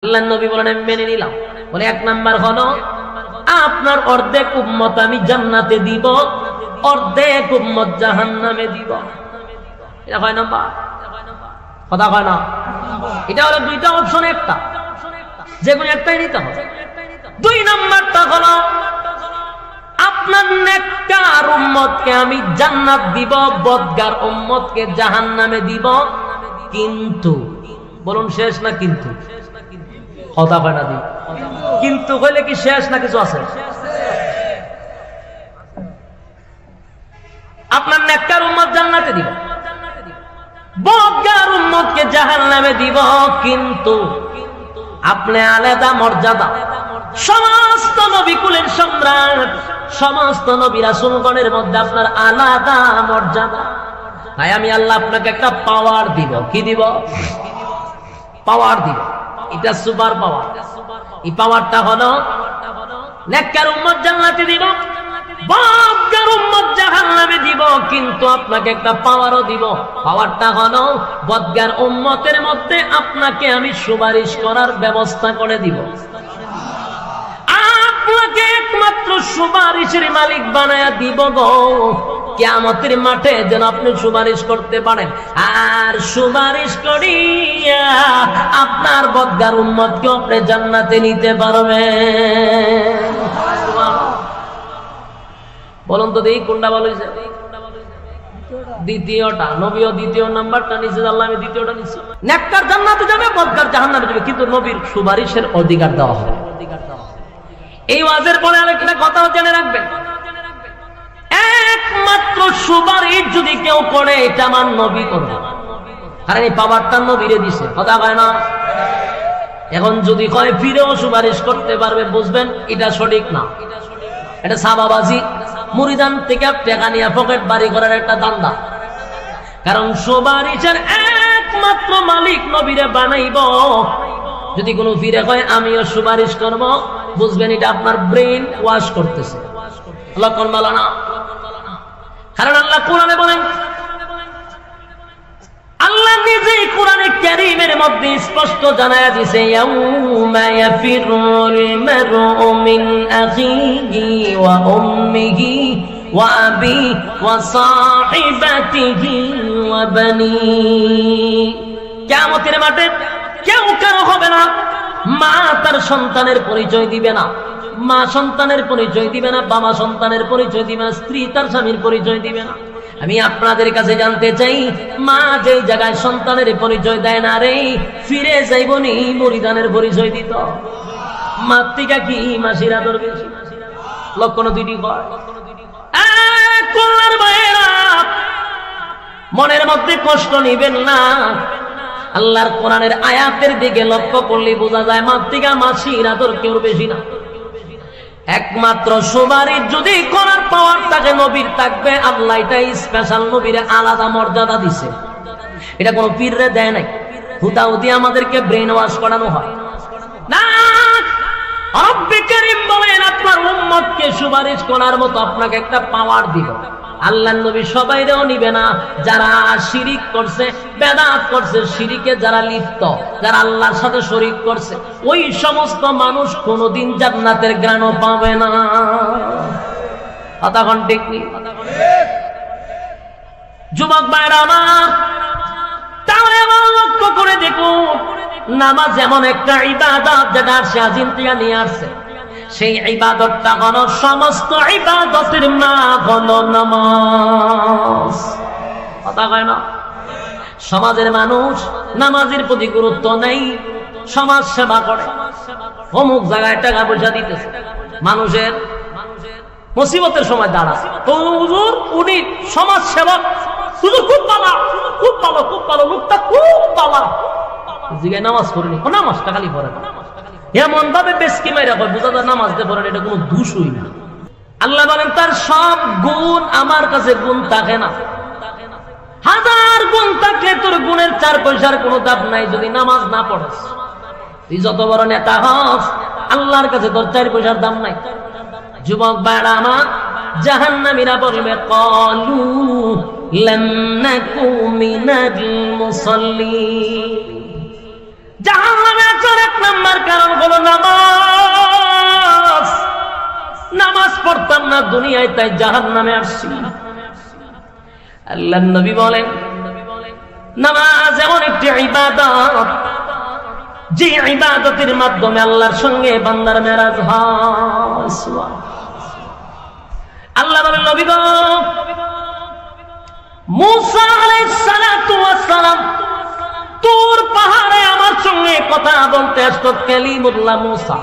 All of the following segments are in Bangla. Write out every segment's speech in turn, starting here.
আল্লাহর নবী বলেন আমি মেনে নিলাম। বলে এক নাম্বার হলো আপনার অর্ধেক উম্মত আমি জান্নাতে দিব, অর্ধেক উম্মত জাহান্নামে দিব। এটা হয় নাম্বার, কথা হয় না। এটা হলো দুইটা অপশন, একটা যে কোনো একটাই নিতে হবে। দুই নাম্বারটা হলো আপনার নেককার উম্মতকে আমি জান্নাত দিব, বদগার উম্মতকে জাহান্নামে দিব। কিন্তু বলুন শেষ না কিন্তু? কথা হয় না দিই কিন্তু হইলে কি শেষ না কিছু আছে? আপনার নেককার উম্মত জান্নাতে দিব, বদগার উম্মতকে জাহান্নামে দিব। কিন্তু আপনি আলাদা মর্যাদা, সমস্ত নবী কুলের সম্রাট, সমস্ত নবী রাসূলগণের মধ্যে আপনার আলাদা মর্যাদা। তাই আমি আল্লাহ আপনাকে একটা পাওয়ার দিব। কি দিব? পাওয়ার দিব। এটা সুপার পাওয়ার। এই পাওয়ারটা হলো নেককার উম্মত জান্নাতে দিব, বদগার উম্মত জাহান্নামে দিব। কিন্তু আপনাকে একটা পাওয়ারও দিব। পাওয়ারটা হলো বদগার উম্মতের মধ্যে আপনাকে আমি সুপারিশ করার ব্যবস্থা করে দিব। আপনাকে একমাত্র সুপারিশের মালিক বানায়া দিব গো। কিয়ামতের মাঠে যেন আপনি সুপারিশ করতে পারেন, আর সুপারিশ করিয়া আপনার বদগার উম্মতকে আপনি জান্নাতে নিতে পারবেন। বলুন তো দেখি কোনটা ভালো হয়েছে? দ্বিতীয়টা। নবীও দ্বিতীয় নাম্বারটা নিচে, আল্লাহ আমি দ্বিতীয়টা নিচ্ছি। নেককার জান্নাতে যাবে, বদগার জাহান্নামে যাবে, কিন্তু নবীর সুপারিশের অধিকার দেওয়া হবে। এই ওয়াজের পরে আরেকটা কথা জেনে রাখবেন, একমাত্র সুপারিশ যদি কেউ করে এটা আমার নবী করবে। কারণ এই পাওয়ারটা নবীরে দিছে, কথা কয় না। এখন যদি কয় ফিরেও সুপারিশ করতে পারবে, বুঝবেন এটা সঠিক না, এটা সাবাবাজি, মুরিদান থেকে টাকা নিয়ে পকেট বাড়ি করার একটা দান্দা। কারণ সুপারিশের একমাত্র মালিক নবীরে বানাইব। যদি কোনো ফিরে কয় আমিও সুপারিশ করব, বুঝবেন এটা আপনার ব্রেন ওয়াশ করতেছে। আল্লাহ কোন বলা না। কারণ আল্লাহ কোরআনে বলেন, আল্লাহ নিজেই কোরআনে কারীমের মধ্যে স্পষ্ট জানায়া দিয়েছে, ইয়াউমা ইয়াফিরুল মারউ মিন আখিহি ওয়া উম্মিহি ওয়া আবিহি ওয়া সাহিবাতিহি ওয়া বানিহি। কিয়ামতের মাঠে কেউ কারো হবে না, মা তার সন্তানের পরিচয় দিবে না, মা সন্তানের পরিচয় দিবে না, বাবা সন্তানের পরিচয় দিবে না, স্ত্রী তার স্বামীর পরিচয় দিবে না। আমি আপনাদের কাছে জানতে চাই, মা যে জায়গায় সন্তানের পরিচয় দেয় না রে, ফিরে যাইবনি মুরিদানের পরিচয় দিত। মাতৃকা কি মাসির আদর বেশি? লক্ষণ দুইটি কয়। মনের মধ্যে কষ্ট নিবেন না। আল্লাহর কোরআনের আয়াতের দিকে লক্ষ্য করলে বোঝা যায় মাতৃকা মাসির আদর কেউ বেশি না। একমাত্র সুপারিশ যদি করার পাওয়ার থাকে নবীর থাকবে। আল্লাহ এটা স্পেশাল নবীরে আলাদা মর্যাদা দিছে, এটা কোনো পীররে দেয় নাই। হুতাহুতি আমাদেরকে ব্রেন ওয়াশ করানো হয় না। রব্বে কারীম বলেন আপনার উম্মতকে সুপারিশ করার মতো আপনাকে একটা পাওয়ার দিব। আল্লাহর নবী সবাইরেও নিবে না। যারা শিরিক করছে, বেদাত করছে, শিরিকে যারা লিপ্ত, যারা আল্লাহর সাথে শরীক করছে, ওই সমস্ত মানুষ কোনোদিন জান্নাতের ঘ্রাণও পাবে না। কথা কোন ঠিক নেই? যুবক ভাইরা আমার, তাহলে আমার লক্ষ্য করে দেখুন, নামাজ এমন একটা ইবাদত যেটা সে আজিম থেকে নিয়ে আসছে। সেই ইবাদতটা হলো সমস্ত ইবাদতের মা হলো নামাজ। কথা কয় না। সমাজের মানুষ নামাজের প্রতি গুরুত্ব নেই, সমাজ সেবা করে, অমুক জায়গায় টাকা পয়সা দিতেছে, মানুষের মুসিবতের সময় দাঁড়ায়, তো হুজুর উনি সমাজ সেবক, হুজুর খুব ভালো, খুব ভালো, খুব ভালো, লোকটা খুব ভালো। জিগায় নামাজ করেনি, নামাজটা খালি পড়ে না, এমন ভাবে বেশকি মাইরা কয় বোঝা যায় নামাজ দিয়ে পড়েন, এটা কোনো দোষই না। আল্লাহ বলেন তার সব গুণ আমার কাছে গুণ থাকে না। হাজার গুণ থাকলে তোর গুণের 4 পয়সার কোনো দাম নাই যদি নামাজ না পড়েস। তুই যত বড় নেতা হস, আল্লাহর কাছে তোর 4 পয়সার দাম নাই। যুবক ভাইরা আমার, জাহান্নামীরা বলবে ক্বালু লাম নাকু মিনাল মুসাল্লিন, জাহান্নামে আসার 1 নাম্বার কারণ হলো নামাজ। নামাজ পড়তাম না দুনিয়ায়, তাই জাহান্নামে আসছি। আল্লাহর নবী বলেন, নামাজ এমন একটি ইবাদত, যে ইবাদতের মাধ্যমে আল্লাহর সঙ্গে বান্দার মেরাজ হয়। আল্লাহ বলেন, নবী গো, মুসা আলাইহিস সালাতু ওয়াস সালাম তুর পাহাড়ে আমার সঙ্গে কথা বলতে আসতো, কালিমুল্লাহ মুসা।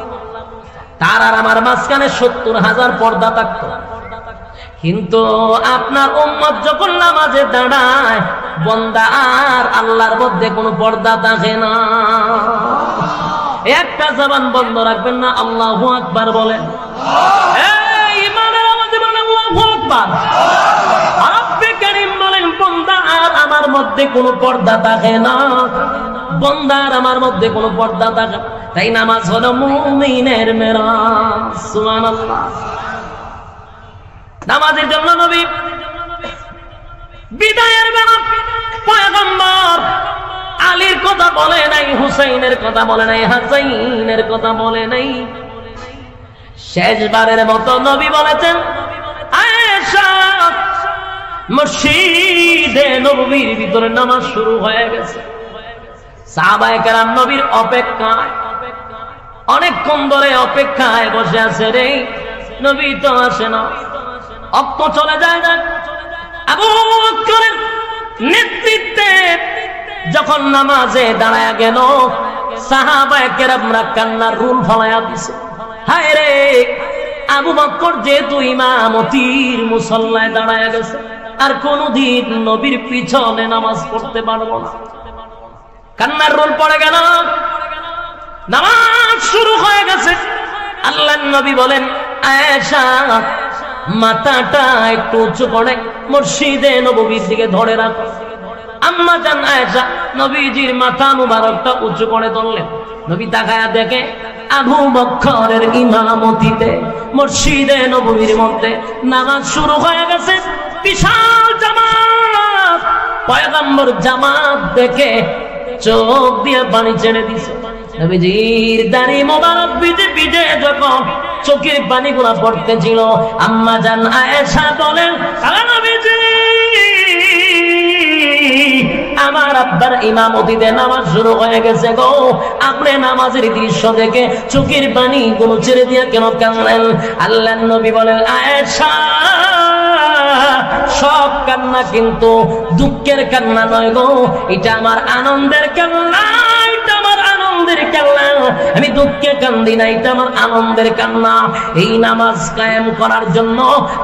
তার আর আমার মাঝখানে 70,000 পর্দা থাকতো। কিন্তু আপনার উম্মত যখন নামাজে দাঁড়ায়, বান্দা আর আল্লাহর মধ্যে কোনো পর্দা থাকে না। একটা জবান বন্ধ রাখবেন না, আল্লাহু আকবার বলেন। এই ইমানের আওয়াজে বলেন আল্লাহু আকবার। রব্বে কারীম বলেন, বান্দা আর আমার মধ্যে কোনো পর্দা থাকে না, বান্দা আর আমার মধ্যে কোনো পর্দা থাকে না। তাই নামাজ হলো মুমিনের মেরাজ। সুবহানাল্লাহ। নামাজের জন্য নবী বিদায়ের বেলা পয়গম্বর আলীর কথা বলে নাই, হুসাইনের কথা বলে নাই, হাসাইনের কথা বলে নাই। শেষবারের মতো নবী বলেছেন, আয়েশা, মসজিদে নববীর ভিতরে নামাজ শুরু হয়ে গেছে। সাহাবায়ে কেরাম নবীর অপেক্ষায় অনেকক্ষণ ধরে অপেক্ষায় বসে আছে, রে নবী তো আসে না। অক্ত চলে যায় না। আবু বকরের নেতৃত্বে যখন নামাজে দাঁড়ায় গেল, সাহাবায়ে কেরামরা কান্নার রুল ফলায়া দিছে। হায় রে, আবু বকর যেহেতু ইমামতির মুসল্লায় দাঁড়ায় গেছে, আর কোনদিন নবীর পিছনে নামাজ পড়তে পারবো না। কান্নার রোল পড়ে গেল, নামাজ শুরু হয়ে গেছে। আল্লাহর নবী বলেন, আয়েশা, মাথাটা একটু উঁচু করে মসজিদে নববীর দিকে ধরে রাখো। আম্মা জান আয়েশা নবীজির মাথা মুবারকটা উঁচু করে ধরলেন। নবী তাকায়া দেখে আবু বকরের ইমামতিতে মসজিদে নববীর মধ্যে নামাজ শুরু হয়ে গেছে। বিশাল জামাত, পয়গম্বর জামাত দেখে চোখ দিয়ে পানি ছেড়ে দিছে। নবীজির দাড়ি মোবারক ভিজে ভিজে যখন চোখের পানিগুলো পড়তেছিল, আম্মা জান আয়েশা বলেন, নবীজি, আমার আব্বার ইমামতিতে নামাজ শুরু হয়ে গেছে গো। আপনি নামাজের দৃশ্য দেখে চোখের পানি গুলো ছেড়ে দিয়ে কেন কাঁদলেন? আল্লাহর নবী বলেন, আয়েশা, সব কান্না কিন্তু দুঃখের কান্না নয় গো, এটা আমার আনন্দের কান্না, এটা আমার আনন্দের কান্না। আমি দুঃখে কান্দি না, এটা আমার আনন্দের কান্না। এই নামাজ কায়েম করার জন্য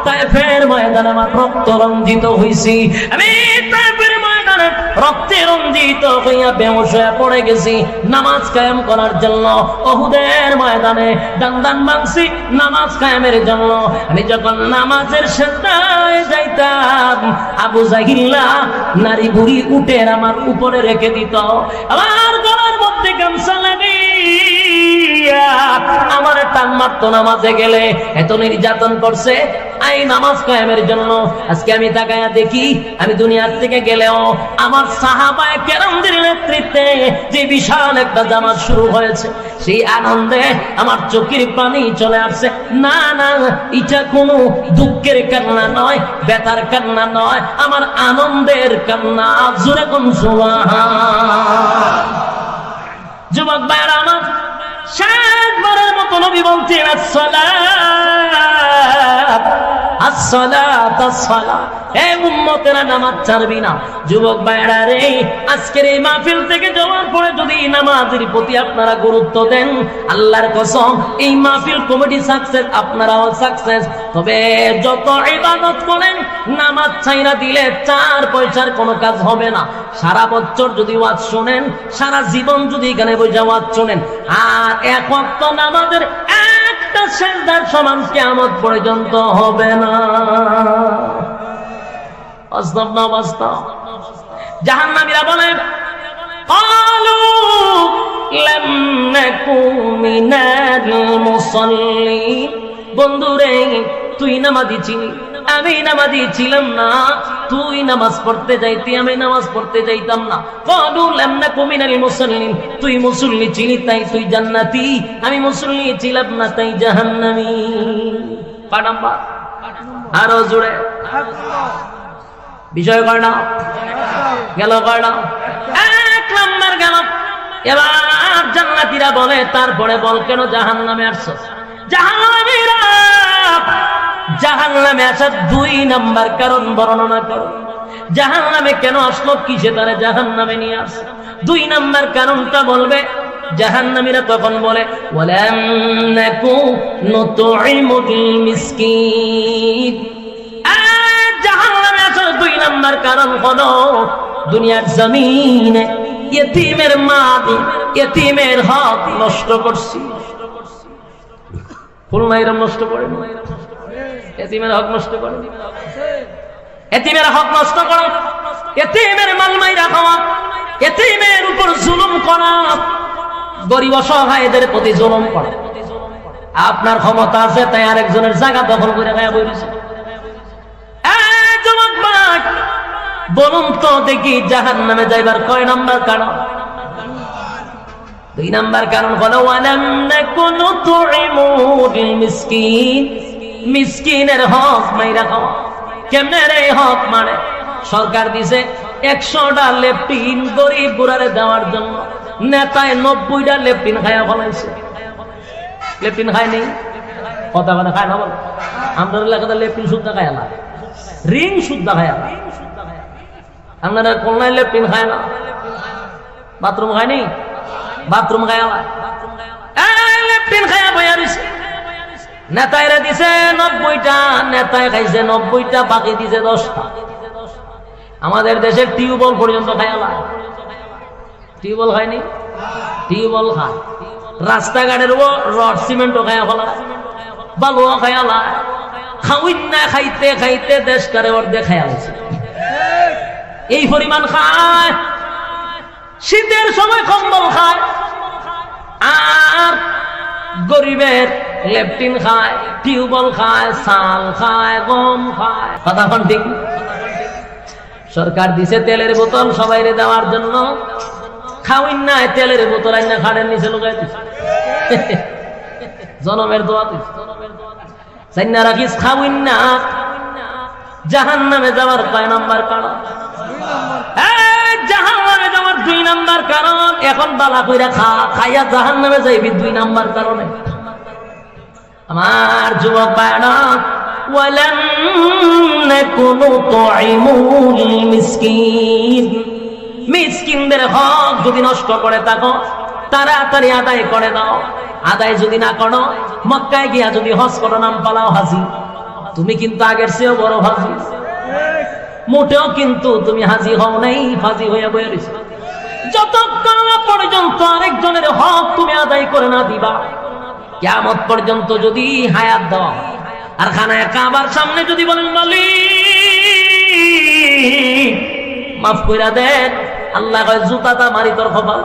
তায়েফের ময়দানে আমার রক্ত রঞ্জিত হইছি। আমি তায়েফের ময়দানে রক্তে রঞ্জিত হইয়া বেহুশ হয়ে পড়ে গেছি নামাজ কায়েম করার জন্য। উহুদের ময়দানে দান্দান ভাঙছি নামাজ কায়েমের জন্য। আমি যখন নামাজের সাজদায় যাইতাম, আবু জাহিল্লা নারী বুড়ি উটের আমার উপরে রেখে দিত। আমার গলার মধ্যে গামছা লাগিয়া আমার টান মারতো নামাজে গেলে। এত নির্যাতন করছে এই নামাজ কায়েমের জন্য। আজকে আমি তাকায়া দেখি, আমি দুনিয়ার থেকে গেলেও আমার সাহাবায়ে কেরামদের নেতৃত্বে যে বিশাল একটা জামাত শুরু হয়েছে, সেই আনন্দে আমার চোখের পানি চলে আসছে। না না, এটা কোনো দুঃখের কান্না নয়, ব্যথার কান্না নয়, আমার আনন্দের কান্না। জোরে কোন সুবহান। যুবক ভাইরা আমার, শেষবারের মতো নবী বলছেন, আসসালাত আসসালাত আসসালাত। হে উম্মতেরা, নামাজ ছাড়বি না। যুবক ভাইরা রে, আজকের এই মাহফিল থেকে যাওয়ার পরে যদি নামাজের প্রতি আপনারা গুরুত্ব দেন, আল্লাহর কসম এই মাহফিল কমিটি সাকসেস, আপনারাও সাকসেস। তবে যত ইবাদত করেন, নামাজ ছাইরা দিলে 4 পয়সার কোনো কাজ হবে না। সারা বছর যদি ওয়াজ শোনেন, সারা জীবন যদি এখানে বসে ওয়াজ শোনেন, আর এক ওয়াক্ত নামাজের একটা সেজদার সমান কিয়ামত পর্যন্ত হবে না। বাস্তব না বাস্তব? জাহান্নামীরা বলে, ক্বালু লাম নাকু মিনাল মুসাল্লিন। বন্ধুরে, তুই নামাজি ছিলি, আমি নামাজি ছিলাম না, তুই নামাজ পড়তে যাইতি, আমি নামাজ পড়তে যাইতাম না। ক্বালু লাম নাকু মিনাল মুসাল্লিন, তুই মুসল্লি ছিলি তাই তুই জান্নাতি, আমি মুসল্লি ছিলাম না তাই জাহান্নামী। কয় নাম্বার? আরো জোরে বিষয় কয় না গেল, কয় না? এক নাম্বার গেল। এবার জান্নাতীরা বলে, তারপরে বল কেন জাহান্নামে আসছো? জাহান্নামীরা জাহান্নামে আসার 2 নাম্বার কারণ বর্ণনা করো। জাহান্নামে কেন আসলো, কিসে তারা জাহান্নামে নিয়ে আসছে? 2 নাম্বার কারণটা বলবে। জাহান্নামীরা তখন বলে, ওয়ালাম নাকু নুতঈমুল মিসকিন। জাহান্নামে আসার 2 নাম্বার কারণ হলো, দুনিয়ার জমিনে ইয়েতিমের মাল, ইয়েতিমের হক নষ্ট করছি। ফুলমাইরম নষ্ট করে, এতিমের হক নষ্ট করে, এতিমের হক নষ্ট করা, এতিমের মাল মাইরা খাওয়া, এতিমের উপর জুলুম করা, গরিব অসহায়দের প্রতি জুলুম করা। আপনার ক্ষমতা আছে তাই আরেকজনের জায়গা দখল করে গায়া বইছে। বলুন তো দেখি, জাহান্নামে যাইবার কয় নাম্বার কারণ? 2 নাম্বার কারণ হলো, ওয়ালাম নাকু নুতঈমুল মিসকিন, মিসকিনের হক মাইরা খাওয়া। কেমনে রে হক মানে? সরকার দিছে 100টা লেপটিন গরিব গুড়ারে দেওয়ার জন্য, নেতায় 90টা লেপটিন খায়া ফলাইছে। লেপটিন খায় নেই, কথা মানে খায় না? বল, আমরা এলাকাতে লেপটিন শুদ্ধ খায় না, রিং শুদ্ধ খায় না। আপনারা কলনায় লেপটিন খায় না, বাথরুম খায়নি, বাথরুম খায় না, লেপটিন খায়া বইয়া দিছে। নেতাইরা দিছে 90টা, নেতায় খাইছে 90টা, বাকি দিছে 10টা। আমাদের দেশের টিউবওয়েল পর্যন্ত খায়ালা, টিউবওয়েল খায়নি, টিউবওয়েল খায়। রাস্তাঘাটের রড সিমেন্টও খায়া ফেলা, বালুও খায়ালা। খাউইন না খাইতে খাইতে দেশটারে অর্ধেক খায়া হয়েছে। এই পরিমাণ খায়। শীতের সময় কম্বল খায়, আর গরিবের লেপটিন খায়, টিউবওয়েল খায়, চাল খায়, গম খায়। কথা কোন ঠিক? সরকার দিছে তেলের বোতল সবাইরে দেওয়ার জন্য, খাওয়িন নাই তেলের বোতল আইনা খাড়ের নিচে লুকাই দিছে। জনমের দোয়া দিছে, জান্না রাখিস খাওয়িন না। জাহান্নামে যাওয়ার কয় নাম্বার কারণ? জাহান্নামে যাওয়ার 2 নাম্বার কারণ। এখন বালা কইরা খাইয়া জাহান্নামে যাইবি 2 নাম্বার কারণে। আমার যুবক ভাইরা, ওয়ালাম নাকু নুতঈমুল মিসকিন, মিসকিনদের হক যদি নষ্ট করে থাকো, তাড়াতাড়ি আদায় করে দাও। আদায় যদি না করো, মক্কায় গিয়া যদি হজ করো, নাম পালাও হাজি, তুমি কিন্তু আগের চেয়েও বড় হাজি। মোটেও কিন্তু তুমি হাজি হও নাই, হাজি হইয়া বইয়া রইছো। যতক্ষণ না পর্যন্ত আরেকজনের হক তুমি আদায় করে না দিবা, কিয়ামত পর্যন্ত যদি হায়াত দাও, আর খানায় কাবার সামনে যদি বলেন মালিক মাফ কইরা দেন, আল্লাহ কয় জুতাটা মারি তোর কপাল।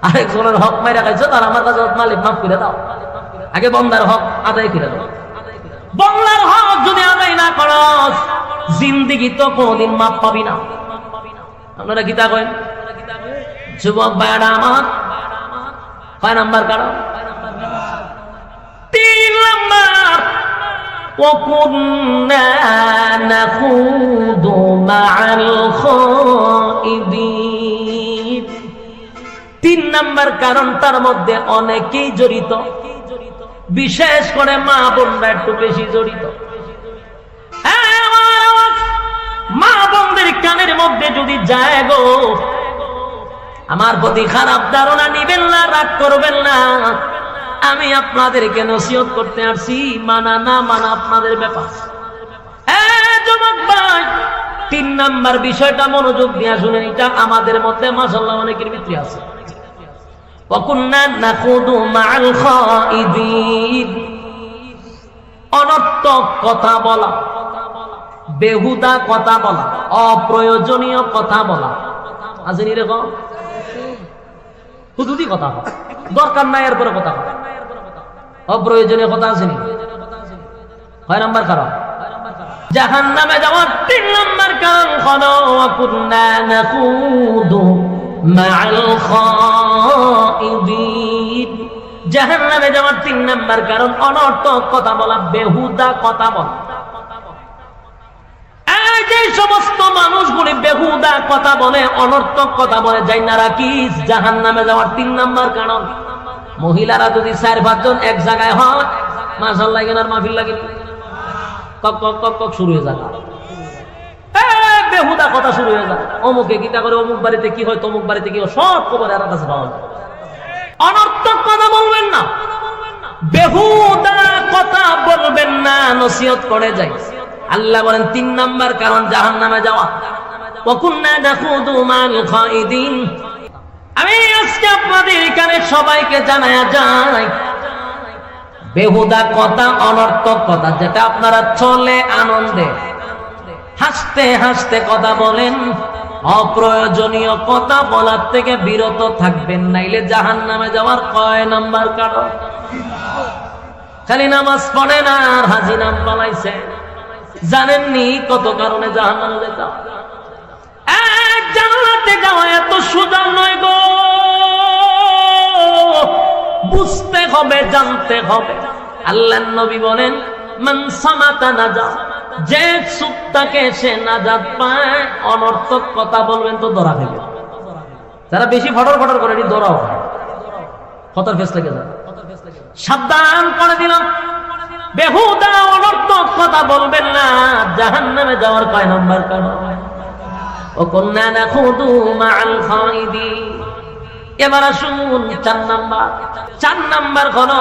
আরেকজনের হক মাইরা খাইছো, তার আমার কাছে মালিক মাফ করে দাও। আগে বন্দার হক আদায় করে দাও। বন্দার হক যদি আদায় না করস, জিন্দেগি তো কোনদিন মাপ পাবি না। আপনারা গীতা কইন, যুবক ভাইরা আমার, কয় নাম্বার কারণ? 3 নাম্বার, وَكُنَّا نَخُوضُ مَعَ الْخَائِضِينَ। 3 নাম্বার কারণ, তার মধ্যে অনেকেই জড়িত, বিশেষ করে মা বোনরা একটু বেশি জড়িত। মা বোনদের কানের মধ্যে যদি যায় গো, আমার প্রতি খারাপ ধারণা নিবেন না, রাগ করবেন না। আমি আপনাদেরকে নসিহত করতে আসছি, মানা না মানা আপনাদের ব্যাপার। যুবক ভাই, 3 নাম্বার বিষয়টা মনোযোগ দিয়ে শুনেন। এটা আমাদের মধ্যে মাশাআল্লাহ অনেকের ভিতরে আছে। ওয়াকুন্না নাখুদু মাআল খাইদিন, অনর্থক কথা বলা, বেহুদা কথা বলা, অপ্রয়োজনীয় কথা বলা। আছে নি এরকম? হুদুদি কথা হয়, দরকার নাই এরপরে কথা হয়, অপ্রয়োজনীয় কথা আছে নি? 6 নাম্বার কারণ। জাহান্নামে যাওয়ার 3 নম্বর কারণ হলো ওয়া কুন্না নাকুদু মা'আল খাইদিন। জাহান্নামে যাওয়ার 3 নম্বর কারণ অনর্থক কথা বলা, বেহুদা কথা বলা। এই যে সমস্ত মানুষগুলি বেহুদা কথা বলে, অনর্থক কথা বলে, যাই না রাখিস জাহান্নামে যাওয়ার 3 নম্বর কারণ। মহিলারা যদি 4-5 জন এক জায়গায় হয়, মাশাআল্লাহ এখানে মাহফিল লাগে কক কক কক কক শুরু হয়ে যায়, বেহুদা কথা শুরু হয়ে যায়। অমুকে গীতা করে, অমুক বাড়িতে কি হয়, তমুক বাড়িতে কি হয়, সব খবর এর কাছে পাওয়া যায়। অনর্থক কথা বলবেন না, বেহুদা কথা বলবেন না, নসিহত করে যাই। আল্লাহ বলেন 3 নাম্বার কারণ জাহান্নামে যাওয়া, ওয়া কুন্না নাখুদু মা'আল খাইদিন। আমি আজকে আপনাদের এখানে সবাইকে জানায়া যাই, বেহুদা কথা, অনর্থক কথা যেটা আপনারা চলে আনন্দে হাসতে হাসতে কথা বলেন, অপ্রয়োজনীয় কথা বলার থেকে বিরত থাকবেন, নাইলে জাহান্নামে যাওয়ার কয় নাম্বার কারণ। খালি নামাজ পড়ে না আর হাজি নাম বানাইছে, জানেননি কত কারণে জাহান্নামে যেতে হয়। এক জান্নাতে যাওয়া এত সোজা নয় গো, বুঝতে হবে, জানতে হবে। আল্লাহর নবী বলেন মান সামাতা নাজা, যে চুপ থাকে সে নাজাত পায়। অনর্থক কথা বলবেন তো ধরা দেবে, যারা বেশি ফটর ফটর করে এটি ধরাও ফটর ফেস লেগে যায়। সাবধান করে দিলাম, বেহুদা অনর্থক কথা বলবেন না, জাহান্নামে যাওয়ার কয় নাম্বার কারণ। ও কুন্না নাখুদু মা'আল খাইদিন। এবার আসুন 4 নাম্বার হলো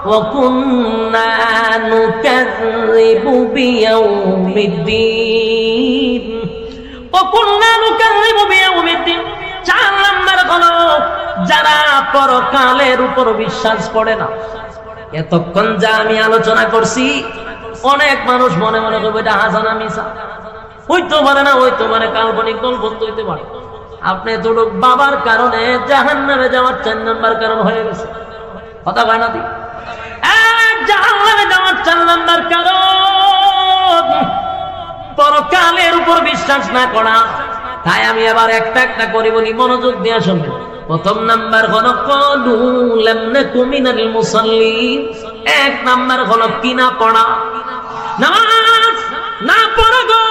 ওয়া কুন্না নুকাযযিবু বিয়াউমিদ্দিন। ওয়া কুন্না নুকাযযিবু বিয়াউমিদ্দিন। 4 নাম্বার হলো যারা পরকালের উপর বিশ্বাস করে না। এতক্ষণ যা আমি আলোচনা করছি, অনেক মানুষ মনে মনে করবে এটা হাসানা মিছা, হইতে পারে না, হইতে পারে কাল্পনিক গল্প হইতে পারে। আপনি তোর বাবার কারণে জাহান্নামে যাওয়ার 4 নাম্বার কারণ হয়ে গেছে। কথা কয় না দি, জাহান্নামে যাওয়ার 4 নাম্বার কারণ পরকালের উপর বিশ্বাস না করা। তাই আমি এবার একটা একটা করে বলি, মনোযোগ দিয়ে শুনবেন। প্রথম নাম্বার হলো ক্বালু লাম নাকু মিনাল মুসাল্লিন। 1 নাম্বার হলো কি না পড়া, নামাজ না পড়া গো।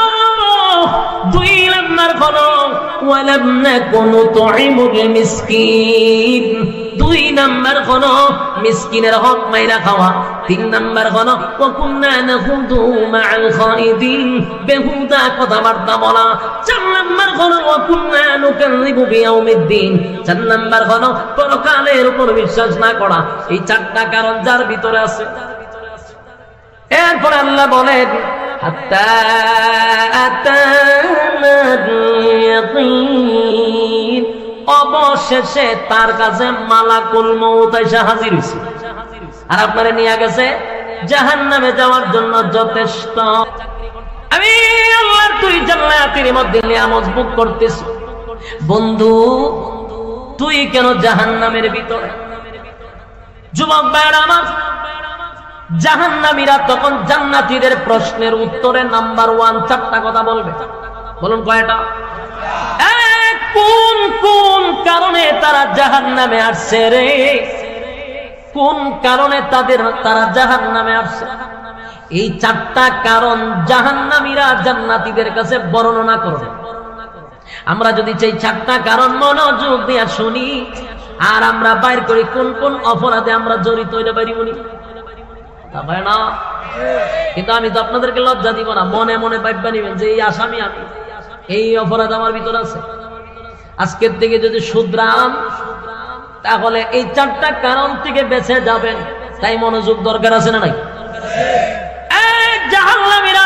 2 নাম্বার হলো ওয়া লাম নাকু নুতঈমুল মিসকিন। 2 নাম্বার হলো মিসকিনের হক মাইরা খাওয়া। 3 নাম্বার হলো ওয়া কুন্না নাখুদু মা'আল খাইদিন, বেহুদা কথাবার্তা বলা। 4 নাম্বার হলো ওয়া কুন্না নুকাযযিবু বিয়াউমিদ্দিন। 4 নাম্বার হলো পরকালের উপর বিশ্বাস না করা। এই 4টা কারণ যার ভিতরে আছে। এরপর আল্লাহ বলেন হাত্তা আতানাল ইয়াকিন, অবশেষে তার কাছে মালাকুল মউত এসে হাজির হইছে, আর আপনারে নিয়ে গেছে জাহান্নামে যাওয়ার জন্য যথেষ্ট। আমি আল্লাহর 2 জান্নাতের মধ্যে নিয়ামত ভোগ করতেছি। বন্ধু তুই কেন জাহান্নামের ভিতরে? যুবক ভাইরা আমার, জাহান্নামীরা তখন জান্নাতীদের প্রশ্নের উত্তরে নাম্বার 1 4টা কথা বলবে। বলুন কয়টা? কোন কোন কারণে তারা জাহান্নামে আসছে রে? কোন কারণে তারা জাহান্নামে আসছে? এই 4টা কারণ জাহান্নামীরা জান্নাতীদের কাছে বর্ণনা করবে। আমরা যদি সেই 4টা কারণ মনোযোগ দিয়ে শুনি আর আমরা বাইর করি কোন কোন অপরাধে আমরা জড়িত হইতে পারি উনি না। কিন্তু আমি তো আপনাদেরকে লজ্জা দিব না, মনে মনে ভাববা নিবেন যে এই আসামি আমি, এই অপরাধ আমার ভিতরে আছে। আজকের থেকে যদি শুধরান তাহলে এই 4টা কারণ থেকে বেঁচে যাবেন। তাই মনোযোগ দরকার আছে না নাই? জাহান্নামীরা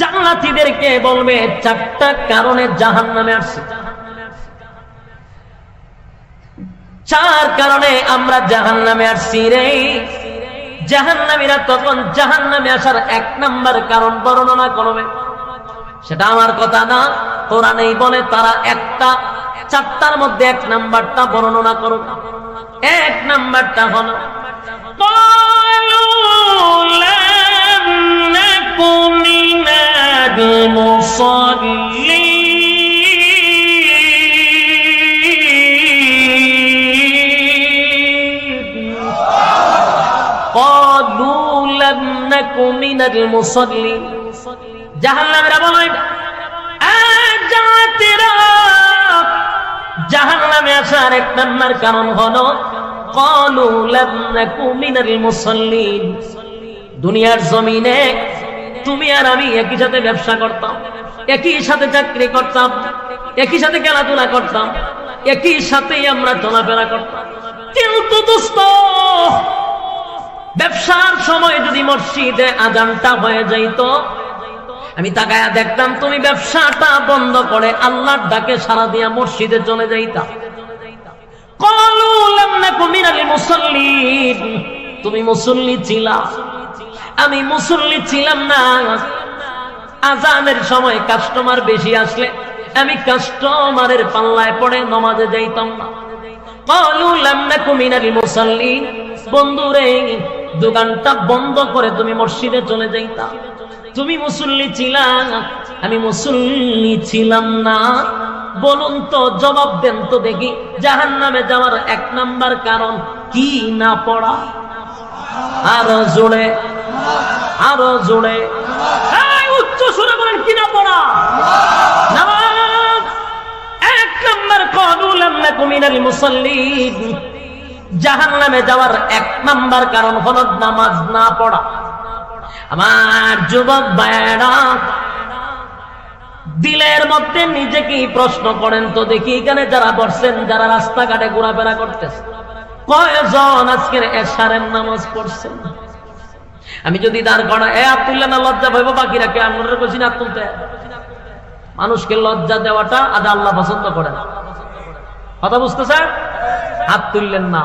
জান্নাতীদেরকে বলবে 4টা কারণে জাহান্নামে আসছে, 4 কারণে আমরা জাহান্নামে আসছি রে। জাহান্নামীরা তখন জাহান্নামে আসার 1 নাম্বার কারণ বর্ণনা করবে। সেটা আমার কথা না, কোরআনেই বলে তারা 4টার মধ্যে 1 নাম্বারটা বর্ণনা করবে। 1 নাম্বারটা হলো ক্বালু লাম নাকু المصلين قالوا لم نك من المصلين জাহান্নামীরা বলে জাহান্নামে আসার এক নম্বর কারণ হলো ক্বালু লাম নাকু মিনাল মুসাল্লিন। দুনিয়ার জমিনে তুমি আর আমি একই সাথে ব্যবসা করতাম, একই সাথে চাকরি করতাম, একই সাথে খেলাধুলা করতাম, একই সাথে আমরা চলাফেরা করতাম, কিন্তু দোস্ত ব্যবসার সময় যদি মসজিদে আজানটা হয়ে যাইতো, আমি তাকায়া দেখতাম তুমি ব্যবসাটা বন্ধ করে আল্লাহর ডাকে সাড়া দিয়া মসজিদে চলে যাইতা। ক্বালু লাম নাকু মিনাল মুসাল্লিন, তুমি মুসল্লি ছিলা, আমি মুসল্লি ছিলাম না। আজানের সময় কাস্টমার বেশি আসলে আমি কাস্টমারের পাল্লায় পড়ে নামাজে যাইতাম না। ক্বালু লাম নাকু মিনাল মুসাল্লিন, বন্ধুরে দোকানটা বন্ধ করে তুমি মসজিদে চলে যাইতা। তুমি মুসল্লি ছিলা, আমি মুসল্লি ছিলাম না। বলুন তো, জবাব দেন তো দেখি, জাহান্নামে যাওয়ার এক নাম্বার কারণ কি না পড়া? আরো জোরে, আরো জোরে, উচ্চ সুরে বলেন, কি না পড়া? নামাজ এক নাম্বার। ক্বালু লাম নাকু মিনাল মুসাল্লিন, জাহান্নামে যাওয়ার এক নাম্বার কারণ হলো নামাজ না পড়া। আমার যুবক ভাইয়েরা, দিলের মধ্যে নিজেকে প্রশ্ন করেন তো দেখি, এখানে যারা বসছেন, যারা রাস্তাঘাটে ঘোরাফেরা করতেছে, কয়জন আজকের এশারের নামাজ পড়ছেন? আমি যদি দাঁড় করা আব্দুল্লাহ না লজ্জা পাইব, বাকিরা কে আমরা বলছি না তুলতে। মানুষকে লজ্জা দেওয়াটা আজ আল্লাহ পছন্দ করে না। কথা বুঝতেছে? হাত তুললেন না।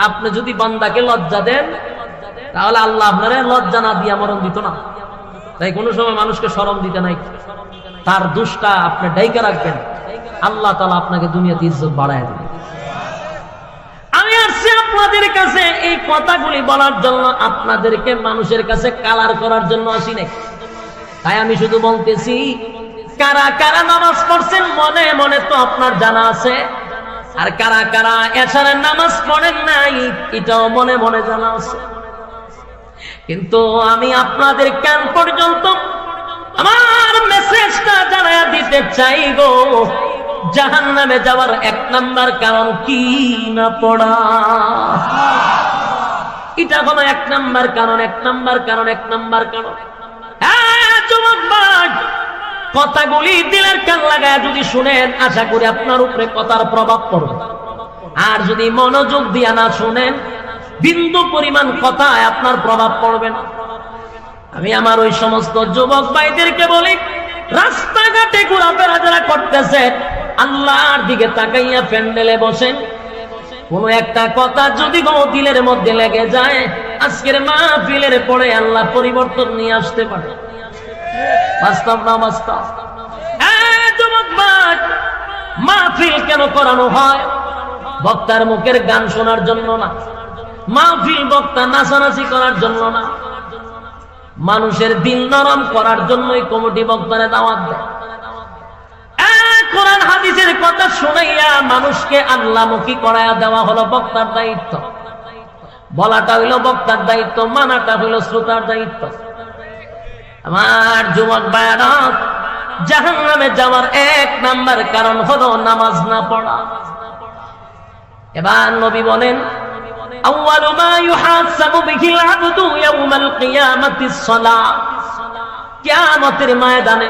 আপনি যদি বান্দাকে লজ্জা দেন, তাহলে আল্লাহ আপনারে লজ্জা না দিয়া মরণ দিত না। তাই কোনো সময় মানুষকে শরম দিতে নাই, তার দোষটা আপনি ডাইকা রাখবেন, আল্লাহ তাআলা আপনাকে দুনিয়াতে ইজ্জত বাড়ায় দেবে। আমি আসছি আপনাদের কাছে এই কথাগুলি বলার জন্য, আপনাদেরকে মানুষের কাছে কালার করার জন্য আসি নাই। তাই আমি শুধু বলতেছি, কারা কারা নামাজ পড়ছেন মনে মনে তো আপনার জানা আছে, আর কারা কারা এশারের নামাজ পড়েন নাই এটাও মনে মনে জানা আছে। কিন্তু আমি আপনাদের কান পর্যন্ত আমার মেসেজটা জানায়া দিতে চাইবো, জাহান্নামে যাওয়ার এক নাম্বার কারণ কি না পড়া। এটা হলো এক নাম্বার কারণ, এক নাম্বার কারণ, এক নাম্বার কারণ। হ্যাঁ যুবক ভাই, কথাগুলি দিলের কান লাগায় যদি শুনেন, আশা করি আপনার উপরে কথার প্রভাব পড়বে। আর যদি মনোযোগ দিয়া না শুনেন, বিন্দু পরিমাণ কথায় আপনার প্রভাব পড়বে না। আমি আমার ওই সমস্ত যুবক ভাইদেরকে বলি, রাস্তাঘাটে ঘোরাফেরা যারা করতেছে, আল্লাহর দিকে তাকাইয়া প্যান্ডেলে বসেন। কোন একটা কথা যদি দিলের মধ্যে লেগে যায়, আজকের মাহফিলের পরে আল্লাহ পরিবর্তন নিয়ে আসতে পারে। বাস্তব না বাস্তব? যুবক ভাই, মাহফিল কেন করানো হয়? বক্তার মুখের গান শোনার জন্য না, মাহফিল বক্তা নাচানাচি করার জন্য না, মানুষের দিল নরম করার জন্যই কমিটি বক্তারে দাওয়াত দেয়। কোরআন হাদিসের কথা শুনাইয়া মানুষকে আল্লাহমুখী করাইয়া দেওয়া হলো বক্তার দায়িত্ব। বলাটা হইল বক্তার দায়িত্ব, মানাটা হইল শ্রোতার দায়িত্ব। আমার যুবক ভাইরা, জাহান্নামে যাওয়ার এক নাম্বার কারণ হলো নামাজ না পড়া। এবার নবী বলেন, আউয়ালু মা ইউহাসাবু বিহিল আবদু ইয়াউমাল কিয়ামাতিস সালাহ। কিয়ামতের ময়দানে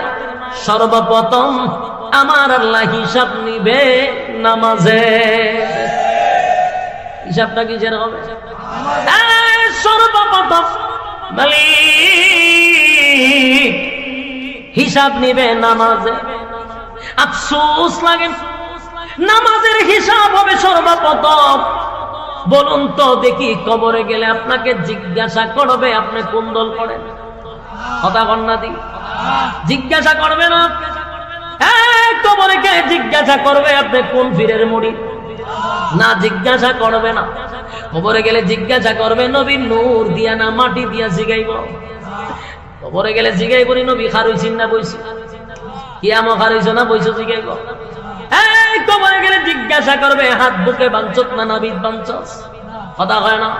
সর্বপ্রথম আমার আল্লাহ হিসাব নিবে নামাজে। হিসাবটা কি যেন হবে? সর্বপ্রথম মালিক হিসাব নিবে নামাজে। আফসোস লাগে, নামাজের হিসাব হবে সর্বপ্রথম। বলুন তো দেখি, কবরে গেলে আপনাকে জিজ্ঞাসা করবে আপনি কোন দল করেন? কথা কন্যা দি জিজ্ঞাসা করবে না? কবরে কে জিজ্ঞাসা করবে আপনি কোন পীরের মুরিদ? না, জিজ্ঞাসা করবে না। কবরে গেলে জিজ্ঞাসা করবে নবীর নূর দিয়া না মাটি দিয়া জিগাইব। কবরে গেলে জিগাই করি নবী খার হইছেন না বইছি, কিয়ামত খার হইছ না বইছো জিগাই কর। এই কবরে গেলে জিজ্ঞাসা করবে হাত বুকে বাঞ্চত না নাবিদ বাঞ্চস, কথা হয় না।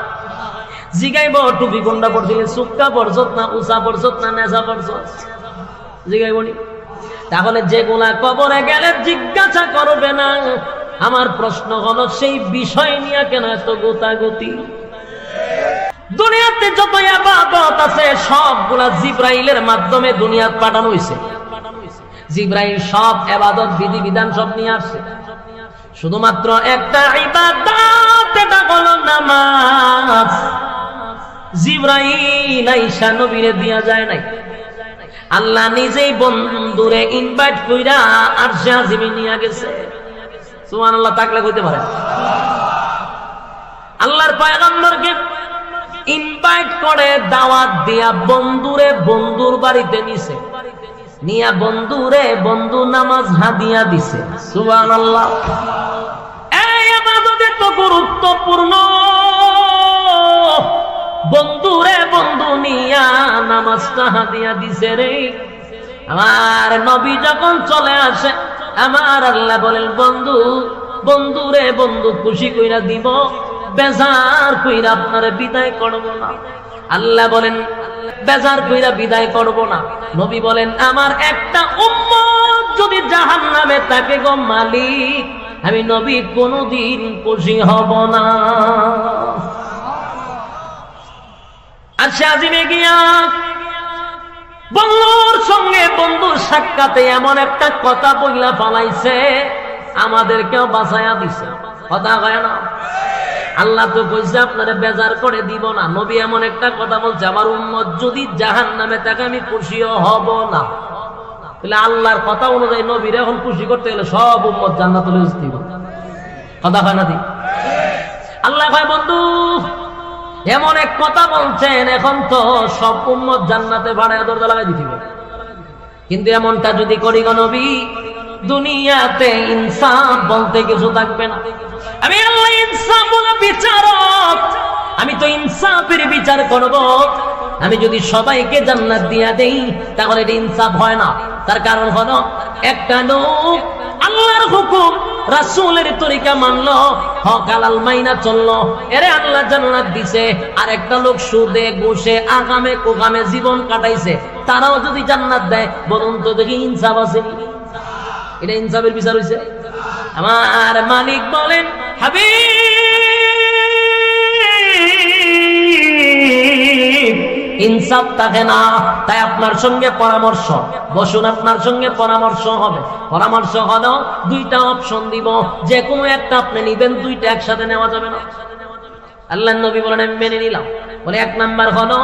জিগাইব টুপি কোনটা পড়ছিলে, সুক্কা পড়ছত না উষা পড়ছত না নেশা পড়ছত, জিগাইব নি। তাহলে যেগুলা কবরে গেলে জিজ্ঞাসা করবে না, আমার প্রশ্ন হলো সেই বিষয় নিয়ে কেন এত গোতাগতি? দুনিয়াতে যত ইবাদত আছে সবগুলা জিবরাইলের মাধ্যমে দুনিয়াতে পাঠানো হয়েছে। জিবরাইল সব ইবাদত বিধি বিধান সব নিয়ে আসছে, শুধুমাত্র একটা ইবাদত, এটা হলো নামাজ। জিবরাইল আইসা নবীরে দিয়া যায় নাই, আল্লাহ নিজেই বন্ধুরে ইনভাইট কইরা আরশে আজিমে নিয়ে গেছে। সুবহানাল্লাহ, তাকলে কইতে পারে আল্লাহর পয়গম্বরকে ইনভাইট করে দাওয়াত দিয়া বন্ধুরে বন্ধুর বাড়িতে নিছে, নিয়া বন্ধুরে বন্ধু নামাজ হাদিয়া দিছে। সুবহানাল্লাহ, এই ইবাদত এত গুরুত্বপূর্ণ, বন্ধুরে বন্ধু নিয়া নামাজটা হাদিয়া দিছে রে। আমার নবী যখন চলে আসে, আমার আল্লাহ বলেন বন্ধু বন্ধুরে বন্ধু খুশি কইরা দিব, বেজার কইরা আপনারে বিদায় করব না। আল্লাহ বলেন বেজার কইরা বিদায় করব না। নবী বলেন আমার একটা উম্মত যদি জাহান্নামে থাকে গো মালিক, আমি নবী কোনদিন খুশি হব না। আচ্ছা, আজিমে গিয়া বন্ধুর সঙ্গে বন্ধুর সাক্ষাতে এমন একটা কথা বইলা ফালাইছে, আমাদেরকেও বাঁচাইয়া দিছে, কথা হয় না। আল্লাহ তো কইছে আপনারা বেজার করে দিব না। নবী এমন একটা কথা বলছে, আমার উম্মত যদি জাহান্নামে থাকে আমি খুশিও হব না। তাহলে আল্লাহর কথা অনুযায়ী নবীর এখন খুশি করতে গেলে সব উম্মত জান্নাতুল দিব, কথা হয় না দি। আল্লাহ কয় বন্ধু এমন এক কথা বলছেন, এখন তো সব উম্মত জান্নাতে ভাড়ায় দরজা লাগাই দিতে হবে, কিন্তু এমনটা যদি করি গো নবী, দুনিয়াতে ইনসাফ বলতে কিছু থাকবে না। আমি আল্লাহ ইনসাফ বলা বিচারক, আমি তো ইনসাফের বিচার করব। আমি যদি সবাইকে জান্নাত দিয়া দেই তাহলে এটা ইনসাফ হয় না। তার কারণ হলো একটা লোক আল্লাহর হুকুম রাসূলের তরিকা মানলো, হক হালাল মাইনা চললো, এরে আল্লাহ জান্নাত দিছে। আর একটা লোক সুদে ঘুষে আগামে কোগামে জীবন কাটাইছে, তারাও যদি জান্নাত দেয়, বলুন তো দেখি ইনসাফ আছে? এটা ইনসাফের বিচার হইছে? আমার মালিক বলেন হাবিব ইনসাফ থাকে না। তাই আপনার সঙ্গে পরামর্শ বসুন, আপনার সঙ্গে পরামর্শ হবে। পরামর্শ হলো দুইটা অপশন দিব, যে কোনো একটা আপনি নিবেন, দুইটা একসাথে নেওয়া যাবে না। আল্লাহর নবী বলেন আমি মেনে নিলাম। বলে এক নাম্বার হলো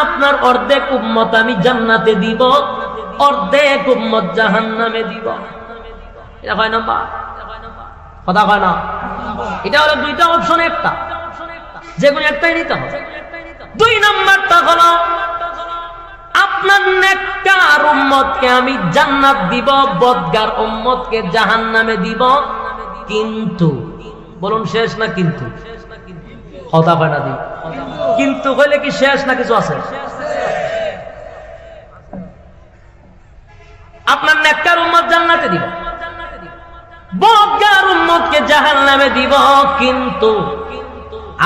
আপনার অর্ধেক উম্মত আমি জান্নাতে দিব, অর্ধেক উম্মত জাহান্নামে দিব। এটা কয় নাম্বার? কথা কয় না। এটা হলো দুইটা অপশন, একটা যে কোনো একটাই নিতে হবে। দুই নাম্বারটা হলো আপনার নেককার উম্মতকে আমি জান্নাত দিব, বদগার উম্মতকে জাহান্নামে দিব। কিন্তু বলুন শেষ না কিন্তু? কথা কয় না দি। কিন্তু হইলে কি শেষ না কিছু আছে? আপনার নেককার উম্মত জান্নাতে দিব, বদগার উম্মতকে জাহান্নামে দিব। কিন্তু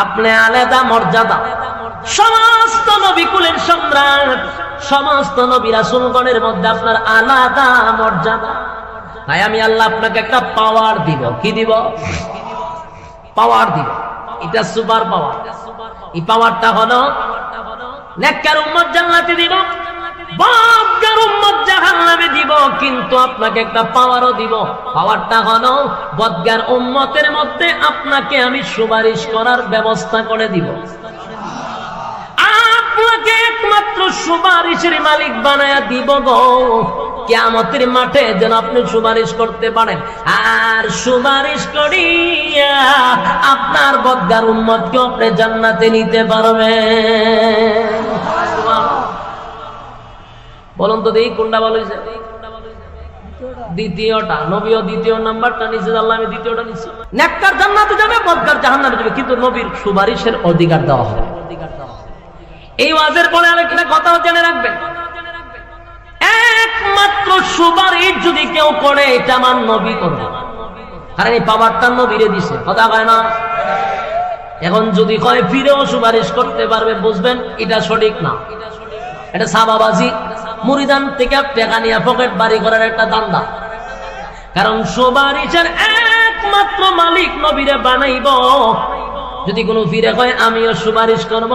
আপনি আলাদা মর্যাদা, সমস্ত নবী কুলের সম্রাট, সমস্ত নবী রাসূলগণের মধ্যে আপনার আলাদা মর্যাদা। তাই আমি আল্লাহ আপনাকে একটা পাওয়ার দিব। কি দিব? পাওয়ার দিব। এটা সুপার পাওয়ার। এই পাওয়ারটা হলো নেককার উম্মত জান্নাতে দিব, বদগার উম্মত জাহান্নামে দিব। কিন্তু আপনাকে একটা পাওয়ারও দিব। পাওয়ারটা হলো বদগার উম্মতের মধ্যে আপনাকে আমি সুপারিশ করার ব্যবস্থা করে দিব। আপনাকে একমাত্র সুপারিশের মালিক বানায়া দিব গো কিয়ামতের মাঠে, যেন আপনি সুপারিশ করতে পারেন। আর সুপারিশ করিয়া আপনার বদগার উম্মতকে আপনি জান্নাতে নিতে পারবেন। বলুন তো দেখি কোনটা ভালো হয়েছে? দ্বিতীয়টা। নবীও দ্বিতীয় নাম্বারটা নিচে, আল্লাহ আমি দ্বিতীয়টা নিচ্ছি। নেককার জান্নাতে যাবে, বদকার জাহান্নামে যাবে, কিন্তু নবীর সুপারিশের অধিকার দেওয়া হবে। এই ওয়াজের পরে আরেকটা কথা জেনে রাখবেন, একমাত্র সুপারিশ যদি কেউ করে এটা আমার নবী করবে, কারণ এই পাওয়ারটা নবীরে দিছে, কথা কয় না। এখন যদি কয় ফিরেও সুপারিশ করতে পারবে, বুঝবেন এটা সঠিক না, এটা সাবাবাজি, মুরিদান থেকে টাকা নিয়ে পকেট বাড়ি করার একটা দান্দা। কারণ সুপারিশের একমাত্র মালিক নবীরে বানাইব। যদি কোনো ফিরে কয় আমিও সুপারিশ করব,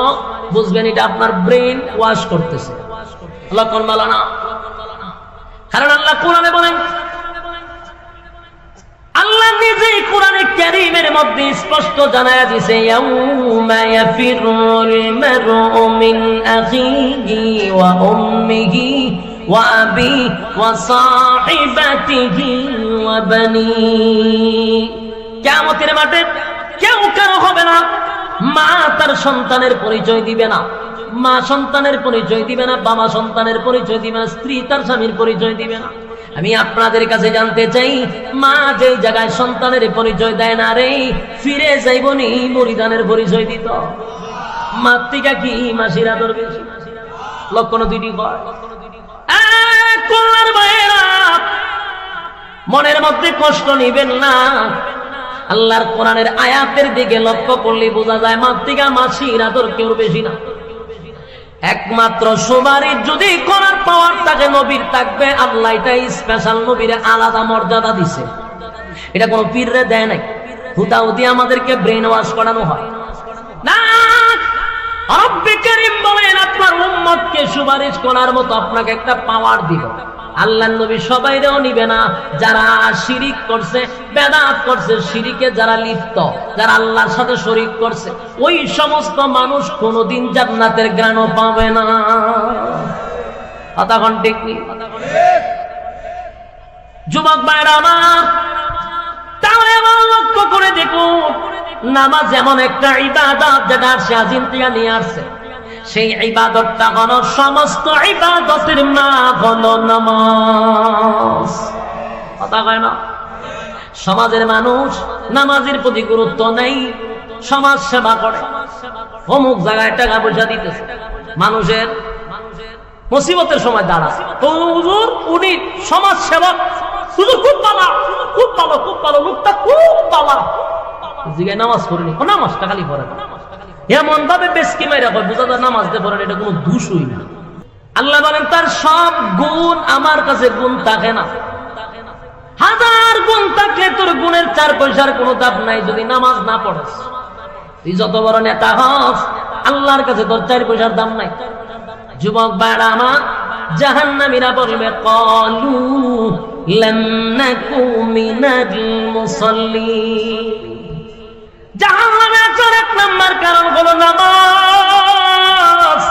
বুঝবেন এটা আপনার ব্রেন ওয়াশ করতেছে, লক্ষণ বলা না। কারণ আল্লাহ কোরআনে বলেন, আল্লাহ নিজেই কোরআনে কারীমের মধ্যে স্পষ্ট জানায়া দিয়েছে, ইয়াউমা ইয়াফিরুল মারউ মিন আখিহি ওয়া উম্মিহি ওয়া আবি ওয়া সাহিবাতিহি ওয়া বানি। কিয়ামতের মাঠে কেউ কারো হবে না, মা তার সন্তানের পরিচয় দিবে না, মা সন্তানের পরিচয় দিবে না, বাবা সন্তানের পরিচয় দিবে না, স্ত্রী তার স্বামীর পরিচয় দিবে না। আমি আপনাদের কাছে জানতে চাই, মা যে জায়গায় সন্তানের পরিচয় দেয় না রে, ফিরে যাইবনি মুরিদানের পরিচয় দিত। মাতৃকা কি মাসির আদর বেশি? লক্ষণ দুইটি কয়। মনের মধ্যে কষ্ট নিবেন না, আল্লাহর কোরআনের আয়াতের দিকে লক্ষ্য করলে বোঝা যায় মাতৃকা মাসির আদর কেউ বেশি না। একমাত্র সুপারিশ যদি করার পাওয়ার থাকে নবীর থাকবে। আল্লাহ এটা স্পেশাল নবীরে আলাদা মর্যাদা দিছে, এটা কোনো পীররে দেয় নাই। হুদাহুদি আমাদেরকে ব্রেন ওয়াশ করানো হয় না। রব্বে কারীম বলেন আপনার উম্মতকে সুপারিশ করার মতো আপনাকে একটা পাওয়ার দিব। আল্লাহর নবী সবাইরেও নিবে না, যারা শিরিক করছে, বেদাত করছে, শিরিকে যারা লিপ্ত, যারা আল্লাহর সাথে শরীক করছে, ওই সমস্ত মানুষ কোনোদিন জান্নাতের ঘ্রাণও পাবে না। কতক্ষণ ঠিক নেই? যুবক ভাইরা আমার, তাহলে আমার লক্ষ্য করে দেখুন, নামাজ এমন একটা ইবাদত যেটা সে আজিম থেকে নিয়ে আসছে। সেই ইবাদতটা হলো সমস্ত ইবাদতের মা হলো নামাজ। কথা কয় না? সমাজের মানুষ নামাজের প্রতি গুরুত্ব নেই, সমাজ সেবা করে, অমুক জায়গায় টাকা পয়সা দিতেছে, মানুষের মুসিবতের সময় দাঁড়ায়, তো হুজুর উনি সমাজ সেবক, হুজুর খুব ভালো, খুব ভালো, খুব ভালো, লোকটা খুব ভালো, জিগায় নামাজ পড়েনি, নামাজটা খালি পড়ে এমন ভাবে বেশকি মাইরা কয়, বোঝা যায় নামাজ দিয়ে পড়েন, এটা কোনো দোষই না। আল্লাহ বলেন তার সব গুণ আমার কাছে গুণ থাকে না, হাজার গুণ থাকলে তোর গুণের 4 পয়সার কোনো দাম নাই যদি নামাজ না পড়েস। তুই যত বড় নেতা হস, আল্লাহর কাছে তোর 4 পয়সার দাম নাই। যুবক ভাইরা আমার, জাহান্নামীরা বলবে ক্বালু লাম নাকু মিনাল মুসাল্লিন। জাহান্নামে আসার 1 নাম্বার কারণ হলো নামাজ।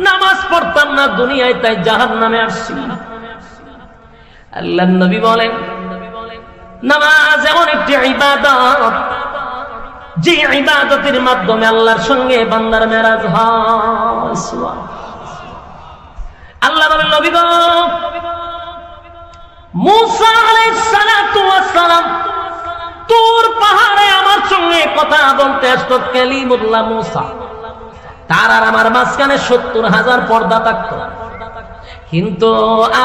নামাজ পড়তাম না দুনিয়ায়, তাই জাহান্নামে আসছি। আল্লাহর নবী বলেন নামাজ এমন একটি ইবাদত, যে ইবাদতের মাধ্যমে আল্লাহর সঙ্গে বান্দার মেরাজ হয়। আল্লাহ বলেন নবী গো, মুসা আলাইহিস সালাতু ওয়াস সালাম তুর পাহাড়ে আমার সঙ্গে কথা বলতে আসতো, কালিমুল্লাহ মুসা। তার আর আমার মাঝখানে 70,000 পর্দা থাকতো। কিন্তু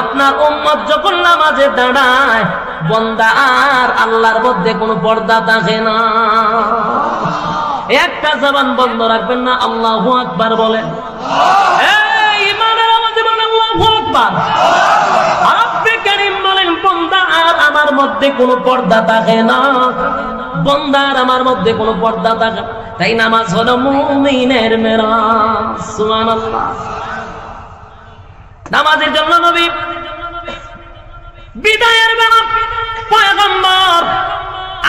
আপনার উম্মত যখন নামাজে দাঁড়ায়, বান্দা আর আল্লাহর মধ্যে কোনো পর্দা থাকে না। একটা জবান বন্ধ রাখবেন না, আল্লাহু আকবার বলেন। এই ইমানের আওয়াজে বলেন আল্লাহু আকবার। রব্বে কারীম বলেন বান্দা আর আমার মধ্যে কোনো পর্দা থাকে না, বান্দা আর আমার মধ্যে কোনো পর্দা থাকে না। তাই নামাজ হলো মুমিনের মেরাজ। সুবহানাল্লাহ। নামাজের জন্য নবী বিদায়ের বেলা পয়গম্বর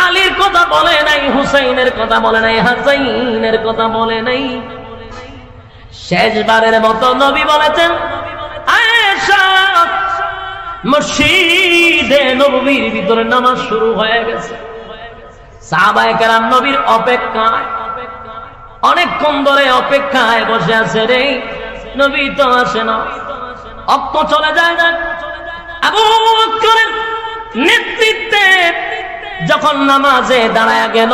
আলীর কথা বলে নাই, হুসাইনের কথা বলে নাই, হাসাইনের কথা বলে নাই। শেষবারের মতো নবী বলেছেন, আয়েশা মসজিদে নববীর ভিতরে নামাজ শুরু হয়ে গেছে। সাহাবায়ে কেরাম নবীর অপেক্ষায় অনেকক্ষণ ধরে অপেক্ষায় বসে আছে, রে নবী তো আসে না। অক্ত চলে যায় না। আবু বকরের নেতৃত্বে যখন নামাজে দাঁড়ায় গেল,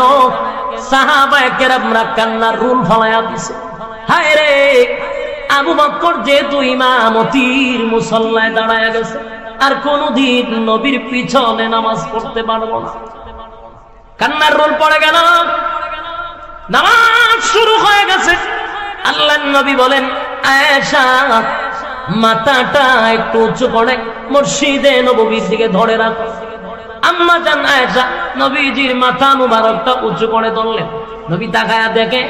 সাহাবায়ে কেরামরা কান্নার রুল ফলাইয়া দিছে। হায় রে, আবু বকর যেহেতু ইমামতির মুসল্লায় দাঁড়ায় গেছে, আর কোনদিন নবীর পিছনে নামাজ পড়তে পারবো না। কান্নার রোল পড়ে গেল, নামাজ শুরু হয়ে গেছে। আল্লাহর নবী বলেন, আয়েশা মাথাটা একটু উঁচু করে মসজিদে নববীর দিকে ধরে রাখো। আম্মা জান আয়েশা নবীজির মাথা মুবারকটা উঁচু করে ধরলেন। নবী তাকায়া দেখে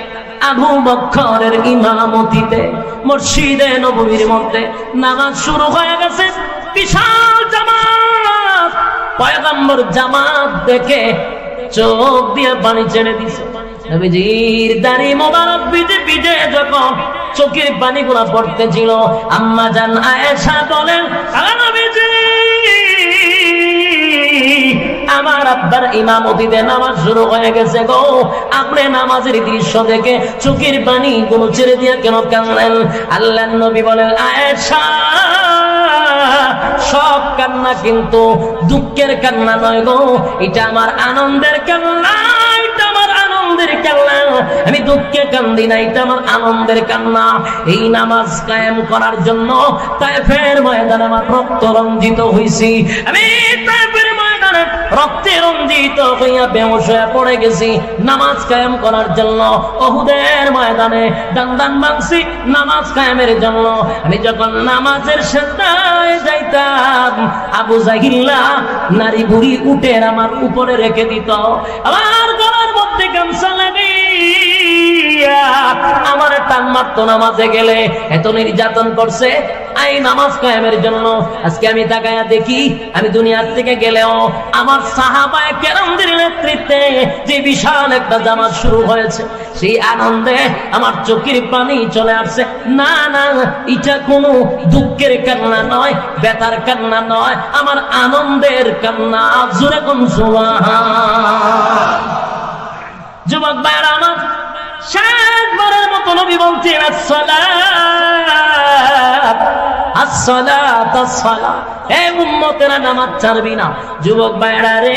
আবু বকরের ইমামতিতে মসজিদে নববীর মধ্যে নামাজ শুরু হয়ে গেছে। বিশাল জামাত, পয়গম্বর জামাত দেখে চোখ দিয়ে পানি ছেড়ে দিছে। নবীজির দাড়ি মোবারক ভিজে ভিজে যখন চোখের পানিগুলো পড়তেছিল, আম্মা জান আয়েশা বলেন, নবীজি আমার আব্বার ইমামতিতে নামাজ শুরু হয়ে গেছে গো, আপনি নামাজের দৃশ্য দেখে চোখের পানি গুলো ছেড়ে দিয়ে কেন কাঁদলেন? আল্লাহর নবী বলেন, আয়েশা সব কান্না কিন্তু দুঃখের কান্না নয় গো, এটা আমার আনন্দের কান্না, এটা আমার আনন্দের কান্না। আমি দুঃখে কান্দি না, এটা আমার আনন্দের কান্না। এই নামাজ কায়েম করার জন্য তায়েফের ময়দানে আমার রক্ত রঞ্জিত হইছি, আমি তায়েফের ময়দানে রক্তে রঞ্জিত হইয়া বেহুশ হয়ে পড়ে গেছি নামাজ কায়েম করার জন্য। উহুদের ময়দানে দান ভাঙছি নামাজ কায়েমের জন্য। আমি যখন নামাজের সিজদায় যাইতাম, আবু জাহিল্লা নারী বুড়ি উটের আমার উপরে রেখে দিত, আমার গলার মধ্যে গামছা লাগিয়া আমার টান মারতো নামাজে গেলে। এত নির্যাতন করছে এই নামাজ কায়েমের জন্য। আজকে আমি তাকায়া দেখি, আমি দুনিয়ার থেকে গেলেও আমার সাহাবায়ে কেরামদের নেতৃত্বে যে বিশাল একটা জামাত শুরু হয়েছে, সেই আনন্দে আমার চোখের পানি চলে আসছে। না না, এটা কোনো দুঃখের কান্না নয়, ব্যথার কান্না নয়, আমার আনন্দের কান্না। জোরে কোন সুবহান। যুবক ভাইরা আমার, শেষবারের মতো নবী বলছেন, আসসালাত আসসালাত আসসালাত, হে উম্মতেরা নামাজ ছাড়বি না। যুবক ভাইরা রে,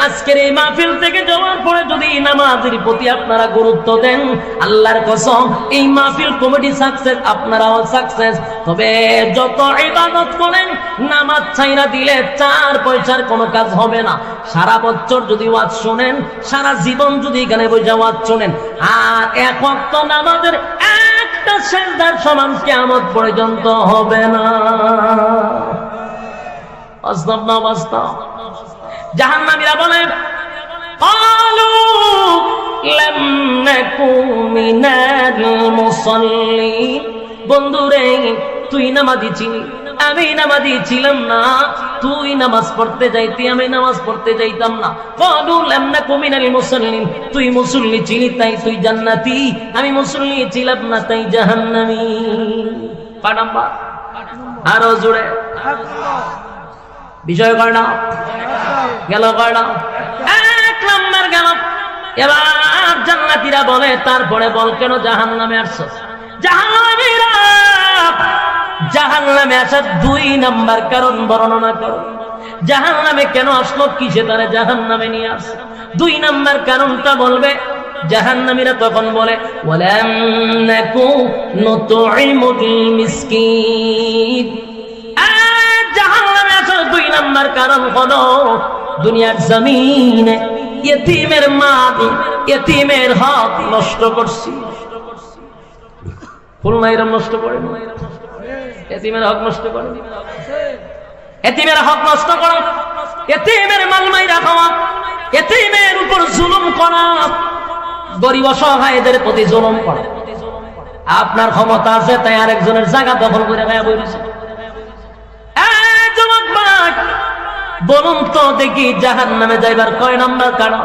আজকের এই মাহফিল থেকে যাওয়ার পরে যদি নামাজের প্রতি আপনারা গুরুত্ব দেন, আল্লাহর কসম এই মাহফিল কমিটি সাকসেস, আপনারাও সাকসেস। তবে যত ইবাদত করেন, নামাজ ছাইরা দিলে 4 পয়সার কোনো কাজ হবে না। সারা বছর যদি ওয়াজ শোনেন, সারা জীবন যদি এখানে বসে ওয়াজ শোনেন, আর এক ওয়াক্ত নামাজের একটা সেজদার সমান কিয়ামত পর্যন্ত হবে না। বাস্তব না বাস্তব? জাহান্নামীরা বলে, ক্বালু লাম নাকু মিনাল মুসাল্লিন, বন্ধুরে তুই নামাজি ছিলি, আমি নামাজি ছিলাম না। তুই নামাজ পড়তে যাইতি, আমি নামাজ পড়তে যাইতাম না। ক্বালু লাম নাকু মিনাল মুসাল্লিন, তুই মুসল্লি ছিলি তাই তুই জান্নাতি, আমি মুসল্লি ছিলাম না তাই জাহান্নামী। পাঠাম্বা আরো জোরে বিষয় কর না গেল, কর না 1 নম্বর গেল। এবার জান্নাতীরা বলে, তারপরে বল কেন জাহান্নামে আসছো? জাহান্নামীরা জাহান্নামে আসার 2 নম্বর কারণ বর্ণনা করো। জাহান্নামে কেন আসলো, কিসে তারা জাহান্নামে নিয়ে আসছে? 2 নম্বর কারণটা বলবে। জাহান্নামীরা তখন বলে, ওয়ালাম নাকু নুতঈমুল মিসকিন। জাহান্নামে আসার 2 নম্বর কারণ হলো, দুনিয়ার জমিনে ইয়েতিমের মাল, ইয়েতিমের হক নষ্ট করছি। ফুলমাইরা নষ্ট করে, ইয়েতিমের হক নষ্ট করে, ইয়েতিমের হক নষ্ট করা, ইয়েতিমের মাল মাইরা খাওয়া, ইয়েতিমের উপর জুলুম করা, গরিব অসহায়দের প্রতি জুলুম করা। আপনার ক্ষমতা আছে তাই আরেকজনের জায়গা দখল করে গায়ে বইছে। বলুন তো দেখি, জাহান্নামে যাইবার কয় নম্বর কারণ?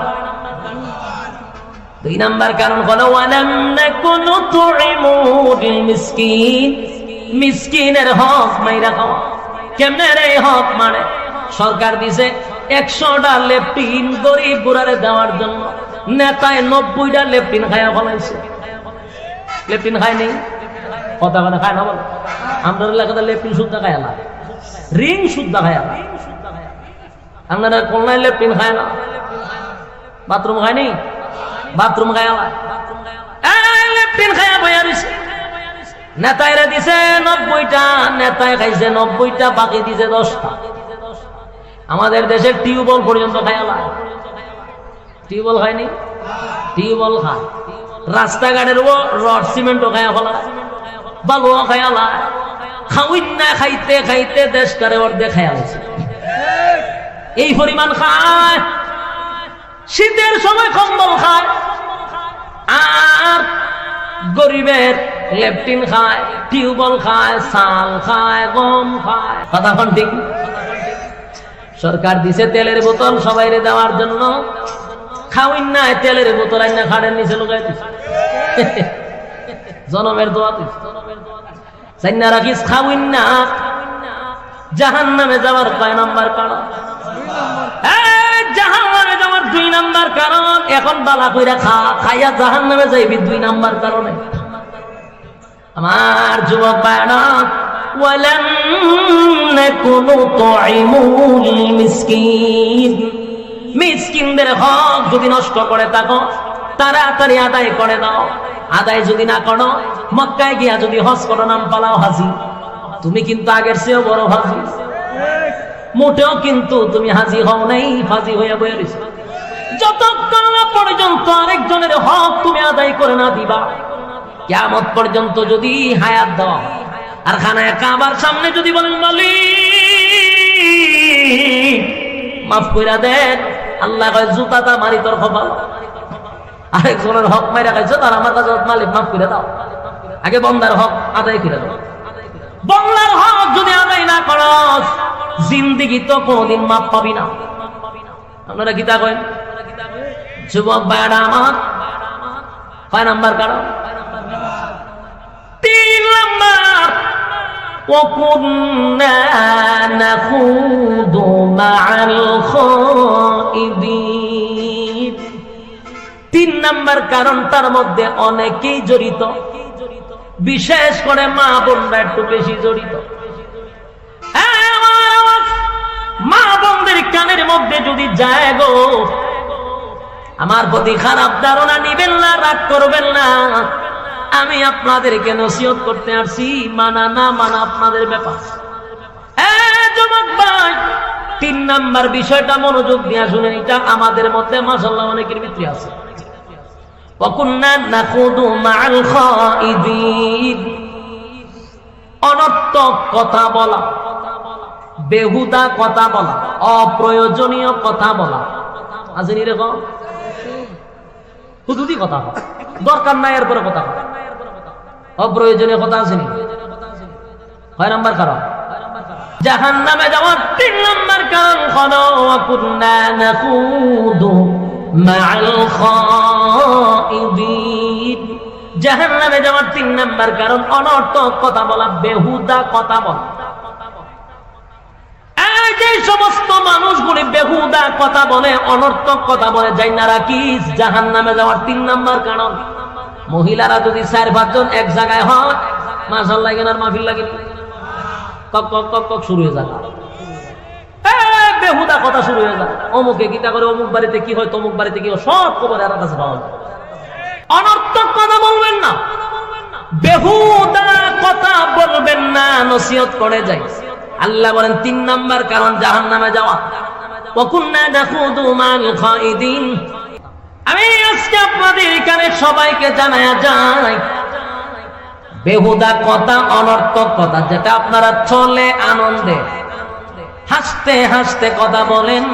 2 নম্বর কারণ হলো, ওয়ালাম নাকু নুতঈমুল মিসকিন, মিসকিনের হক মাইরা খাওয়া। কেমনে রে হক মানে? সরকার দিছে 100টা লেপটিন গরিব বুড়ারে দেওয়ার জন্য, নেতায় 90টা লেপটিন খায়া ফলাইছে। লেপটিন খায় নেই, কথা কথা খায় না বল। আমরা এলাকাতে লেপটিন শুদ্ধ খায় না, রিং শুদ্ধ খায় না। আপনারা কোনায় লেপটিন খায় না, বাথরুম খায় নি, বাথরুম খায় লেপটিন খায়া বইয়া রইছে। নেতাইরে দিছে 90টা, নেতায় খাইছে 90টা, বাকি দিছে 10টা। আমাদের দেশের টিউবওয়েল পর্যন্ত খায়ালা, টিউবওয়েল খায়নি, টিউবওয়েল খায়, রাস্তাঘাটের রড সিমেন্টও খায়া ফেলা, বালুও খায়ালা, খাউইনা খাইতে খাইতে দেশটারে অর্ধেক খায়ালাইছে। এই পরিমাণ খায়। শীতের সময় কম্বল খায়, আর গরিবের লেপটিন খায়, টিউবওয়েল খায়, চাল খায়, গম খায়। কথা কোন ঠিক? সরকার দিছে তেলের বোতল সবাইরে দেওয়ার জন্য, খাওয়াই না তেলের বোতল আইনা খাড়ের নিচে লুকাই দিছে। জনমের দোয়া দিছে, চাইনা রাখিস খাওয়াই না। জাহান্নামে যাওয়ার কয় নাম্বার কারণ? জাহান্নামে যাওয়ার 2 নাম্বার কারণ। এখন বালা কইরা খাইয়া জাহান্নামে যাইবি 2 নাম্বার কারণে। আমার যুবক ভাইরা, ওয়ালাম নাকুনু তুইমুল মিসকিন, মিসকিনদের হক যদি নষ্ট করে থাকো তাড়াতাড়ি আদায় করে দাও। আদায় যদি না করো, মক্কায় গিয়া যদি হজ করো, নাম পালাও হাজি, তুমি কিন্তু আগের চেয়েও বড় হাজি। মোটেও কিন্তু তুমি হাজি হও নাই, হাজি হইয়া বইয়া রইছো। যতক্ষণ না পর্যন্ত আরেকজনের হক তুমি আদায় করে না দিবা, কিয়ামত পর্যন্ত যদি হায়াত দাও, আর খানায় কাবার সামনে যদি বলেন মালিক মাফ কইরা দেন, আল্লাহ কয় জুতাটা মারি তোর কপাল। আরেকজনের হক মাইরা খাইছো, তার আমার কাছে মালিক মাফ করে দাও, আগে বন্দার হক আদায় করে দাও। বন্দার হক যদি আদায় না করস, জিন্দেগি তো কোনদিন মাফ পাবি না। আপনারা গীতা কয়েন? যুবক ভাইরা আমার, কয় নাম্বার কারণ? 3 নাম্বার, وَكُنَّا نَخُوضُ مَعَ الْخَائِضِينَ। 3 নাম্বার কারণটার মধ্যে অনেকেই জড়িত, বিশেষ করে মা বোনরা একটু বেশি জড়িত। মা বোনদের কানের মধ্যে যদি যায় গো, আমার প্রতি খারাপ ধারণা নিবেন না, রাগ করবেন না। আমি আপনাদেরকে নসিহত করতে আসছি, মানা না মানা আপনাদের ব্যাপার। যুবক ভাই, 3 নাম্বার বিষয়টা মনোযোগ দিয়ে শুনেন, এটা আমাদের মধ্যে মাশাআল্লাহ অনেকের ভিতরে আছে। ওয়াকুন্না নাখুদু মাআল খাইদিন, অনর্থক কথা বলা, বেহুদা কথা বলা, অপ্রয়োজনীয় কথা বলা। আসেনি এরকম হুদুদি কথা, দরকার নাই এরপরে কথা, অপ্রয়োজনীয় কথা আসেনি। 6 নাম্বার কারণ জাহান্নামে যাওয়ার 3 নাম্বার কারণ হলো ওয়াকুন্না নাখুদু মাআল খাইদিন। জাহান্নামে যাওয়ার 3 নাম্বার কারণ অনর্থক কথা বলা, বেহুদা কথা বলা। যে সমস্ত মানুষগুলি বেহুদা কথা বলে, অনর্থক কথা বলে, যাই না রাখিস জাহান্নামে যাওয়ার 3 নাম্বার কারণ। মহিলারা যদি 4-5 জন এক জায়গায় হয়, মাশাআল্লাহ এখানে মাহফিল লাগে, কক কক কক কক শুরু হয়ে যায়, বেহুদা কথা শুরু হয়ে যায়। অমুকে গীতা করে, অমুক বাড়িতে কি হয়, তমুক বাড়িতে কি হয়, সব খবর এর কাছে পাওয়া যায়। অনর্থক কথা বলবেন না, বেহুদা কথা বলবেন না, নসিহত করে যাই। আল্লাহ বলেন 3 নাম্বার কারণ জাহান্নামে যাওয়া। ওয়াকুন্না নাখুদু মাল খাইদিন। আমি আজকে আপনাদের এখানে সবাইকে জানায়া যাই, বেহুদা কথা, অনর্থক কথা, যেটা আপনারা চলে আনন্দে হাসতে হাসতে কথা বলেন,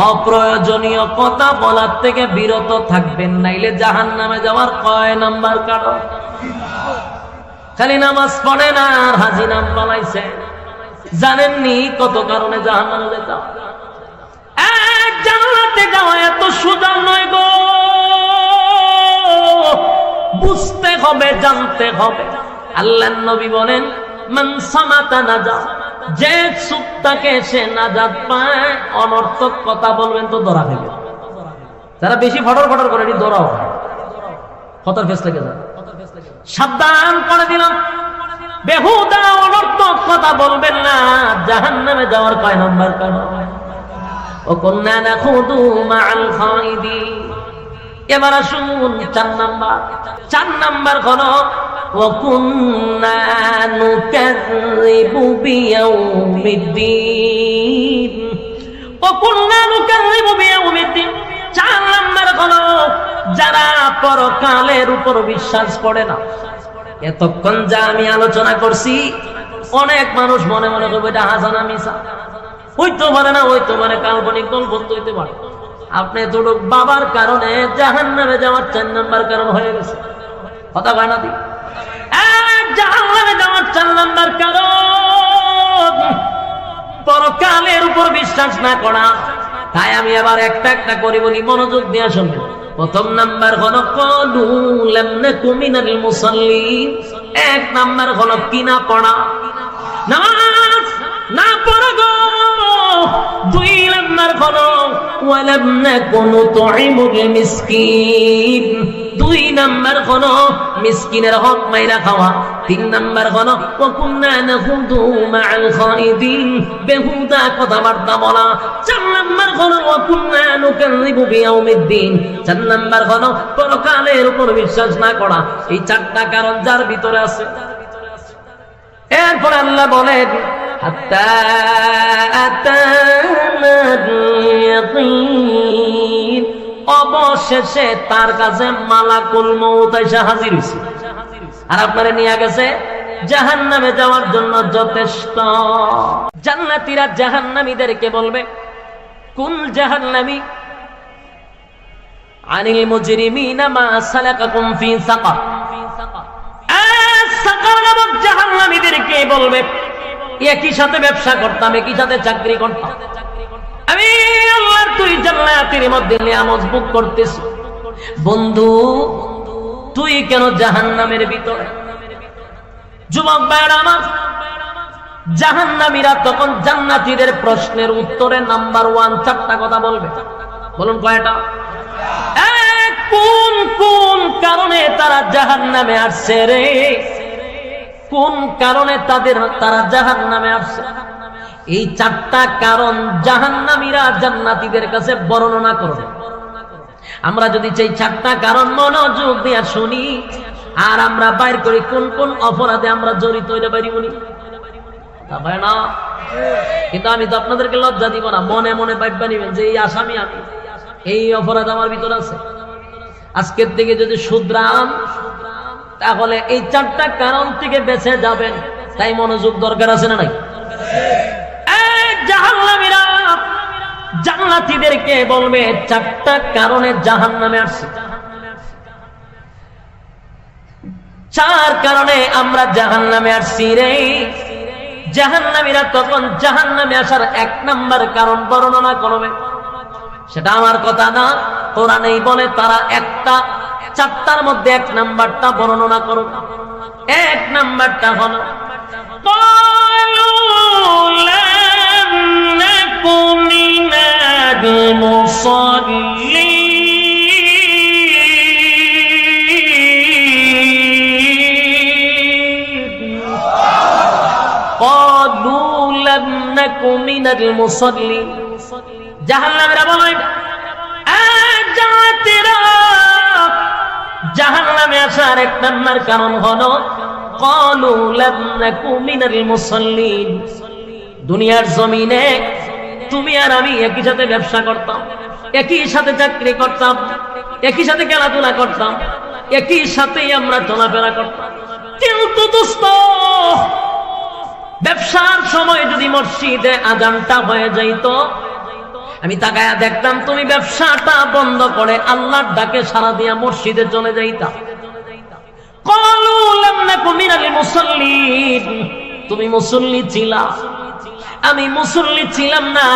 অপ্রয়োজনীয় কথা বলার থেকে বিরত থাকবেন, নাইলে জাহান্নামে যাওয়ার কয় নাম্বার কারণ? খালি নামাজ পড়ে না আর হাজি নাম বানাইছে, জানেননি কত কারণে জাহান্নামে যেতে হয়। জান্নাতে যাওয়া এত সোজা নয় গো, বুঝতে হবে, জানতে হবে। আল্লাহর নবী বলেন, মান সামাতা নাজা, যে চুপ থাকে সে নাজাত পায়। অনর্থক কথা বলবেন তো ধরা খেবে। যারা বেশি ফটর ফটর করে ধরাও খতর ফেস লেগে যায়। সাবধান করে দিলাম, বেহুদা অনর্থক কথা বলবেন না, জাহান্নামে যাওয়ার কয় নাম্বার কারণ? ওয়াকুন্না নাখুদু মাআল খাইদিন। এবার আসুন 4 নাম্বার। 4 নাম্বার হলো ওয়া কুন্না নুকাযযিবু বিয়াউমিদ্দিন, ওয়া কুন্না নুকাযযিবু বিয়াউমিদ্দিন। 4 নাম্বার হলো যারা পরকালের উপর বিশ্বাস করে না। এতক্ষণ যা আমি আলোচনা করছি, অনেক মানুষ মনে মনে করবে এটা হাসানা মিশা, হইতে পারে না, হইতে পারে কাল্পনিক গল্প হইতে পারে। আপনি তোর বাবার কারণে জাহান্নামে যাওয়ার 4 নাম্বার কারণ হয়ে গেছে। কথা কয় না? জাহান্নামে যাওয়ার 4 নাম্বার কারণ পরকালের উপর বিশ্বাস না করা। তাই আমি আবার একটা একটা করে বলি, মনোযোগ দিয়ে শুনবেন। প্রথম নাম্বার হলো ক্বালু লাম নাকু মিনাল মুসাল্লিন। 1 নাম্বার হলো কি না পড়া, নামাজ না পড়া গো। 2 নাম্বার হলো ওয়ালাম নাকু নুতঈমুল মিসকিন। 2 নাম্বার হলো মিসকিনের হক মাইরা খাওয়া। 3 নাম্বার হলো ওয়া কুন্না নাখুদু মাআল খাইদিন, বেহুদা কথাবার্তা বলা। 4 নাম্বার হলো ওয়া কুন্না নুকাযযিবু বিয়াউমিদ্দিন। 4 নাম্বার হলো পরকালের উপর বিশ্বাস না করা। এই 4টা কারণ যার ভিতরে আছে। এরপর আল্লাহ বলেন হাত্তা আতানাল ইয়াকিন, অবশেষে তার কাছে মালাকুল মউত এসে হাজির হইছে, আর আপনারে নিয়ে গেছে জাহান্নামে যাওয়ার জন্য যথেষ্ট। জান্নাতীরা জাহান্নামীদেরকে বলবে কুল জাহান্নামী আনিল মুজরিমিনা মা সালাকাকুম ফি সাকার। সাকার নামক জাহান্নামীদেরকে বলবে একই সাথে ব্যবসা করতাম, একই সাথে চাকরি করতাম, আমি আল্লাহর তুই জান্নাতের মধ্যে নিয়ামত ভোগ করতেছ, বন্ধু তুই কেন জাহান্নামের ভিতরে? যুবক ভাইরা আমার, জাহান্নামীরা তখন জান্নাতীদের প্রশ্নের উত্তরে নাম্বার 1 4টা কথা বলবে। বলুন কয়টা? কোন কোন কারণে তারা জাহান্নামে আসছে রে? কোন কারণে তারা জাহান্নামে আসছে? এই 4টা কারণ জাহান্নামীরা জান্নাতীদের কাছে বর্ণনা করবে। আমরা যদি সেই 4টা কারণ মনোযোগ দিয়ে শুনি আর আমরা বাইর করি কোন কোন অপরাধে আমরা জড়িত হইতে পারি উনি না। কিন্তু আমি তো আপনাদেরকে লজ্জা দিব না, মনে মনে ভাববা নিবেন যে এই আসামি আমি, এই অপরাধ আমার ভিতরে আছে। আজকের থেকে যদি শুধরান তাহলে এই 4টা কারণ থেকে বেঁচে যাবেন। তাই মনোযোগ দরকার আছে না নাই? জাহান্নামীরা জান্নাতীদেরকে বলবে 4টা কারণে জাহান্নামে আসছে, 4 কারণে আমরা জাহান্নামে আসছি রে। জাহান্নামীরা তখন জাহান্নামে আসার 1 নাম্বার কারণ বর্ণনা করবে। সেটা আমার কথা না, কোরআনেই বলে তারা 4টার মধ্যে 1 নাম্বারটা বর্ণনা করবে। 1 নাম্বারটা হলো ক্বালু লাম নাকু মিনাল মুসাল্লিন। ক্বালু লাম নাকু মিনাল মুসাল্লিন। জাহান্নামীরা বলে জান্নাতীরা জাহান্নামে আসার 1 নাম্বার কারণ হলো ক্বালু লাম নাকু মিনাল মুসাল্লিন। দুনিয়ার জমিনে তুমি আর আমি একই সাথে ব্যবসা করতাম, একই সাথে চাকরি করতাম, একই সাথে খেলাধুলা করতাম, একই সাথে আমরা চলাফেরা করতাম। কিন্তু দোস্ত, ব্যবসার সময় যদি মসজিদে আজানটা হয়ে যাইতো, আমি তাকায়া দেখতাম তুমি ব্যবসাটা বন্ধ করে আল্লাহর ডাকে সাড়া দিয়া মসজিদে চলে যাইতা। ক্বালু লাম নাকু মিনাল মুসাল্লিন। তুমি মুসল্লি ছিলা, আমি মুসল্লি ছিলাম না।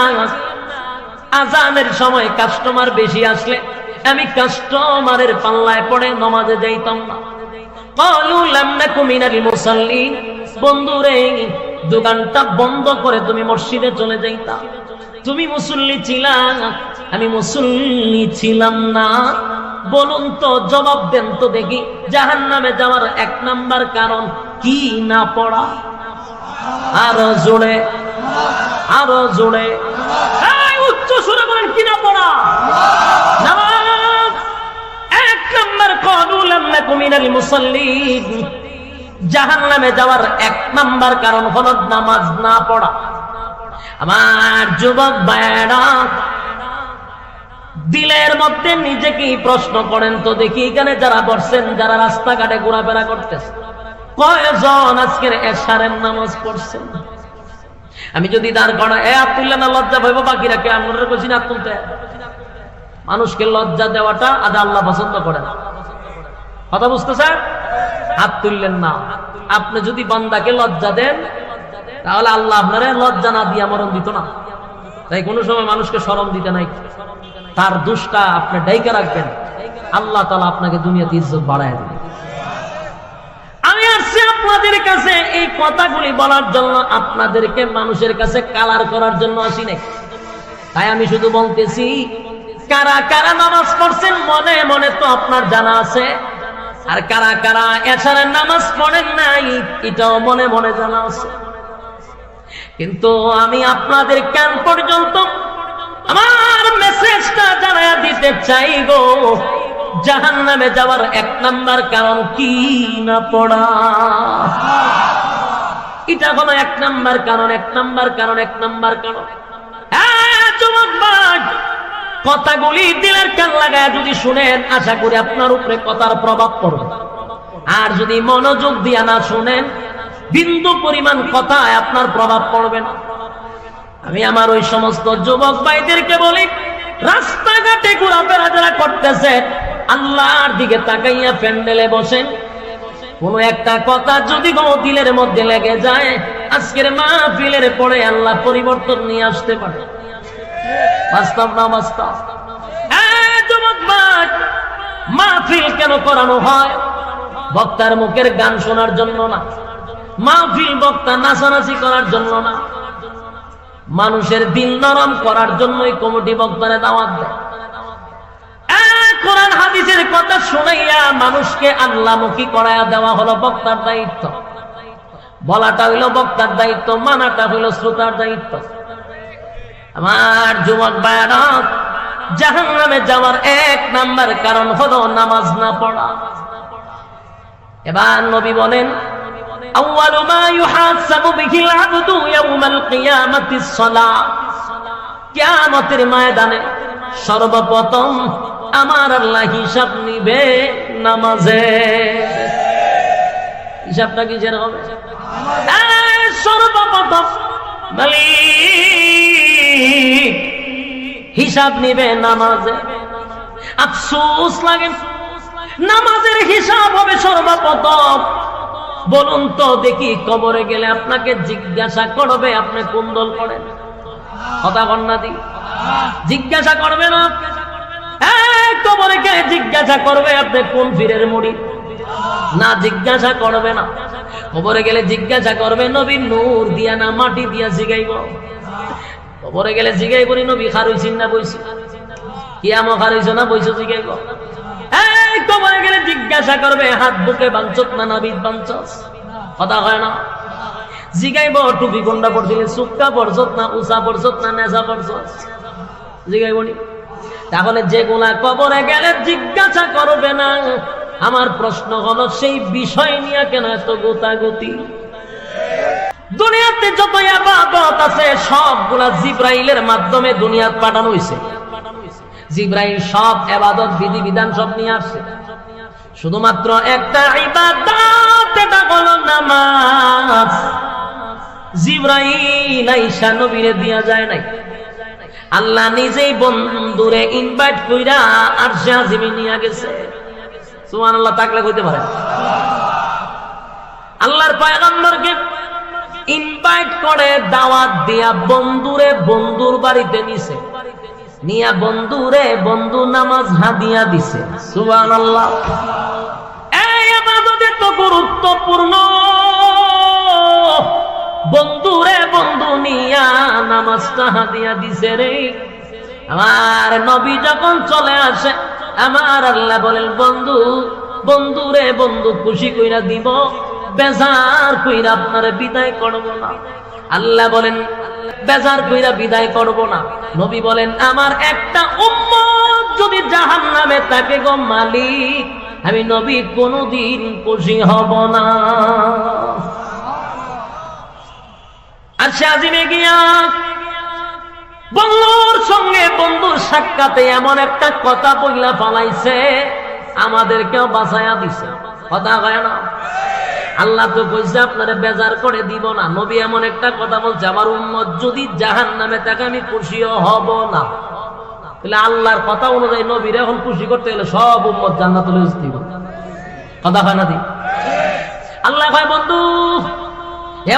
আজানের সময় কাস্টমার বেশি আসলে আমি কাস্টমারের পাল্লায় পড়ে নামাজে যাইতাম না। ক্বালু লাম নাকু মিনাল মুসাল্লিন। বন্ধুরে, দোকানটা বন্ধ করে তুমি মসজিদে চলে যাইতা। তুমি মুসল্লি ছিলা, আমি মুসল্লি ছিলাম না। বলুন তো, জবাব দেন তো দেখি, জাহান্নামে যাওয়ার 1 নাম্বার কারণ কি না পড়া? আরো জোরে, আরো জোরে, উচ্চ সুরে বলেন কি না পড়া? নামাজ। 1 নাম্বার ক্বালু লাম নাকু মিনাল মুসাল্লিন। জাহান্নামে যাওয়ার 1 নাম্বার কারণ হলো নামাজ না পড়া। আমার যুবক ভাইরা, দিলের মধ্যে নিজেকে প্রশ্ন করেন তো দেখি, এখানে যারা বসছেন, যারা রাস্তাঘাটে ঘোরাফেরা করতেছে, কয়জন আজকের এশারের নামাজ পড়ছেন? আমি যদি দাঁড় করা তুললে না লজ্জা পাইব, বাকিরা কে আমরা বলছি না তুলতে। মানুষকে লজ্জা দেওয়াটা আজ আল্লাহ পছন্দ করে না। কথা বুঝতেছে? হাত তুললেন না। আপনি যদি বান্দাকে লজ্জা দেন, তাহলে আল্লাহ আপনারে লজ্জা না দিয়া মরণ দিত না। তাই কোনো সময় মানুষকে শরম দিতে নাই, তার দোষটা আপনি ডাইকা রাখবেন, আল্লাহ তাআলা আপনাকে দুনিয়াতে ইজ্জত বাড়ায় দেবে। আমি আসছি আপনাদের কাছে এই কথাগুলি বলার জন্য, আপনাদেরকে মানুষের কাছে কালার করার জন্য আসি নাই। তাই আমি শুধু বলতেছি, কারা কারা নামাজ পড়ছেন মনে মনে তো আপনার জানা আছে, আর কারা কারা এশারের নামাজ পড়েন নাই এটাও মনে মনে জানা আছে। কিন্তু আমি আপনাদের কান পর্যন্ত আমার মেসেজটা জানায়া দিতে চাইবো, জাহান্নামে যাওয়ার 1 নাম্বার কারণ কি না পড়া। এটা হলো 1 নাম্বার কারণ, 1 নাম্বার কারণ, 1 নাম্বার কারণ। যুবক ভাই, কথাগুলি দিলের কান লাগায় যদি শুনেন, আশা করি আপনার উপরে কথার প্রভাব পড়বে। আর যদি মনোযোগ দিয়া না শুনেন, বিন্দু পরিমাণ কথায় আপনার প্রভাব পড়বে না। আমি আমার ওই সমস্ত যুবক ভাইদেরকে বলি, রাস্তাঘাটে ঘোরাফেরা যারা করতেছে, আল্লাহর দিকে তাকাইয়া প্যান্ডেলে বসেন। কোন একটা কথা যদি কোনো দিলের মধ্যে লেগে যায়, আজকের মাহফিলের পরে আল্লাহ পরিবর্তন নিয়ে আসতে পারে। বাস্তব না বাস্তব? যুবক ভাই, মাহফিল কেন করানো হয়? বক্তার মুখের গান শোনার জন্য না, মাহফিল বক্তা নাচানাচি করার জন্য না, মানুষের দিল নরম করার জন্যই কমিটি বক্তারে দাওয়াত দেয়। কোরআন হাদিসের কথা শুনাইয়া মানুষকে আল্লাহমুখী করাইয়া দেওয়া হলো বক্তার দায়িত্ব। বলাটা হইল বক্তার দায়িত্ব, মানাটা হইল শ্রোতার দায়িত্ব। আমার যুবক ভাইরা, জাহান্নামে যাওয়ার 1 নাম্বার কারণ হলো নামাজ না পড়া। এবার নবী বলেন, আউয়ালু মা ইউহাসাবু বিহিল আবদু ইয়াউমাল কিয়ামাতিস সালাহ। কিয়ামতের ময়দানে সর্বপ্রথম আমার আল্লাহ হিসাব নিবে নামাজে। হিসাবটা কি যেন হবে? সর্বপ্রথম মালিক হিসাব নিবে নামাজে। আফসোস লাগে, নামাজের হিসাব হবে সর্বপ্রথম। বলুন তো দেখি, কবরে গেলে আপনাকে জিজ্ঞাসা করবে আপনি কোন দল করেন? কথা কন্যা দি জিজ্ঞাসা করবে না? কবরে গেলে জিজ্ঞাসা করবে আপনি কোন পীরের মুরিদ? না, জিজ্ঞাসা করবে না। কবরে গেলে জিজ্ঞাসা করবে নবীর নূর দিয়া না মাটি দিয়া জিগাইব। কবরে গেলে জিগাইব নবী খারইছেন না বইছে, কিয়ামত খারইছো না বইছো জিগাইব। কবরে গেলে জিজ্ঞাসা করবে হাত বুকে বাঞ্চত না নাবিদ বাঞ্চস? কথা হয় না? জিগাইব টুপি কোনটা পড়ছিলে, সুক্কা পড়ছত না উষা পড়ছত না নেশা পড়ছত? জিগাইব নি? তাহলে যেগুলা কবরে গেলে জিজ্ঞাসা করবে না, আমার প্রশ্ন হলো সেই বিষয় নিয়ে কেন এত গোতাগতি? দুনিয়াতে যত ইবাদত আছে সবগুলা জিবরাইলের মাধ্যমে দুনিয়াতে পাঠানো হয়েছে। জিবরাইল সব ইবাদত বিধি বিধান সব নিয়ে আসছে। শুধুমাত্র একটা ইবাদত, এটা হলো নামাজ। জিবরাইল আইসা নবীরে দিয়া যায় নাই, আল্লাহ নিজেই বন্ধুরে ইনভাইট কইরা আরশে আজিমে নিয়ে গেছে। সুবহানাল্লাহ, তাকলে কইতে পারে? আল্লাহর পয়গম্বরকে ইনভাইট করে দাওয়াত দিয়া বন্ধুরে বন্ধুর বাড়িতে নিছে, নিয়া বন্ধুরে বন্ধু নামাজ হাদিয়া দিছে। সুবহানাল্লাহ। এই ইবাদত এত গুরুত্বপূর্ণ, বন্ধুরে বন্ধু নিয়া নামাজটা হাদিয়া দিছে রে। আমার নবী যখন চলে আসে, আমার আল্লাহ বলেন বন্ধু বন্ধুরে বন্ধু খুশি কইরা দিব, বেজার কইরা আপনারে বিদায় করব না। আল্লাহ বলেন বেজার কইরা বিদায় করব না। নবী বলেন আমার একটা উম্মত যদি জাহান্নামে থাকে গো মালিক, আমি নবী কোনদিন খুশি হব না। আর সে আজিমে গিয়া বন্ধুর সঙ্গে বন্ধুর সাক্ষাতে এমন একটা কথা বইলা ফালাইছে, আমাদেরকেও বাঁচাইয়া দিছে। কথা কয় না? আল্লাহ তো কইছে আপনারা বেজার করে দিব না। নবী এমন একটা কথা বলছে, আমার উম্মত যদি জাহান্নামে থাকে আমি খুশিও হব না। তাহলে আল্লাহর কথা অনুযায়ী নবীর এখন খুশি করতে গেলে সব উম্মত জান্নাতুল দিব। কথা হয় না? দি আল্লাহ কয় বন্ধু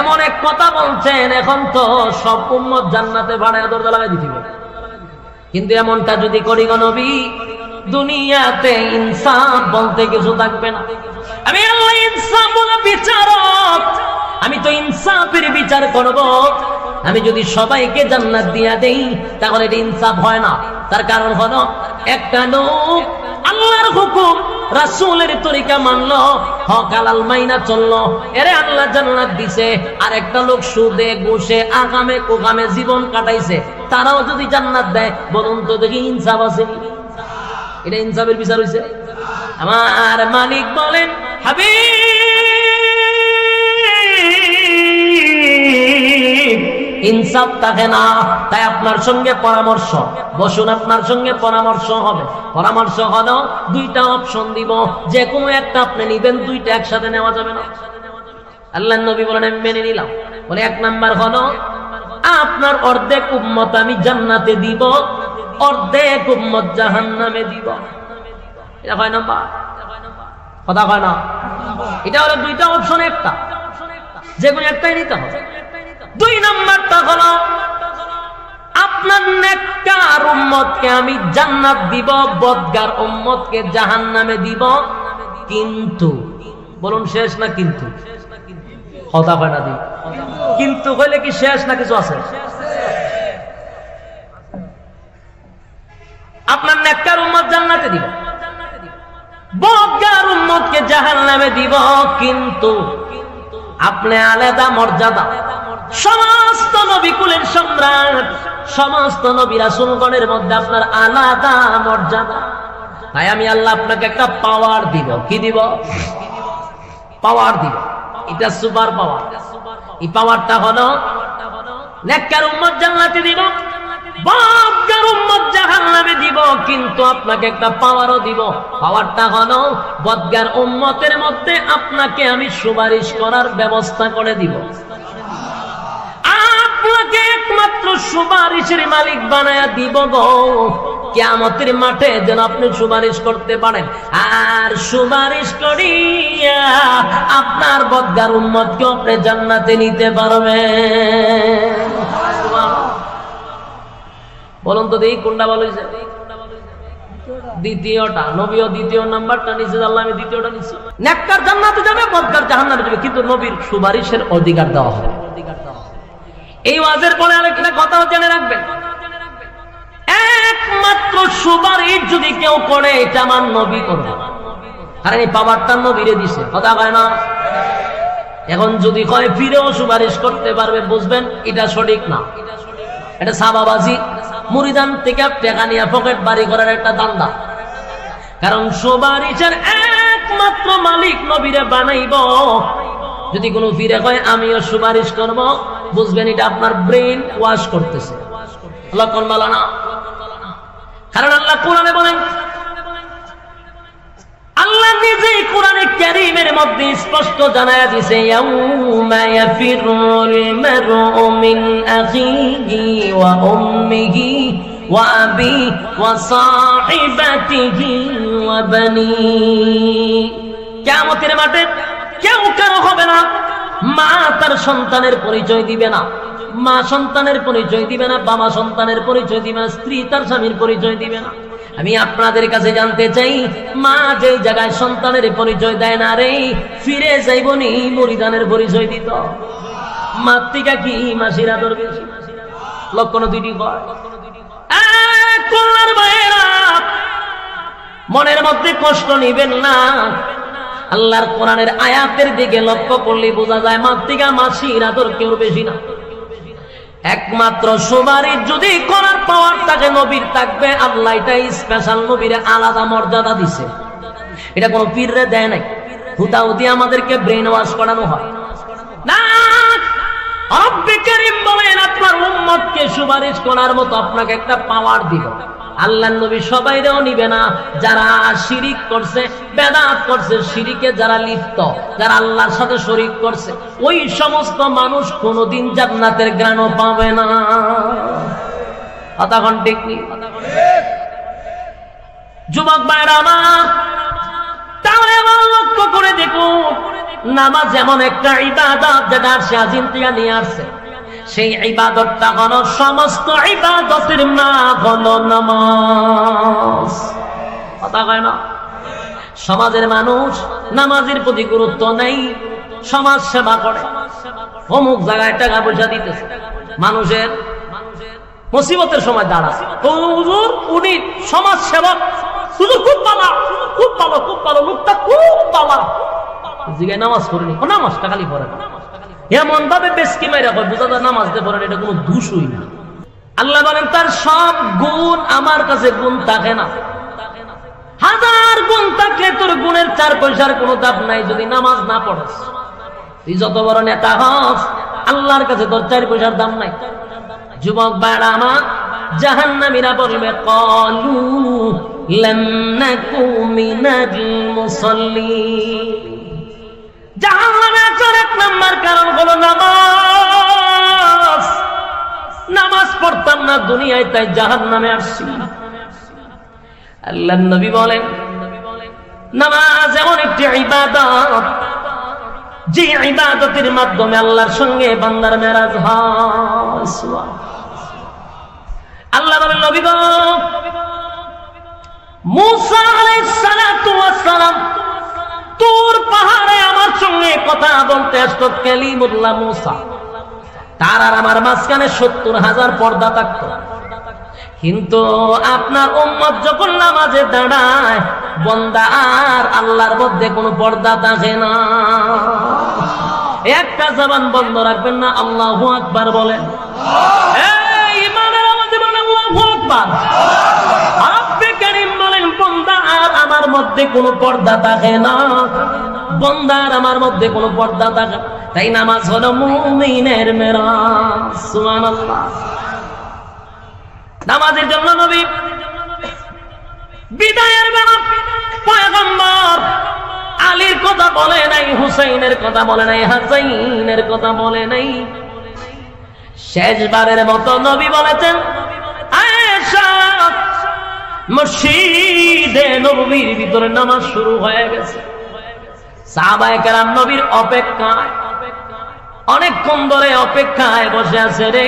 এমন এক কথা বলছেন, এখন তো সব উম্মত জান্নাতে ভাড়ায় দরজা লাগাই দিতে হবে। কিন্তু এমনটা যদি করি গো নবী, দুনিয়াতে ইনসাফ বলতে কিছু থাকবে না। আমি আল্লাহ ইনসাফ বলা বিচারক, আমি তো ইনসাফের বিচার করব। আমি যদি সবাইকে জান্নাত দিয়া দেই তাহলে এটা ইনসাফ হয় না। তার কারণ হলো একটা লোক আল্লাহর হুকুম রাসূলের তরিকা মানলো, হক হালাল মাইনা চললো, এরে আল্লাহ জান্নাত দিছে। আর একটা লোক সুদে ঘুষে আগামে কোগামে জীবন কাটাইছে, তারাও যদি জান্নাত দেয়, বলুন তো দেখি ইনসাফ আছে? এটা ইনসাফের বিচার হইছে? আমার মালিক বলেন, হাবিব ইনসাফ থাকে না। তাই আপনার সঙ্গে পরামর্শ, বসুন আপনার সঙ্গে পরামর্শ হবে। পরামর্শ হলো দুইটা অপশন দিব, যে কোনো একটা আপনি নিবেন, দুইটা একসাথে নেওয়া যাবে না। আল্লাহর নবী বলেন আমি মেনে নিলাম। বলে এক নাম্বার হলো আপনার অর্ধেক উম্মত আমি জান্নাতে দিব, অর্ধেক উম্মত জাহান্নামে দিব। এটা কয় নাম্বার? কথা কয় না? এটা হলো দুইটা অপশন, একটা যে কোনো একটাই নিতে হবে। দুই নাম্বারটা হলো আপনার নেককার উম্মতকে আমি জান্নাত দিব, বদগার উম্মতকে জাহান্নামে দিব। কিন্তু বলুন শেষ না কিন্তু? কথা কয় না? দি কিন্তু কইলে কি শেষ না কিছু আছে? আপনার নেককার উম্মত জান্নাতে দিব, বদগার উম্মতকে জাহান্নামে দিব। কিন্তু আপনি আলাদা মর্যাদা, সমস্ত নবী কুলের সম্রাট, সমস্ত নবী রাসূলগণের মধ্যে আপনার আলাদা মর্যাদা। তাই আমি আল্লাহ আপনাকে একটা পাওয়ার দিব। কি দিব? পাওয়ার দিব। এটা সুপার পাওয়ার। এই পাওয়ারটা হলো নেককার উম্মত জান্নাতে দিব, বদগার উম্মত জাহান্নামে দিব। কিন্তু আপনাকে একটা পাওয়ারও দিব। পাওয়ারটা হলো বদগার উম্মতের মধ্যে আপনাকে আমি সুপারিশ করার ব্যবস্থা করে দিব। আপনাকে একমাত্র সুপারিশের মালিক বানায়া দিব গো, কিয়ামতের মাঠে যেন আপনি সুপারিশ করতে পারেন। আর সুপারিশ করিয়া আপনার বদগার উম্মতকে আপনি জান্নাতে নিতে পারবেন। বলুন তো দেখি কোনটা ভালো হয়েছে? দ্বিতীয়টা। নবীও দ্বিতীয় নাম্বারটা নিচে, আল্লাহ আমি দ্বিতীয়টা নিচ্ছি। নেককার জান্নাতে যাবে, বদগার জাহান্নামে যাবে, কিন্তু নবীর সুপারিশের অধিকার দেওয়া হবে। এই ওয়াজের পরে আরেকটা কথা জেনে রাখবেন, একমাত্র সুপারিশ যদি কেউ করে এটা আমার নবী করবে, কারণ এই পাওয়ারটা নবীরে দিছে। কথা কয় না? এখন যদি কয় ফিরেও সুপারিশ করতে পারবে, বুঝবেন এটা সঠিক না, এটা সাবাবাজি, মুরিদান থেকে টাকা নিয়ে পকেট বাড়ি করার একটা দান্দা। কারণ সুপারিশের একমাত্র মালিক নবীরে বানাইব। যদি কোনো ফিরে কয় আমিও সুপারিশ করব, বুঝবেন এটা আপনার ব্রেন ওয়াশ করতেছে। লক্ষণ বলা না, কারণ আল্লাহ কোরআনে বলেন, আল্লাহ নিজেই কোরআনে কারীমের মধ্যে স্পষ্ট জানায়া দিয়েছে, ইয়াউমা ইয়াফিরুল মারউ মিন আখিহি ওয়া উম্মিহি ওয়া আবি ওয়া সাহিবাতিহি ওয়া বানি। কিয়ামতের মাঠে কেউ কারো হবে না, মা তার সন্তানের পরিচয় দিবে না, মা সন্তানের পরিচয় দিবে না, বাবা সন্তানের পরিচয় দিবে না, স্ত্রী তার স্বামীর পরিচয় দিবে না। আমি আপনাদের কাছে জানতে চাই, মা যে জায়গায় সন্তানের পরিচয় দেয় না রে, ফিরে যাইবনি মুরিদানের পরিচয় দিত। মাতৃকা কি মাসির আদর বেশি? লক্ষণ দুইটি কয়। মনের মধ্যে কষ্ট নিবেন না। আল্লাহর কোরআনের আয়াতের দিকে লক্ষ্য করলে বোঝা যায় মাতৃকা মাসির আদর কেউ বেশি না। একমাত্র সুপারিশ যদি করার পাওয়ার থাকে নবীর থাকবে। আল্লাহ এটা স্পেশাল নবীর আলাদা মর্যাদা দিছে। এটা কোনো পীররে দেয় নাই, হুতাহুতি আমাদেরকে ব্রেন ওয়াশ করানো হয় না। রব্বে কারীম বলেন আপনার উম্মতকে সুপারিশ করার মতো আপনাকে একটা পাওয়ার দিব। আল্লাহর নবী সবাইরেও নিবে না, যারা শিরিক করছে, বেদাত করছে, শিরিকে যারা লিপ্ত, যারা আল্লাহর সাথে শরীক করছে, ওই সমস্ত মানুষ কোনোদিন জান্নাতের ঘ্রাণও পাবে না। কতক্ষণ ঠিক নেই? যুবক ভাইরা আমার, তাহলে আমার লক্ষ্য করে দেখুন, নামাজ এমন একটা ইবাদত যেটা সে আজিম থেকে নিয়ে আসছে। সেই ইবাদতটা হলো সমস্ত ইবাদতের মা হলো নামাজ। কথা কয় না? সমাজের মানুষ নামাজের প্রতি গুরুত্ব নেই, সমাজ সেবা করে, অমুক জায়গায় টাকা পয়সা দিতেছে, মানুষের মুসিবতের সময় দাঁড়ায়, হুজুর উনি সমাজ সেবক, হুজুর খুব ভালো, খুব ভালো, খুব ভালো, লোকটা খুব ভালো, জিগায় নামাজ পড়েনি, নামাজটা খালি পড়ে না, এমন ভাবে বেশকি মাইরা কয় বুঝা যায় নামাজ দিয়ে পড়েন, এটা কোনো দোষই না। আল্লাহ বলেন তার সব গুণ আমার কাছে গুণ থাকে না, হাজার গুণ থাকলে তোর গুণের 4 পয়সার কোনো দাম নাই যদি নামাজ না পড়স। তুই যত বড় নেতা হস, আল্লাহর কাছে তোর 4 পয়সার দাম নাই। যুবক ভাইরা আমার, জাহান্নামীরা বলবে ক্বালু লাম নাকু মিনাল মুসাল্লিন। জাহান্নামে আসার 1 নাম্বার কারণ হলো নামাজ। নামাজ পড়তাম না দুনিয়ায়, তাই জাহান্নামে আসছি। আল্লাহর নবী বলেন নামাজ এমন একটি ইবাদত, যে ইবাদতের মাধ্যমে আল্লাহর সঙ্গে বান্দার মেরাজ হয়। আল্লাহ বলেন নবী গো, মুসা আলাইহিস সালাতু ওয়াস সালাম তুর পাহাড়ে আমার সঙ্গে কথা বলতে আসতো, কালিমুল্লাহ মুসা। তার আর আমার মাঝখানে 70,000 পর্দা থাকতো। কিন্তু আপনার উম্মত যখন নামাজে দাঁড়ায়, বান্দা আর আল্লাহর মধ্যে কোনো পর্দা থাকে না। একটা জবান বন্ধ রাখবেন না, আল্লাহু আকবার বলেন। এই ইমানের আওয়াজে বলেন আল্লাহু আকবার। রব্বে কারীম বলেন বান্দা আর আমার মধ্যে কোনো পর্দা থাকে না, বান্দা আর আমার মধ্যে কোনো পর্দা থাকে না। তাই নামাজ হলো মুমিনের মেরাজ। সুবহানাল্লাহ। নামাজের জন্য নবী বিদায়ের বেলা পয়গম্বর আলীর কথা বলে নাই, হুসাইনের কথা বলে নাই, হাসাইনের কথা বলে নাই। শেষবারের মতো নবী বলেছেন আয়েশা, মসজিদে নববীর ভিতরে নামাজ শুরু হয়ে গেছে। সাহাবায়ে কেরাম নবীর অপেক্ষায় অনেকক্ষণ ধরে অপেক্ষায় বসে আছে, রে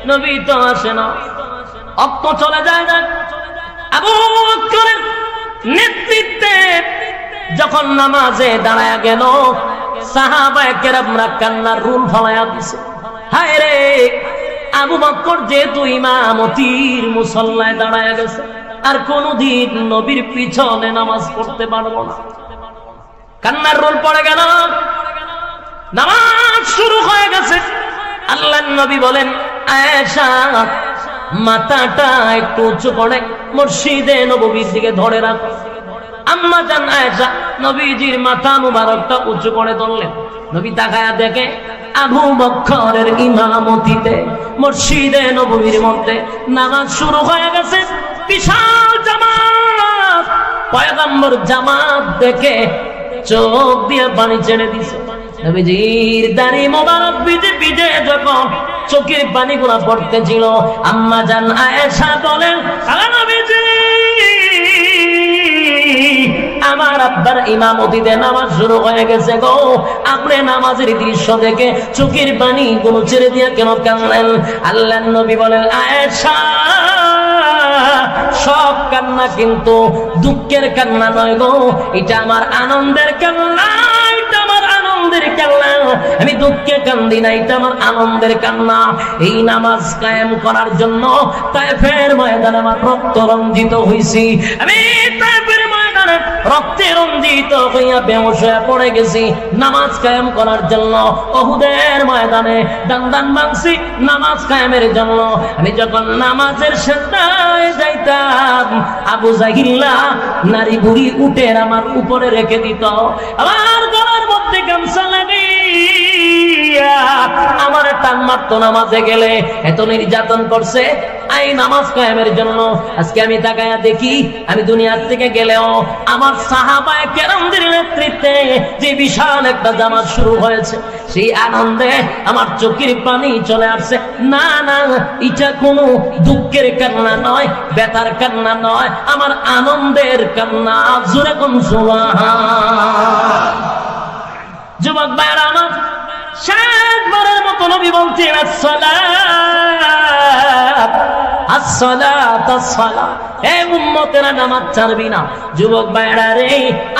নবী তো আসে না, অক্ত চলে যায় না। আবু বকরের নেতৃত্বে যখন নামাজে দাঁড়ায় গেল, সাহাবায়ে কেরামরা কান্নার রুল ফলাইয়া দিছে। হায় রে, আবু বকর যেহেতু ইমামতির মুসল্লায় দাঁড়ায় গেছে, আর কোনদিন নবীর পিছনে নামাজ পড়তে পারবো না। কান্নার রোল পড়ে গেল, নামাজ শুরু হয়ে গেছে। আল্লাহর নবী বলেন আয়েশা, মাথাটা একটু উঁচু করে মসজিদে নববীর দিকে ধরে রাখো। আম্মা জান আয়েশা নবীজির মাথা মুবারকটা উঁচু করে ধরলেন। নবী তাকায়া দেখে আবু বকরের ইমামতিতে মসজিদে নববীর মধ্যে নামাজ শুরু হয়ে গেছে। বিশাল জামাত, পয়গম্বর জামাত দেখে চোখ দিয়ে পানি ছেড়ে দিছে। নবীজির দাড়ি মোবারক ভিজে ভিজে যখন চোখের পানিগুলো পড়তেছিল, আম্মা জান আয়েশা বলেন নবীজি, আমার আব্বার ইমামতিতে নামাজ শুরু হয়ে গেছে গো, আপনি নামাজের দৃশ্য দেখে চোখের পানি গুলো ছেড়ে দিয়ে কেন কাঁদলেন? আল্লাহর নবী বলেন আয়েশা, সব কান্না কিন্তু দুঃখের কান্না নয় গো, এটা আমার আনন্দের কান্না, এটা আমার আনন্দের কান্না। আমি দুঃখে কান্দি না, এটা আমার আনন্দের কান্না। এই নামাজ কায়েম করার জন্য তায়েফের ময়দানে আমার রক্ত রঞ্জিত হইছি। আমি তায়েফের ময়দানে ময়দানে রক্তে রঞ্জিত হইয়া বেহুশ হয়ে পড়ে গেছি নামাজ কায়েম করার জন্য। উহুদের ময়দানে দান ভাঙছি নামাজ কায়েমের জন্য। আমি যখন নামাজের সিজদায় যাইতাম, আবু জাহিল্লা নারী বুড়ি উটের আমার উপরে রেখে দিত। আমার গলার মধ্যে গামছা লাগিয়া আমার টান মারতো নামাজে গেলে। এত নির্যাতন করছে এই নামাজ কায়েমের জন্য। আজকে আমি তাকায়া দেখি, আমি দুনিয়ার থেকে গেলেও আমার সাহাবায়ে কেরামদের নেতৃত্বে যে বিশাল একটা জামাত শুরু হয়েছে, সেই আনন্দে আমার চোখের পানি চলে আসছে। না না, এটা কোনো দুঃখের কান্না নয়, ব্যথার কান্না নয়, আমার আনন্দের কান্না। জোরে কোন সুবহান। যুবক ভাইরা আমার, শেষবারের মতো নবী বলছেন আসসালাত আসসালাত আসসালাত। এই উম্মতেরা নামাজ ছাড়বি না। যুবক ভাইরা রে,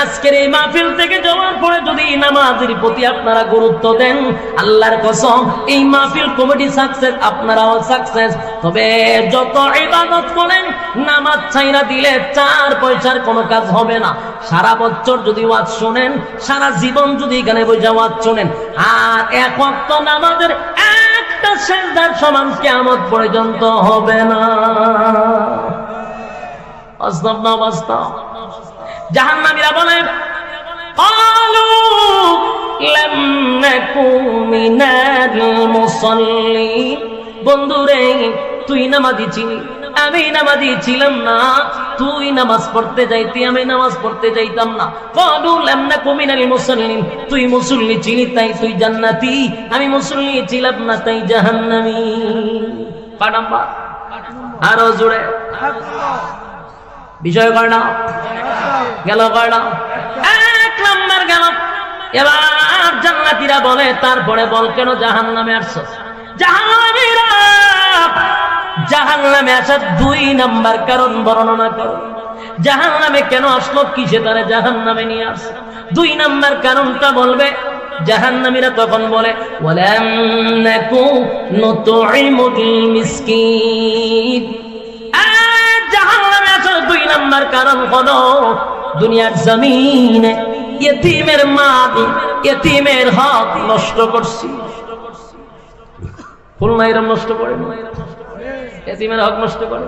আজকের এই মাহফিল থেকে যাওয়ার পরে যদি নামাজের প্রতি আপনারা গুরুত্ব দেন, আল্লাহর কসম এই মাহফিল কমিটি সাকসেস, আপনারাও সাকসেস। তবে যত ইবাদত করেন, নামাজ ছাইরা দিলে 4 পয়সার কোনো কাজ হবে না। সারা বছর যদি ওয়াজ শুনেন, সারা জীবন যদি এখানে বসে ওয়াজ শুনেন, আর এক ওয়াক্ত নামাজের একটা সেজদার সমান কিয়ামত পর্যন্ত হবে না। বাস্তব না বাস্তব? জাহান্নামীরা বলে ক্বালু লাম নাকু মিনাল মুসাল্লিন। বন্ধুরে, তুই নামাজি ছিলি, আমি নামাজি ছিলাম না। তুই নামাজ পড়তে যাইতি, আমি নামাজ পড়তে যাইতাম না। ক্বালু লাম নাকু মিনাল মুসাল্লিন। তুই মুসল্লি ছিলি তাই তুই জান্নাতি, আমি মুসল্লি ছিলাম না তাই জাহান্নামী। পাড়াম্বা আরো জোরে বিষয় কয় না গেল, কয় না? 1 নাম্বার গেল। এবার জান্নাতীরা বলে, তারপরে বল কেন জাহান্নামে আসছো? জাহান্নামীরা জাহান্নামে আসার 2 নাম্বার কারণ বর্ণনা করো। জাহান্নামে কেন আসলো, কিসে তারা জাহান্নামে নিয়ে আসছে? 2 নাম্বার কারণটা বলবে। জাহান্নামীরা তখন বলে ওয়ালাম নাকু নুতঈমুল মিসকিন। জাহান্নামে আসার 2 নাম্বার কারণ হলো, দুনিয়ার জমিনে ইয়েতিমের মাল, ইয়েতিমের হক নষ্ট করছি। ফুলনাইরা নষ্ট করে, ইয়েতিমের হক নষ্ট করে,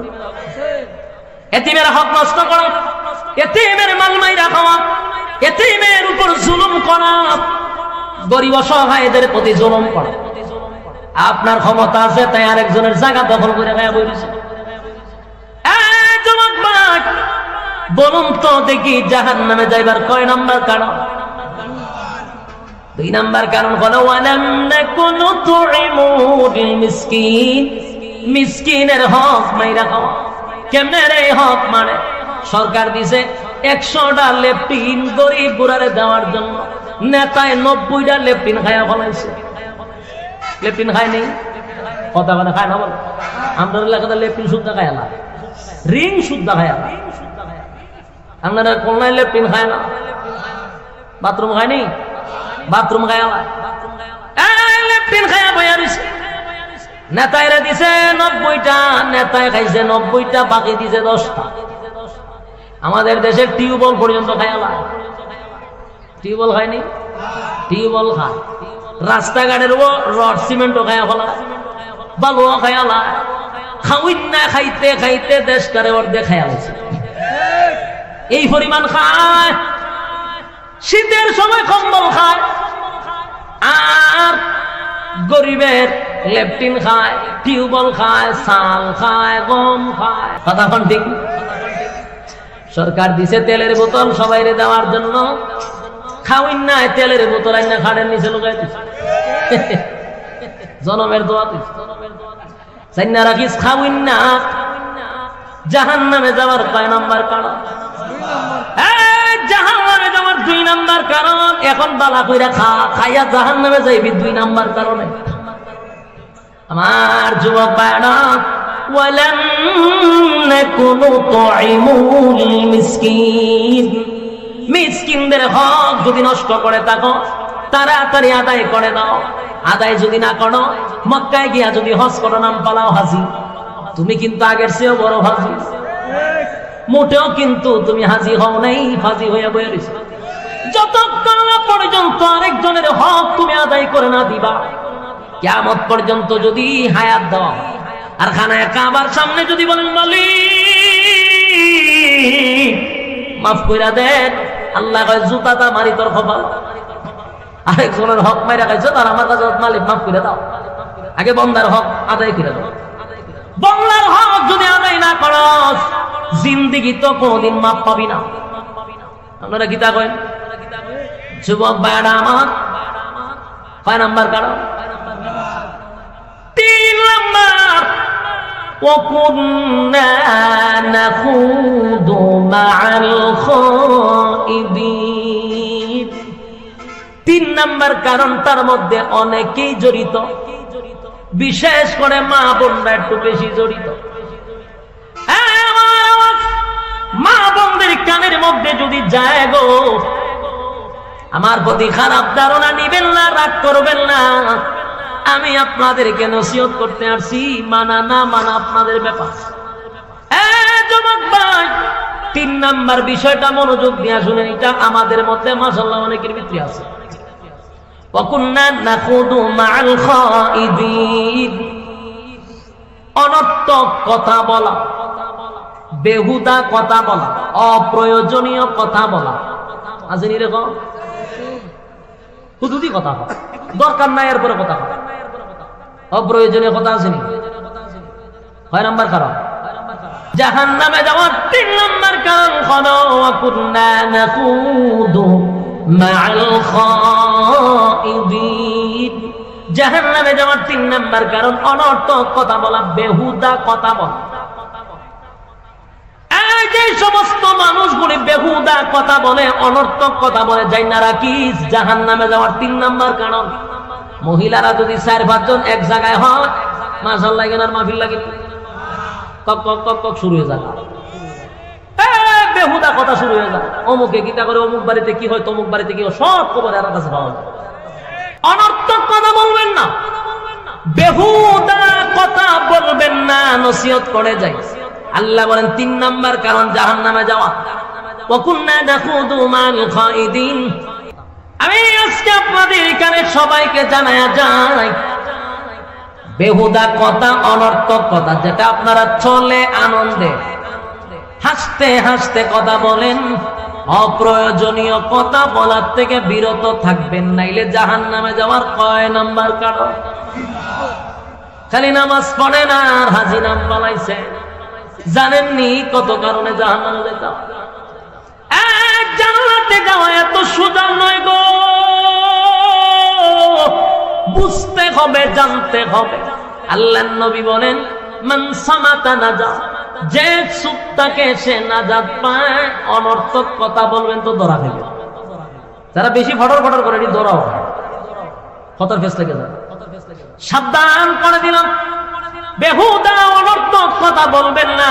ইয়েতিমের হক নষ্ট করা, ইয়েতিমের মাল মাইরা খাওয়া, ইয়েতিমের উপর জুলুম করা, গরিব অসহায়দের প্রতি জুলুম করা। আপনার ক্ষমতা আছে তাই আরেকজনের জায়গা দখল করে গায়ে বইছে। বলুন তো দেখি, জাহান্নামে যাইবার কয় নাম্বার কারণ? 2 নাম্বার কারণ হলো ওয়ালাম নাকু নুতঈমুল মিসকিন। মিসকিনের হক মাইরা খাওয়া। কেমনে রে হক মানে? সরকার দিছে 100টা লেপটিন গরিব বুড়ারে দেওয়ার জন্য, নেতায় 90টা লেপটিন খায়া ফলাইছে। লেপটিন খায় নেই, কথা কথা খায় না বলে। আমরা এলাকাতে লেপটিন শুদ্ধ খায় না, রিং শুদ্ধ খায় না। আপনারা কোনায় লেপটিন খায় না, বাথরুম খায় নি, বাথরুম খায় লেপটিন খায়া বইয়া রইছে। নেতাইরা দিছে 90টা, নেতায় খাইছে 90টা, বাকি দিছে 10টা। আমাদের দেশের টিউবওয়েল পর্যন্ত খায়ালা। টিউবওয়েল খায়নি, টিউবওয়েল খায়। রাস্তাঘাটের রড সিমেন্টও খায়া ফেলা, বালুও খায়ালা। খাউইন না খাইতে খাইতে দেশটারে অর্ধেক খায়ালাইছে। এই পরিমাণ খায়। শীতের সময় কম্বল খায়, আর গরিবের লেপটিন খায়, টিউবওয়েল খায়, চাল খায়, গম খায়। কথা কোন ঠিক? সরকার দিছে তেলের বোতল সবাইরে দেওয়ার জন্য, খাওয়াইন না তেলের বোতল আইনা খাড়ের নিচে লুকাই দিছে। জনমের দোয়া দিছে। সাইনা রাখিস খাওয়াইন না। জাহান্নামে যাওয়ার কয় নাম্বার কারণ? জাহান্নামে যাওয়ার 2 নাম্বার কারণ। এখন বালা কইরা খাইয়া জাহান্নামে যাইবি 2 নাম্বার কারণে। আমার যুবক ভাইরা, ওয়ালাম নাকু নুতঈমুল মিসকিন। মিসকিনদের হক যদি নষ্ট করে থাকো, তাড়াতাড়ি আদায় করে দাও। আদায় যদি না করো, মক্কায় গিয়া যদি হজ করো, নাম পালাও হাজি। তুমি কিন্তু আগের চেয়েও বড় হাজি। মোটেও কিন্তু তুমি হাজি হও নাই, ফাজি হইয়া বয়ে রয়েছো। যতক্ষণ না পর্যন্ত আরেকজনের হক তুমি আদায় করে না দিবা, কিয়ামত পর্যন্ত যদি হায়াত দাও আর খানায় কাবার সামনে যদি বলেন মালিক মাফ কইরা দেন, আল্লাহ কয় জুতাটা মারি তোর কপাল। আরেকজনের হক মাইরা খাইছো, তার আমার কাছে মালিক মাফ করে দাও, আগে বন্দার হক আদায় করে দাও। বন্দার হক যদি আদায় না করস, জিন্দেগি তো কোনদিন মাপ পাবি না। আপনারা গীতা কয়েন যুবক ভাইরা আমার, কয় নাম্বার কারণ? 3 নাম্বার, وَكُنَّا نَخُوضُ مَعَ الْخَائِضِينَ। 3 নাম্বার কারণ, তার মধ্যে অনেকেই জড়িত, বিশেষ করে মা বোনরা একটু বেশি জড়িত। মা বোনদের কানের মধ্যে যদি যায় গো, আমার প্রতি খারাপ ধারণা নিবেন না, রাগ করবেন না, আমি আপনাদেরকে নসিহত করতে আসছি, মানা না মানা আপনাদের ব্যাপার। যুবক ভাই, 3 নাম্বার বিষয়টা মনোযোগ দিয়ে শুনেন, এটা আমাদের মধ্যে মাশাআল্লাহ অনেকের ভিতরে আছে। ওয়াকুন্না নাখুদু মাআল খাইদিন, অনর্থক কথা বলা, বেহুদা কথা বলা, অপ্রয়োজনীয় কথা বলা, আসেনি এরকম হুদুদি কথা হয়, দরকার নাই এরপরে কথা হয়, অপ্রয়োজনীয় কথা আসেনি। 6 নাম্বার কারণ জাহান্নামে যাওয়ার 3 নাম্বার কারণ হলো ওয়াকুন্না নাখুদু মাআল খাইদিন। জাহান্নামে যাওয়ার 3 নাম্বার কারণ অনর্থক কথা বলা, বেহুদা কথা বলা। এই যে সমস্ত মানুষগুলি বেহুদা কথা বলে, অনর্থক কথা বলে, যাই না রাখিস জাহান্নামে যাওয়ার 3 নাম্বার কারণ। মহিলারা যদি 4-5 জন এক জায়গায় হয়, মাশাআল্লাহ এখানে মাহফিল লাগে, কক কক কক কক শুরু হয়ে যায়, বেহুদা কথা শুরু হয়ে যায়। অমুকে গীতা করে, অমুক বাড়িতে কি হয়, তমুক বাড়িতে কি হয়, সব খবর এর কাছে পাওয়া যায়। অনর্থক কথা বলবেন না, বেহুদা কথা বলবেন না, নসিহত করে যাই। আল্লাহ বলেন 3 নাম্বার কারণ জাহান্নামে যাওয়া, ওয়াকুন্না নাখুদু মাল খাইদিন। আমি আজকে আপনাদের এখানে সবাইকে জানায়া যাই, বেহুদা কথা, অনর্থক কথা, যেটা আপনারা চলে আনন্দে হাসতে হাসতে কথা বলেন, অপ্রয়োজনীয় কথা বলার থেকে বিরত থাকবেন, নাইলে জাহান্নামে যাওয়ার কয় নাম্বার কারণ। খালি নামাজ পড়ে না আর হাজি নাম বানাইছে, জানেননি কত কারণে জাহান্নামে যেতে হয়। জান্নাতে যাওয়া এত সোজা নয় গো, বুঝতে হবে, জানতে হবে। আল্লাহর নবী বলেন মান সামাতা নাজা, যে চুপ থাকে সে নাজাত পায়। অনর্থক কথা বলবেন তো ধরা খাবে, যারা বেশি ফটর ফটর করে ধরাও খতর ফেস লেগে যায়। সাবধান করে দিলাম, বেহুদা অনর্থক কথা বলবেন না,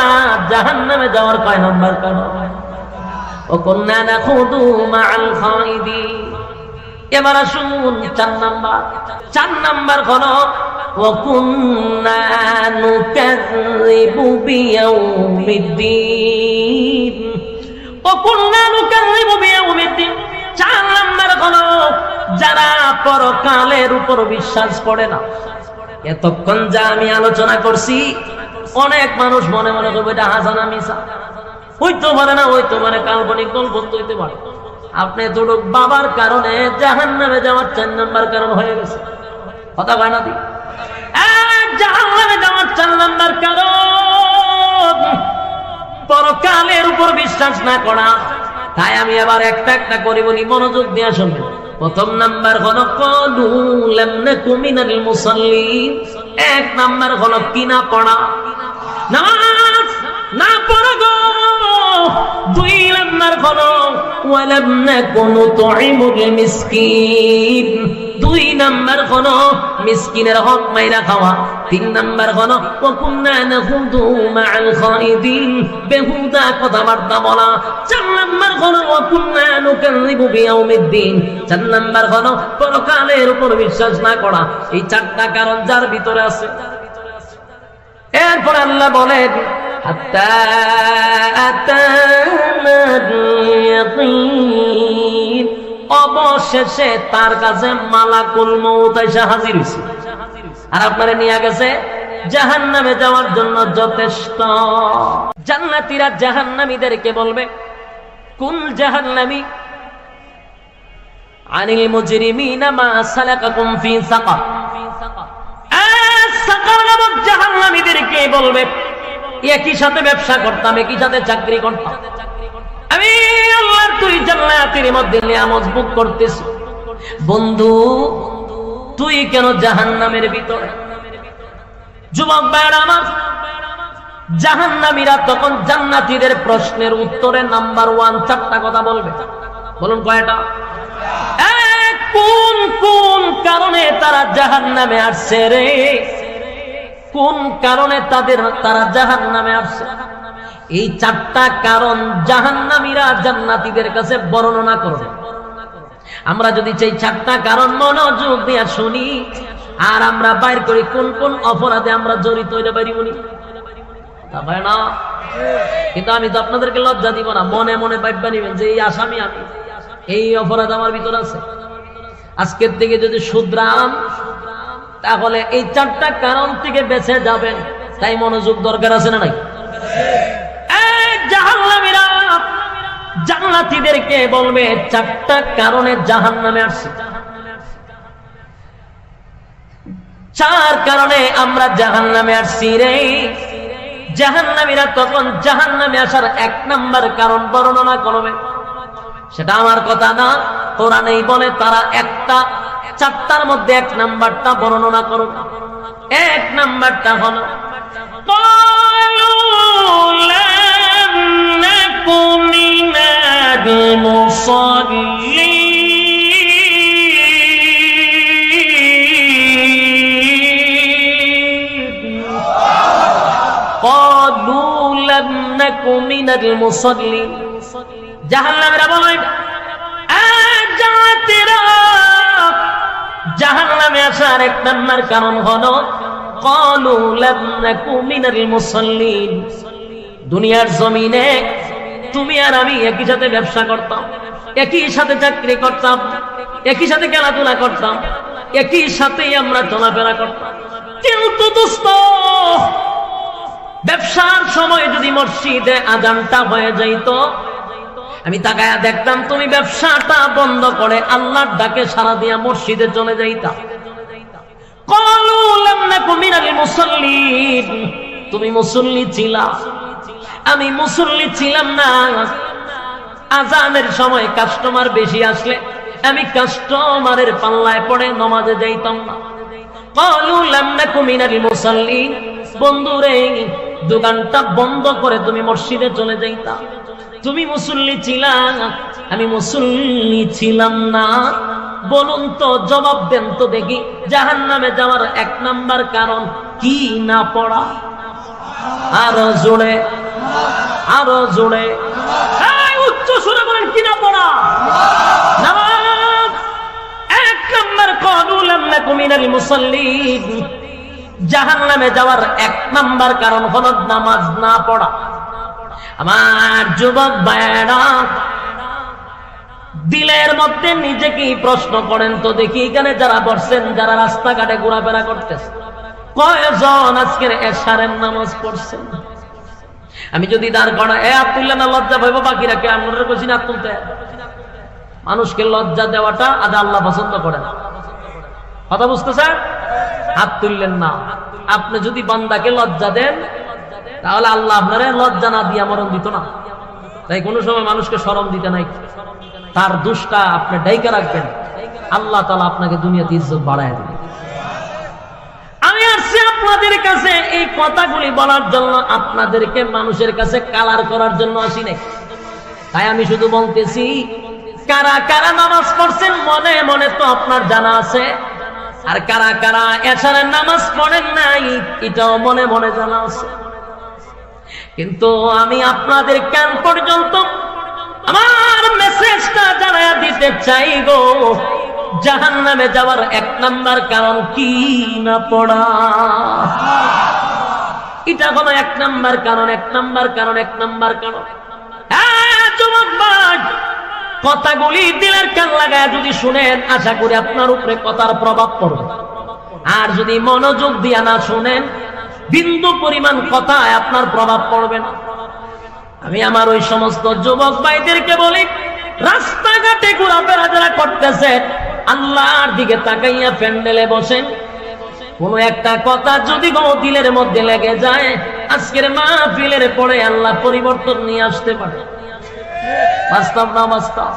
জাহান্নামে যাওয়ার কয় নাম্বার কারণ। ওয়াকুন্না নাখুদু মাআল খাইদিন। এবার আসুন 4 নাম্বার হলো ওয়াকুন্না নুকাযযিবু বিয়াউমিদ্দিন। ওয়াকুন্না নুকাযযিবু বিয়াউমিদ্দিন। 4 নাম্বার হলো যারা পরকালের উপর বিশ্বাস করে না। এতক্ষণ যা আমি আলোচনা করছি, অনেক মানুষ মনে মনে করবে এটা হাসানা মিশা, হইতে পারে না, হইতে পারে কাল্পনিক গল্প হইতে পারে। আপনি তোর বাবার কারণে জাহান্নামে যাওয়ার 4 নাম্বার কারণ হয়ে গেছে, কথা কয় না দি। জাহান্নামে যাওয়ার 4 নাম্বার কারণ পরকালের উপর বিশ্বাস না করা। তাই আমি আবার একটা একটা করে বলি, মনোযোগ দিয়ে শুনবেন। 1 নাম্বার হলো ক্বালু লাম নাকু মিনাল মুসাল্লিন। 1 নাম্বার হলো কি না পড়া, নামাজ না পড়া গো। 2 নাম্বার হলো ওয়ালাম নাকু নুতঈমুল মিসকিন। 2 নাম্বার হলো মিসকিনের হক মাইরা খাওয়া। 3 নাম্বার হলো ওয়াকুন্না নাখুদু মাআল খাইদিন, বেহুদা কথাবার্তা বলা। 4 নাম্বার হলো ওয়াকুন্না নুকাযযিবু বিয়াউমিদ্দিন। 4 নাম্বার হলো পরকালের উপর বিশ্বাস না করা। এই 4টা কারণ যার ভিতরে আছে। এরপর আল্লাহ বলেন হাত্তা আতানাল ইয়াকিন, অবশেষে তার কাছে মালাকুল মউত এসে হাজির হইছে, আর আপনারে নিয়ে গেছে জাহান্নামে যাওয়ার জন্য যথেষ্ট। জান্নাতীরা জাহান্নামীদেরকে বলবে, কুল জাহান্নামী আনিল মুজরিমিনা মা সালাকাকুম ফি সাকার। সাকার নামক জাহান্নামীদেরকে বলবে, একই সাথে ব্যবসা করতাম, একই সাথে চাকরি করতাম, আমি আল্লাহর তুই জান্নাতের মধ্যে নিয়ামত ভোগ করতেছ, বন্ধু তুই কেন জাহান্নামের ভিতরে? যুবক ভাইরা আমার, জাহান্নামীরা তখন জান্নাতীদের প্রশ্নের উত্তরে নাম্বার 1 4টা কথা বলবে। বলুন কয়টা? কোন কোন কারণে তারা জাহান্নামে আসছে রে? কোন কারণে তারা জাহান্নামে আসছে? এই 4টা কারণ জাহান্নামীরা জান্নাতীদের কাছে বর্ণনা করবে। আমরা যদি সেই 4টা কারণ মনোযোগ দিয়ে শুনি আর আমরা বাইর করি কোন কোন অপরাধে আমরা জড়িত হইতে পারি উনি না, কিন্তু আমি তো আপনাদেরকে লজ্জা দিব না, মনে মনে ভাববা নিবেন যে এই আসামি আমি, এই অপরাধ আমার ভিতর আছে। আজকের থেকে যদি শুধরাম তাহলে এই 4টা কারণ থেকে বেঁচে যাবেন, তাই মনোযোগ দরকার আছে না নাই? জাহান্নামীরা জান্নাতীদেরকে বলবে 4টা কারণে জাহান্নামে আসছে, 4 কারণে আমরা জাহান্নামে আসছি রে। জাহান্নামীরা তখন জাহান্নামে আসার 1 নাম্বার কারণ বর্ণনা করবে। সেটা আমার কথা না, কোরআনেই বলে তারা 4টার মধ্যে 1 নাম্বারটা বর্ণনা করবে। 1 নাম্বারটা হলো ক্বালু লাম নাকু মিনাল মুসাল্লিন, ক্বালু লাম নাকু মিনাল মুসাল্লিন। জাহান্নামীরা বলে, জাহান্নামে আসার 1 নাম্বার কারণ হলো ক্বালু লাম নাকু মিনাল মুসাল্লিন। দুনিয়ার জমিনে তুমি আর আমি একই সাথে ব্যবসা করতাম, একই সাথে চাকরি করতাম, একই সাথে খেলাধুলা করতাম, একই সাথে আমরা চলাফেরা করতাম, কিন্তু দোস্ত ব্যবসার সময় যদি মসজিদে আজানটা হয়ে যাইত, আমি তাকায়া দেখতাম তুমি ব্যবসাটা বন্ধ করে আল্লাহর ডাকে সাড়া দিয়া মসজিদে চলে যাইতা। ক্বালু লাম নাকু মিনাল মুসাল্লিন, তুমি মুসল্লি ছিলা, আমি মুসল্লি ছিলাম না। আজানের সময় কাস্টমার বেশি আসলে আমি কাস্টমারের পাল্লায় পড়ে নামাজে যাইতাম না। ক্বালু লাম নাকু মিনাল মুসাল্লিন, বন্ধুরে দোকানটা বন্ধ করে তুমি মসজিদে চলে যাইতা। তুমি মুসল্লি ছিলা, আমি মুসল্লি ছিলাম না। বলুন তো, জবাব দেন তো দেখি, জাহান্নামে যাওয়ার 1 নাম্বার কারণ কি না পড়া? আরো জোরে, আরো জোরে, উচ্চ সুরে বলেন, কি না পড়া? নামাজ। 1 নাম্বার ক্বালু লাম নাকু মিনাল মুসাল্লিন। জাহান্নামে যাওয়ার 1 নাম্বার কারণ হলো নামাজ না পড়া। আমার যুবক ভাইয়েরা, দিলের মধ্যে নিজেকে প্রশ্ন করেন তো দেখি, এখানে যারা বসছেন, যারা রাস্তাঘাটে ঘোরাফেরা করতেছে, কয়জন আজকের এশারের নামাজ পড়ছেন? আমি যদি দাঁড় করা তুললে না লজ্জা পাইব, বাকিরা কে আমরা বলছি না তুলতে? মানুষকে লজ্জা দেওয়াটা আজ আল্লাহ পছন্দ করে না। কথা বুঝতেছে? হাত তুললেন না। আপনি যদি বান্দাকে লজ্জা দেন তাহলে আল্লাহ আপনারে লজ্জা না দিয়া মরণ দিত না। তাই কোনো সময় মানুষকে শরম দিতে নাই, তার দোষটা আপনি ডাইকা রাখবেন, আল্লাহ তাআলা আপনাকে দুনিয়াতে ইজ্জত বাড়ায় দিবেন। আমি আসছি আপনাদের কাছে এই কথাগুলি বলার জন্য, আপনাদেরকে মানুষের কাছে কালার করার জন্য আসি নাই। তাই আমি শুধু বলতেছি, কারা কারা নামাজ পড়ছেন মনে মনে তো আপনার জানা আছে, আর কারা কারা এশারের নামাজ পড়েন নাই এটাও মনে মনে জানা আছে। কিন্তু আমি আপনাদের কান পর্যন্ত আমার মেসেজটা জানায়া দিতে চাই গো, জাহান্নামে যাওয়ার 1 নাম্বার কারণ কি না পড়া? এটা হলো 1 নাম্বার কারণ, 1 নাম্বার কারণ, 1 নাম্বার কারণ। হ্যাঁ যুবক ভাই, কথাগুলি দিলের কান লাগায় যদি শুনেন, আশা করি আপনার উপরে কথার প্রভাব পড়বে। আর যদি মনোযোগ দিয়ে না শুনেন, বিন্দু পরিমাণ কথায় আপনার প্রভাব পড়বে না। আমি আমার ওই সমস্ত যুবক ভাইদেরকে বলি, রাস্তাঘাটে ঘোরাফেরা যারা করতেছেন, আল্লাহর দিকে তাকাইয়া প্যান্ডেলে বসেন। কোন একটা কথা যদি দিলের মধ্যে লেগে যায়, আজকের মাহফিলের পরে আল্লাহ পরিবর্তন নিয়ে আসতে পারে। বাস্তব না বাস্তব?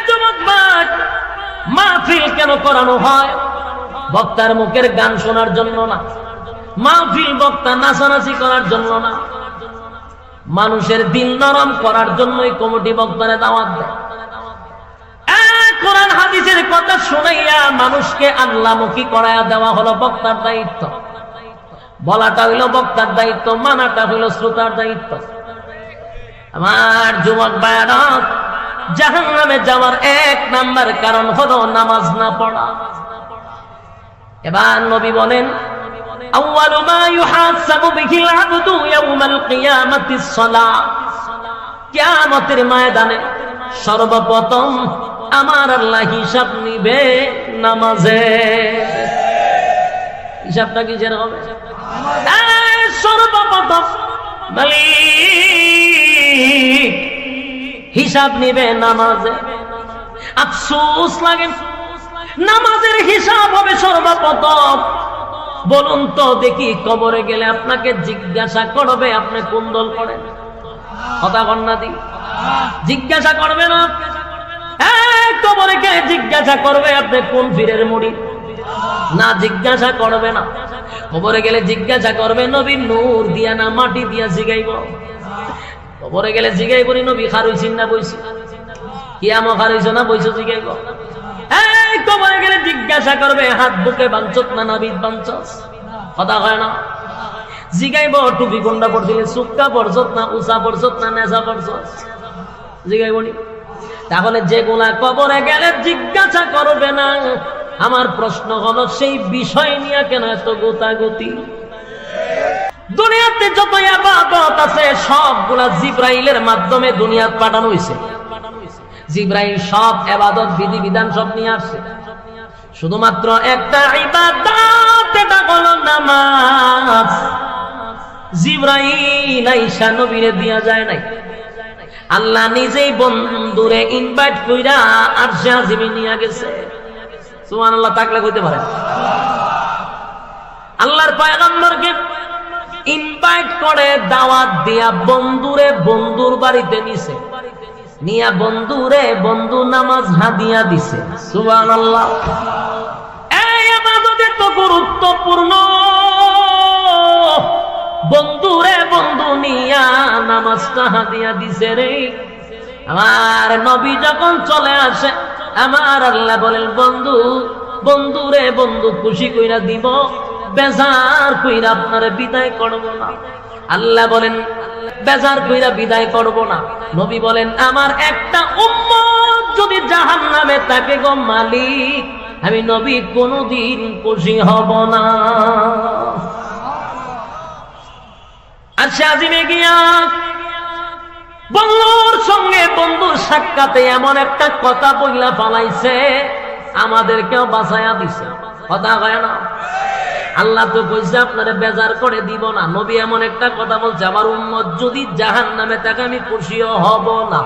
যুবক ভাই, মাহফিল কেন করানো হয়? বক্তার মুখের গান শোনার জন্য না, মাহফিল বক্তা নাচানাচি করার জন্য না, মানুষের দিল নরম করার জন্যই কমিটি বক্তারে দাওয়াত দেয়। কোরআন হাদিসের কথা শুনাইয়া মানুষকে আল্লাহমুখী করাইয়া দেওয়া হলো বক্তার দায়িত্ব। বলাটা হইল বক্তার দায়িত্ব, মানাটা হইল শ্রোতার দায়িত্ব। আমার যুবক ভাইরা, জাহান্নামে যাওয়ার 1 নাম্বার কারণ হলো নামাজ না পড়া। এবার নবী বলেন, আউয়ালু মা ইউহাসাবু বিহিল আবদু ইয়াউমাল কিয়ামাতিস সালাহ। কিয়ামতের ময়দানে সর্বপ্রথম আমার আল্লাহ হিসাব নিবে নামাজে। হিসাবটা কি যেন হবে? সর্বপ্রথম মালিক হিসাব নিবে নামাজে। আফসোস লাগে, নামাজের হিসাব হবে সর্বপ্রথম। বলুন তো দেখি, কবরে গেলে আপনাকে জিজ্ঞাসা করবে আপনি কোন দল করেন? কথা কন্যা দি জিজ্ঞাসা করবে না? কবরে কে জিজ্ঞাসা করবে আপনি কোন পীরের মুড়ি? না, জিজ্ঞাসা করবে না। কবরে গেলে জিজ্ঞাসা করবে নবীর নূর দিয়া না মাটি দিয়া জিগাইব। কবরে গেলে জিগাইব নবী খারইছেন না বইছে, কিয়ামত খারইছ না বইছো জিগাইব। কবরে গেলে জিজ্ঞাসা করবে হাত বুকে বাঞ্চত না নাবিদ বাঞ্চস? কথা হয় না? জিগাইব টুপি কোনটা পড়ছিলে, সুক্কা পড়ছত না উষা পড়ছত না নেশা পড়ছস? জিগাইব নি? তাহলে যেগুলা কবরে গেলে জিজ্ঞাসা করবে না, আমার প্রশ্ন হলো সেই বিষয় নিয়ে কেন এত গোতাগতি? দুনিয়াতে যত ইবাদত আছে সবগুলা জিবরাইলের মাধ্যমে দুনিয়াতে পাঠানো হয়েছে। জিবরাইল সব ইবাদত বিধি বিধান সব নিয়ে আসছে। শুধুমাত্র একটা ইবাদত, এটা হলো নামাজ। জিবরাইল আইসা নবীরে দিয়া যায় নাই, আল্লাহ নিজেই বন্ধুরে ইনভাইট কইরা আরশে আজিমে নিয়ে গেছে। সুবহানাল্লাহ, তাকলে কইতে পারেন? আল্লাহর পয়গম্বরকে ইনভাইট করে দাওয়াত দিয়া বন্ধুরে বন্ধুর বাড়িতে নিছে, নিয়া বন্ধুরে বন্ধু নামাজ হাদিয়া দিছে। সুবহানাল্লাহ। এই ইবাদত এত গুরুত্বপূর্ণ, বন্ধুরে বন্ধু নিয়া নামাজটা হাদিয়া দিছে রে। আমার নবী যখন চলে আসে, আমার আল্লাহ বলেন বন্ধু বন্ধুরে বন্ধু খুশি কইরা দিব, বেজার কইরা আপনারে বিদায় করব না। আল্লাহ বলেন বেজার কইরা বিদায় করব না। নবী বলেন আমার একটা উম্মত যদি জাহান্নামে থাকে গো মালিক, আমি নবী কোনদিন খুশি হব না। আচ্ছা, আজিমে গিয়া বন্ধুর সঙ্গে বন্ধুর সাক্ষাতে এমন একটা কথা বইলা ফালাইছে, আমাদেরকেও বাঁচাইয়া দিছে। কথা হয় না? আল্লাহ তো কইছে আপনারে বেজার করে দিব না। নবী এমন একটা কথা বলছে, আমার উম্মত যদি জাহান্নামে থাকে আমি খুশিও হব না।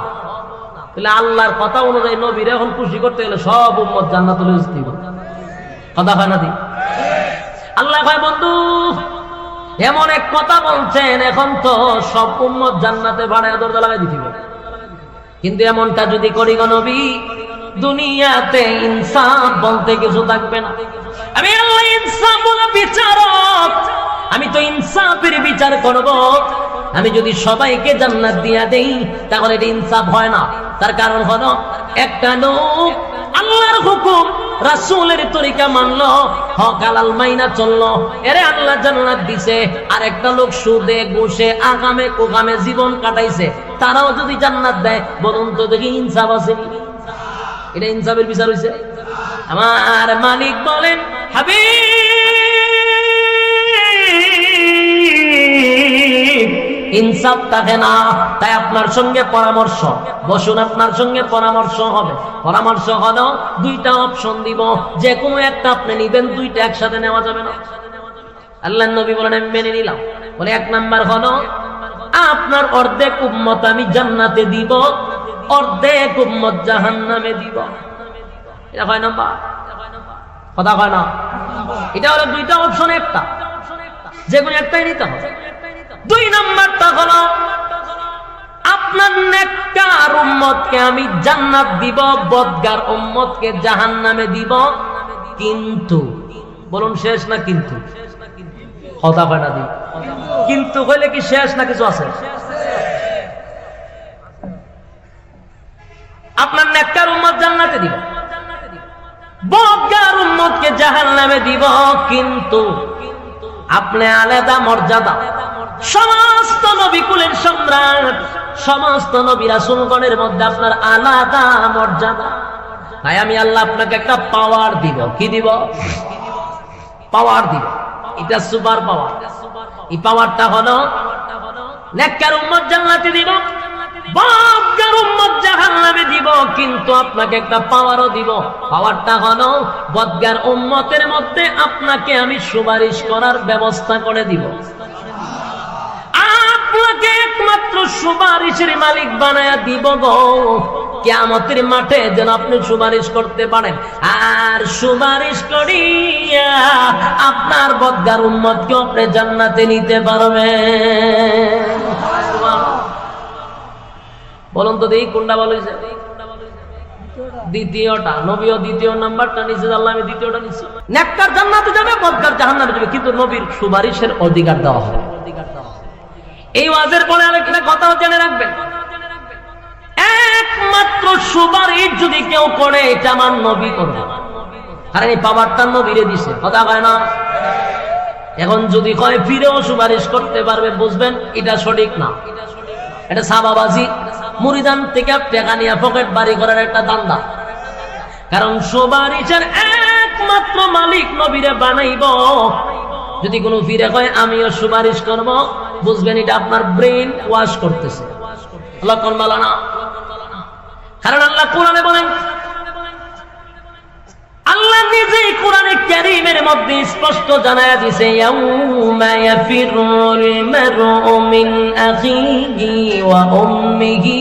তাহলে আল্লাহর কথা অনুযায়ী নবীর এখন খুশি করতে গেলে সব উম্মত জান্নাতুল দিব। কথা হয় না? দি আল্লাহ কয় বন্ধু এমন এক কথা বলছেন, এখন তো সব উম্মত জান্নাতে ভাড়ায় দরজা লাগাই দিতে। কিন্তু এমনটা যদি করি গো নবী, দুনিয়াতে ইনসাফ বলতে কিছু থাকবে না। আমি আল্লাহ ইনসাফ বলা বিচারক, আমি তো ইনসাফের বিচার করব। আমি যদি সবাইকে জান্নাত দিয়া দেই তাহলে এটা ইনসাফ হয় না। তার কারণ হলো একটা লোক আল্লাহর হুকুম রাসূলের তরিকা মানলো, হক হালাল মাইনা চললো, এরে আল্লাহ জান্নাত দিছে। আর একটা লোক সুদে ঘুষে আগামে কোগামে জীবন কাটাইছে, তারাও যদি জান্নাত দেয়, বলুন তো দেখি ইনসাফ আছে? এটা ইনসাফের বিচার হইছে? আমার মালিক বলেন হাবিব ইনসাফ থাকে না। তাই আপনার সঙ্গে পরামর্শ, বসুন, আপনার সঙ্গে পরামর্শ হবে। পরামর্শ হলো দুইটা অপশন দিব, যে কোনো একটা আপনি নিবেন, দুইটা একসাথে নেওয়া যাবে না। আল্লাহর নবী বলেন আমি মেনে নিলাম। বলে এক নাম্বার হলো আপনার অর্ধেক উম্মত আমি জান্নাতে দিব, অর্ধেক উম্মত জাহান্নামে দিব। এটা কয় নাম্বার? কথা কয় না। এটা হলো দুইটা অপশন, একটা যে কোনো একটাই নিতে হবে। দুই নাম্বারটা হলো আপনার নেককার উম্মতকে আমি জান্নাত দিব, বদগার উম্মতকে জাহান্নামে দিব। কিন্তু বলুন শেষ না কিন্তু? কথা কয় না দিই। কিন্তু হইলে কি শেষ না কিছু আছে? আপনার নেককার উম্মত জান্নাতে দিব, বদগার উম্মতকে জাহান্নামে দিব। কিন্তু আপনি আলাদা মর্যাদা, সমস্ত নবী কুলের সম্রাট, সমস্ত নবী রাসূলগণের মধ্যে আপনার আলাদা মর্যাদা। তাই আমি আল্লাহ আপনাকে একটা পাওয়ার দিব। কি দিব? পাওয়ার দিব। এটা সুপার পাওয়ার। এই পাওয়ারটা হলো নেককার উম্মত জান্নাতে দিব, বদগার উম্মত জাহান্নামে দিব। কিন্তু আপনাকে একটা পাওয়ারও দিব। পাওয়ারটা হলো বদগার উম্মতের মধ্যে আপনাকে আমি সুপারিশ করার ব্যবস্থা করে দিব। আপনাকে একমাত্র সুপারিশের মালিক বানায়া দিব গো, কিয়ামতের মাঠে যেন আপনি সুপারিশ করতে পারেন। আর সুপারিশ করিয়া আপনার বদগার উম্মতকে আপনি জান্নাতে নিতে পারবেন। বলুন তো দেখি কোনটা ভালো হয়েছে? দ্বিতীয়টা। নবীও দ্বিতীয় নাম্বারটা নিচে, আল্লাহ আমি দ্বিতীয়টা নিচ্ছি। নেককার জান্নাতে যাবে, বদগার জাহান্নামে যাবে, কিন্তু নবীর সুপারিশের অধিকার দেওয়া হবে। এই ওয়াজের পরে আরেকটা কথা জেনে রাখবেন, একমাত্র সুপারিশ যদি কেউ করে এটা আমার নবী করবে, কারণ এই পাওয়ারটা নবীরে দিছে। কথা কয় না। এখন যদি কয় ফিরেও সুপারিশ করতে পারবে, বুঝবেন এটা সঠিক না, এটা সাবাবাজি, মুরিদান থেকে টাকা নিয়ে পকেট বাড়ি করার একটা দান্দা। কারণ সুপারিশের একমাত্র মালিক নবীরে বানাইব। যদি কোনো ফিরে কয় আমিও সুপারিশ করব, বুঝবেন এটা আপনার ব্রেন ওয়াশ করতেছে। আল্লাহ কোন বলা না। কারণ আল্লাহ কোরআনে বলেন, আল্লাহ নিজেই কোরআনে কারীমের মধ্যে স্পষ্ট জানায়া দিয়েছে, ইয়াউমা ইয়াফিরুল মারউ মিন আখিহি ওয়া উম্মিহি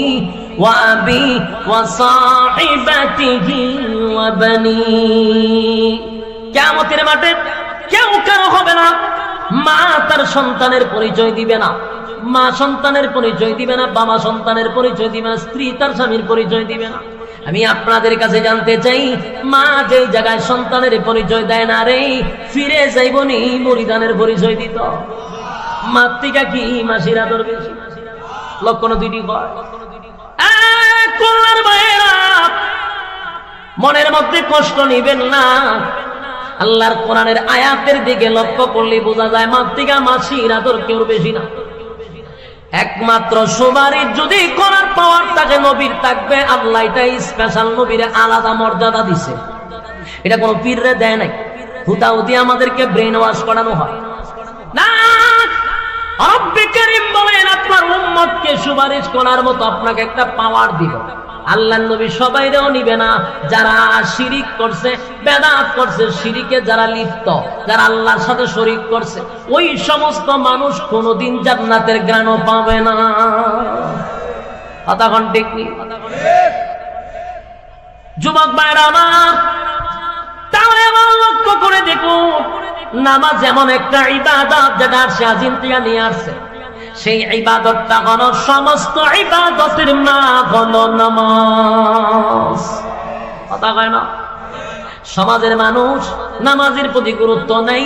ওয়া আবি ওয়া সাহিবাতিহি ওয়া বানি। কিয়ামতের মাঠে কেউ কারো হবে না, মা তার সন্তানের পরিচয় দিবে না, মা সন্তানের পরিচয় দিবে না, বাবা সন্তানের পরিচয় দিবে না, স্ত্রী তার স্বামীর পরিচয় দিবে না। আমি আপনাদের কাছে জানতে চাই, মা যে জায়গায় সন্তানের পরিচয় দেয় না রে, ফিরে যাইবনি মুরিদানের পরিচয় দিত। মাতৃকা কি মাসির আদর বেশি? লক্ষণ দুইটি হয়। মনের মধ্যে কষ্ট নিবেন না। আল্লাহর কোরআনের আয়াতের দিকে লক্ষ্য করলে বোঝা যায় মাতৃকা মাসির আদর কেউ বেশি না। একমাত্র সুপারিশ যদি করার পাওয়ার থাকে নবীর থাকবে। আল্লাহ এটা স্পেশাল নবীরে আলাদা মর্যাদা দিছে, এটা কোনো পীররে দেয় নাই। হুদাহুদি আমাদেরকে ব্রেন ওয়াশ করানো হয় না। রব্বে কারীম বলেন আপনার উম্মতকে সুপারিশ করার মতো আপনাকে একটা পাওয়ার দিব। আল্লাহর নবী সবাইরেও নিবে না, যারা শিরিক করছে, বেদাত করছে, শিরিকে যারা লিপ্ত, যারা আল্লাহর সাথে শরীক করছে, ওই সমস্ত মানুষ কোনোদিন জান্নাতের ঘ্রাণও পাবে না। কথা কোন ঠিক নেই? যুবক ভাইরা আমার, তাহলে আমার লক্ষ্য করে দেখুন, নামাজ এমন একটা ইবাদত যেটা সে আজিম থেকে নিয়ে আসছে। সেই ইবাদতটা হলো সমস্ত ইবাদতের মা হলো নামাজ। কথা কয় না। সমাজের মানুষ নামাজের প্রতি গুরুত্ব নেই,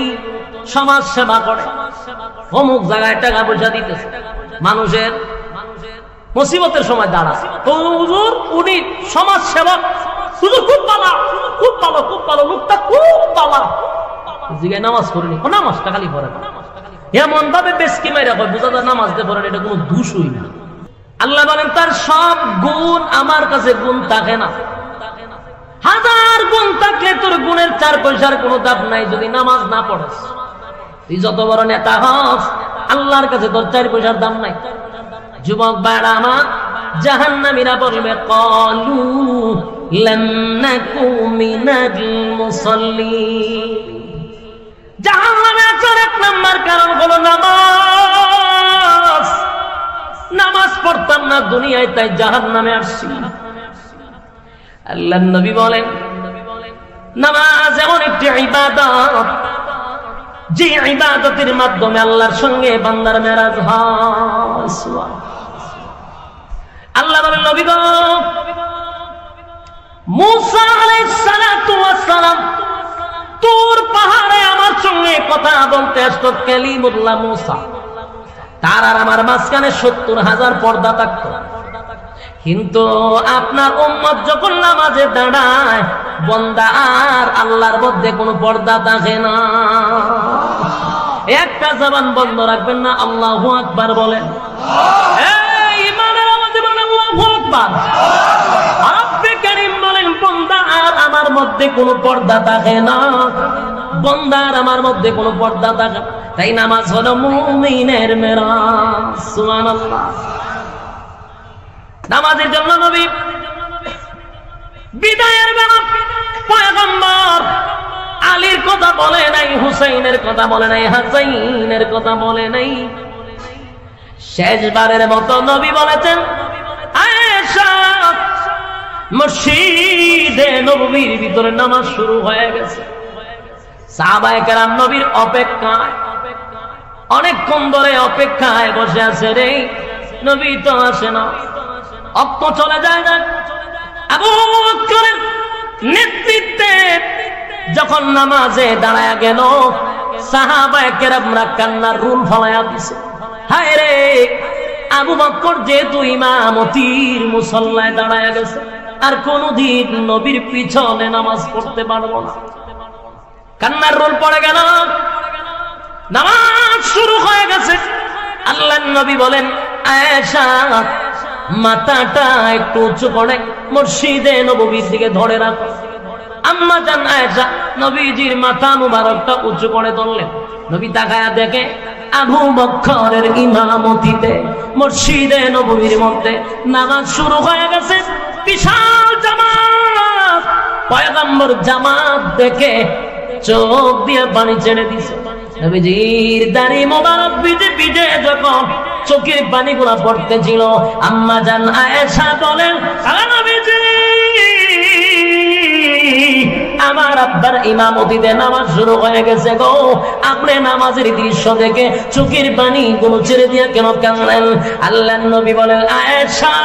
সমাজ সেবা করে, অমুক জায়গায় টাকা পয়সা দিতেছে, মানুষের মুসিবতের সময় দাঁড়ায়, তো হুজুর উনি সমাজ সেবক, হুজুর খুব ভালো, খুব ভালো, খুব ভালো, লোকটা খুব ভালো, জিগায় নামাজ করেনি, নামাজটা খালি পড়ে না, এমন ভাবে বেশকি মেরে হয় বোঝা যায় নামাজ দিয়ে পড়েন, এটা কোনো দোষই না। আল্লাহ বলেন তার সব গুণ আমার কাছে গুণ থাকে না, হাজার গুণ থাকলে তোর গুণের 4 পয়সার কোনো দাম নাই যদি নামাজ না পড়েস। তুই যত বড় নেতা হস, আল্লাহর কাছে তোর 4 পয়সার দাম নাই। যুবক ভাইরা আমার, জাহান্নামীরা বলবে ক্বালু লাম নাকু মিনাল মুসাল্লিন। জাহান্নামে আসার 1 নাম্বার কারণ হলো নামাজ। নামাজ পড়তাম না দুনিয়ায়, তাই জাহান্নামে আসছি। আল্লাহর নবী বলেন নামাজ এমন একটি ইবাদত, যে ইবাদতের মাধ্যমে আল্লাহর সঙ্গে বান্দার মেরাজ হয়। আল্লাহ বলেন নবী গো, মুসা আলাইহিস সালাতু ওয়াস সালাম তুর পাহাড়ে আমার সঙ্গে কথা বলতে আসতো, কালিমুল্লাহ মুসা। তার আর আমার মাঝখানে 70,000 পর্দা থাকতো। কিন্তু আপনার উম্মত যখন নামাজে দাঁড়ায়, বান্দা আর আল্লাহর মধ্যে কোনো পর্দা থাকে না। একটা জবান বন্ধ রাখবেন না, আল্লাহু আকবার বলেন। এই ইমানের আওয়াজে বলেন আল্লাহু আকবার। রব্বে কারীম বলেন বান্দা আর আমার মধ্যে কোনো পর্দা থাকে না, বান্দা আর আমার মধ্যে কোনো পর্দা থাকে না। তাই নামাজ হলো মুমিনের মেরাজ। সুবহানাল্লাহ। নামাজের জন্য নবী বিদায়ের বেলা পয়গম্বর আলীর কথা বলে নাই, হুসাইনের কথা বলে নাই, হাসাইনের কথা বলে নাই। শেষবারের মতো নবী বলেছেন আয়েশা, মসজিদে নববীর ভিতরে নামাজ শুরু হয়ে গেছে। সাহাবায়ে কেরাম নবীর অপেক্ষায় অনেকক্ষণ ধরে অপেক্ষায় বসে আছে, রে নবী তো আসে না। অক্ত চলে যায় না। আবু বকরের নেতৃত্বে যখন নামাজে দাঁড়ায় গেল, সাহাবায়ে কেরামরা কান্নার রুল ফলায়া দিছে। হায় রে, আবু বকর যেহেতু ইমামতির মুসল্লায় দাঁড়ায় গেছে, আর কোনদিন নবীর পিছনে নামাজ পড়তে পারবো না। কান্নার রোল পড়ে গেল, নামাজ শুরু হয়ে গেছে। আল্লাহর নবী বলেন আয়েশা, মাথাটা একটু উঁচু করে মসজিদে নববীর দিকে ধরে রাখো। আম্মা জান আয়েশা নবীজির মাথা মুবারকটা উঁচু করে ধরলেন। নবী তাকায়া দেখে আবু বকরের ইমামতিতে মসজিদে নববীর মধ্যে নামাজ শুরু হয়ে গেছে। বিশাল জামাত, পয়গম্বর জামাত দেখে চোখ দিয়ে পানি ছেড়ে দিছে। নবীজির দাড়ি মোবারক ভিজে ভিজে যখন চোখের পানিগুলো পড়তেছিল, আম্মা জান আয়েশা বলেন নবীজি, আমার আব্বার ইমামতিতে নামাজ শুরু হয়ে গেছে গো, আপনি নামাজের দৃশ্য দেখে চোখের পানিগুলো ছেড়ে দিয়ে কেন কাঁদলেন? আল্লাহর নবী বলেন আয়েশা,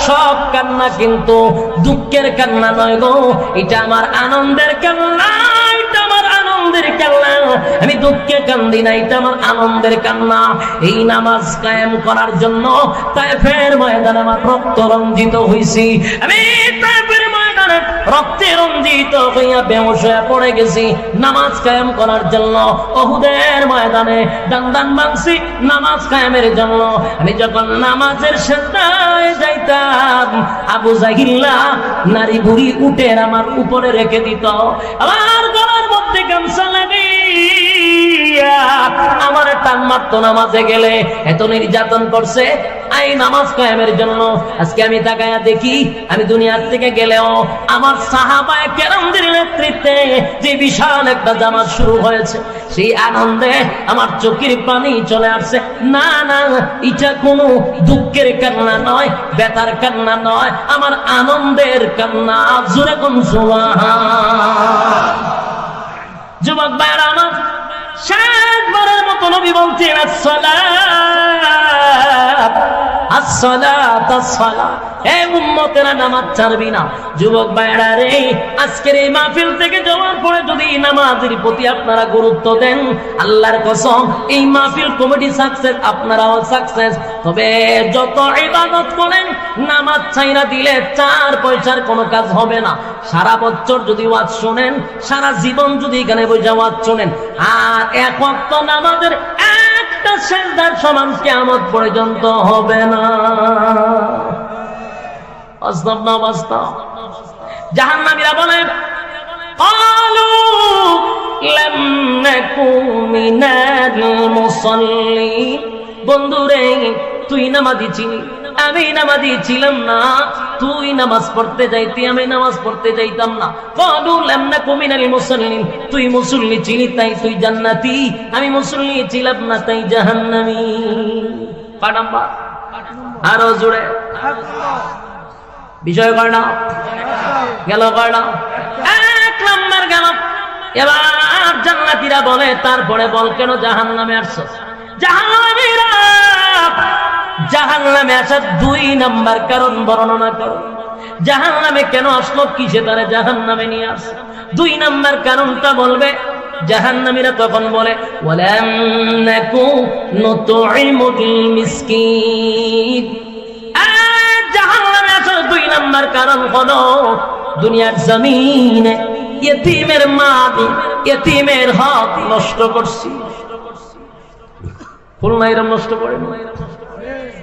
সব কান্না কিন্তু দুঃখের কান্না নয় গো, এটা আমার আনন্দের কান্না, এটা আমার আনন্দের কান্না। আমি দুঃখে কান্দি না, এটা আমার আনন্দের কান্না। এই নামাজ কায়েম করার জন্য তায়েফের ময়দানে আমার রক্ত রঞ্জিত হইছি। আমি তায়েফের ময়দানে রক্তে রঞ্জিত হইয়া বেহুশ হয়ে পড়ে গেছি নামাজ কায়েম করার জন্য। উহুদের ময়দানে দান ভাঙছি নামাজ কায়েমের জন্য। আমি যখন নামাজের সেজদায় যাইতাম, আবু জাহিল্লা নারী বুড়ি উটের আমার উপরে রেখে দিত, আমার গলার মধ্যে গামছা লাগিয়া আমার টান মারতো নামাজে গেলে। এত নির্যাতন করছে এই নামাজ কায়েমের জন্য। আজকে আমি তাকায়া দেখি, আমি দুনিয়ার থেকে গেলেও আমার সাহাবায়ে কেরামদের নেতৃত্বে যে বিশাল একটা জামাত শুরু হয়েছে, সেই আনন্দে আমার চোখের পানি চলে আসছে। না না, এটা কোনো দুঃখের কান্না নয়, ব্যথার কান্না নয়, আমার আনন্দের কান্না। জোরে কোন সুবহান। যুবক ভাইরা আমার, শেষবারের মতো নবী বলছেন আসসালাত আসসালাত আসসালাত, হে উম্মতেরা নামাজ ছাড়বি না। যুবক ভাইরা রে, আজকের এই মাহফিল থেকে যাওয়ার পরে যদি নামাজের প্রতি আপনারা গুরুত্ব দেন, আল্লাহর কসম এই মাহফিল কমিটি সাকসেস, আপনারাও সাকসেস। তবে যত ইবাদত করেন, নামাজ ছাইরা দিলে 4 পয়সার কোনো কাজ হবে না। সারা বছর যদি ওয়াজ শুনেন, সারা জীবন যদি এখানে বসে ওয়াজ শুনেন, আর এক ওয়াক্ত নামাজের একটা সেজদার সমান কিয়ামত পর্যন্ত হবে না। বাস্তব না বাস্তব? জাহান্নামীরা বলেন ক্বালু লাম নাকু মিনাল মুসাল্লিন। বন্ধুরে, তুই নামাজি ছিলি, আমি নামাজি ছিলাম না। তুই নামাজ পড়তে যাইতি, আমি নামাজ পড়তে যাইতাম না। ক্বালু লাম নাকু মিনাল মুসাল্লিন। তুই মুসল্লি ছিলি তাই তুই জান্নাতি, আমি মুসল্লি ছিলাম না তাই জাহান্নামী। পানাম্বা আরো জোরে বিষয় কয় না গেল, কয় না? এক নাম্বার গেল। এবার জান্নাতীরা বলে, তারপরে বল কেন জাহান্নামে আসছো? জাহান্নামীরা জাহান্নামে আসার 2 নাম্বার কারণ বর্ণনা করো। জাহান্নামে কেন আসলো, কিসে তারা জাহান্নামে নিয়ে আসছে? 2 নাম্বার কারণটা বলবে। জাহান্নামীরা তখন বলে, ওয়ালাম নাকু নুতঈমুল মিসকিন। জাহান্নামে আসার 2 নাম্বার কারণ হলো, দুনিয়ার জমিনে ইয়েতিমের মাল, ইয়েতিমের হক নষ্ট করছি। ফুলনাইরা নষ্ট করে,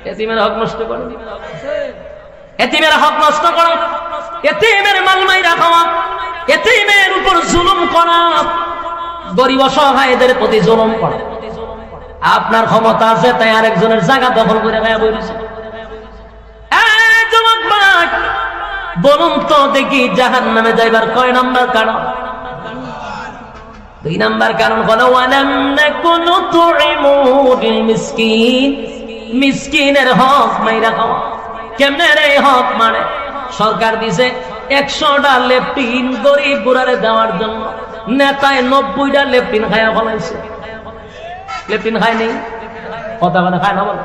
ইয়েতিমের হক নষ্ট করে, ইয়েতিমের হক নষ্ট করা, ইয়েতিমের মাল মাইরা খাওয়া, ইয়েতিমের উপর জুলুম করা, গরিব অসহায়দের প্রতি জুলুম করা। আপনার ক্ষমতা আছে তাই আরেকজনের জায়গা দখল করে গায়ে বইছে। বলুন তো দেখি, জাহান্নামে যাইবার কয় নাম্বার কারণ? 2 নাম্বার কারণ হলো, ওয়ালাম নাকু নুতঈমুল মিসকিন। মিসকিনের হক মাইরা খাওয়া। কেমনে রে হক মানে? সরকার দিছে 100টা লেপটিন গরিব বুড়ারে দেওয়ার জন্য, নেতায় 90টা লেপটিন খায়া ফলাইছে। লেপটিন খায় নেই, কথা কথা খায় না বলে।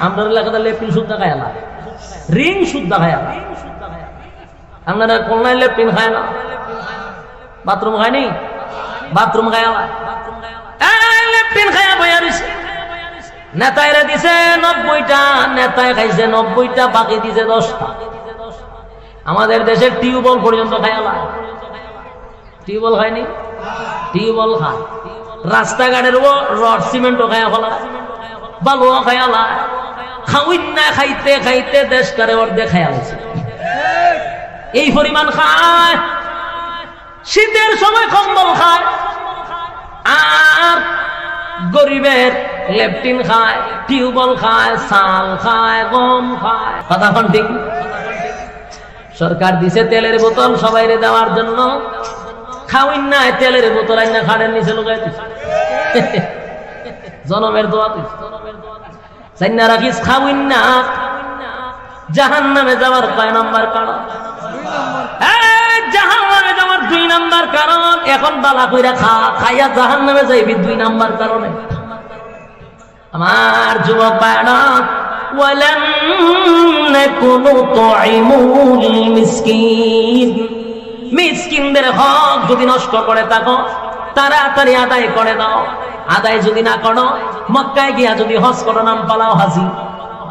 আমরা এলাকাতে লেপটিন শুদ্ধ খায় না, রিং শুদ্ধ খায় না। আপনারা কোনায় লেপটিন খায় না, বাথরুম খায়নি, বাথরুম খায় লেপটিন খায়া বইয়া রইছে। নেতাইরা দিছে 90টা, নেতায় খাইছে 90টা, বাকি দিছে 10টা। আমাদের দেশের টিউবওয়েল পর্যন্ত খায়ালা। টিউবওয়েল খায়নি, টিউবওয়েল খায়। রাস্তাঘাটের রড সিমেন্টও খায়া ফেলা, বালুও খায়ালা। খাউইন না খাইতে খাইতে দেশটারে অর্ধেক খায়া হয়েছে। এই পরিমাণ খায়। শীতের সময় কম্বল খায়, আর গরিবের লেপটিন খায়, টিউবওয়েল খায়, চাল খায়, গম খায়। কথা কোন ঠিক? সরকার দিছে তেলের বোতল সবাইরে দেওয়ার জন্য, খাওয়াইন না তেলের বোতল আইনা খাড়ের নিচে লুকাই দিছে। জনমের দোয়া দিছে, জান্না রাখিস খাওয়াইন না। জাহান্নামে যাওয়ার কয় নাম্বার কারণ? জাহান্নামে যাওয়ার 2 নাম্বার কারণ। এখন বালা কইরা খাইয়া জাহান্নামে যাইবি 2 নাম্বার কারণে। আমার যুবক ভাইরা, ওয়ালাম নাকু নুতঈমুল মিসকিন। মিসকিনদের হক যদি নষ্ট করে থাকো, তাড়াতাড়ি আদায় করে দাও। আদায় যদি না করো, মক্কায় গিয়া যদি হজ করো, নাম পালাও হাজি।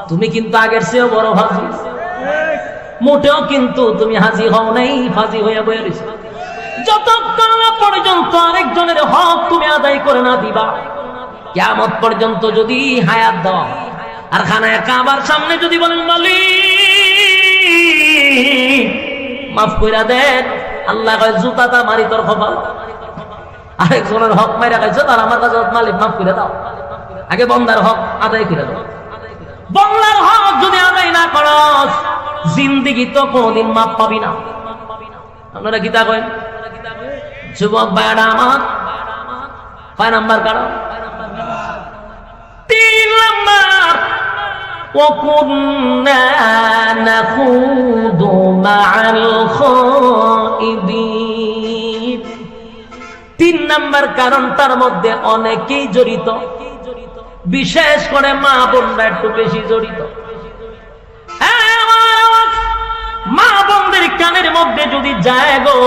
তুমি কিন্তু আগের চেয়েও বড় হাজি। মোটেও কিন্তু তুমি হাজি হও নাই, হাজি হইয়া বইয়া রইছো। যতক্ষণ না পর্যন্ত আরেকজনের হক তুমি আদায় করে না দিবা, কিয়ামত পর্যন্ত যদি হায়াত দাও, আর খানায় কাবার সামনে যদি বলেন মালিক মাফ কইরা দেন, আল্লাহ কয় জুতাটা মারি তোর কপাল। আরেকজনের হক মাইরা খাইছো, তার আমার কাছে মালিক মাফ করে দাও। আগে বন্দার হক আদায় করে দাও। বন্দার হক যদি আদায় না করো, জিন্দেগি তো কোনদিন মাপ পাবি না। আপনারা গীতা কয়েন? যুবক ভাইরা আমার, কয় নাম্বার কারণ? 3 নাম্বার। وَكُنَّا نَخُوضُ مَعَ الْخَائِضِينَ। 3 নাম্বার কারণ, তার মধ্যে অনেকেই জড়িত, বিশেষ করে মা বোনরা একটু বেশি জড়িত। মা বোনদের কানের মধ্যে যদি যায় গো,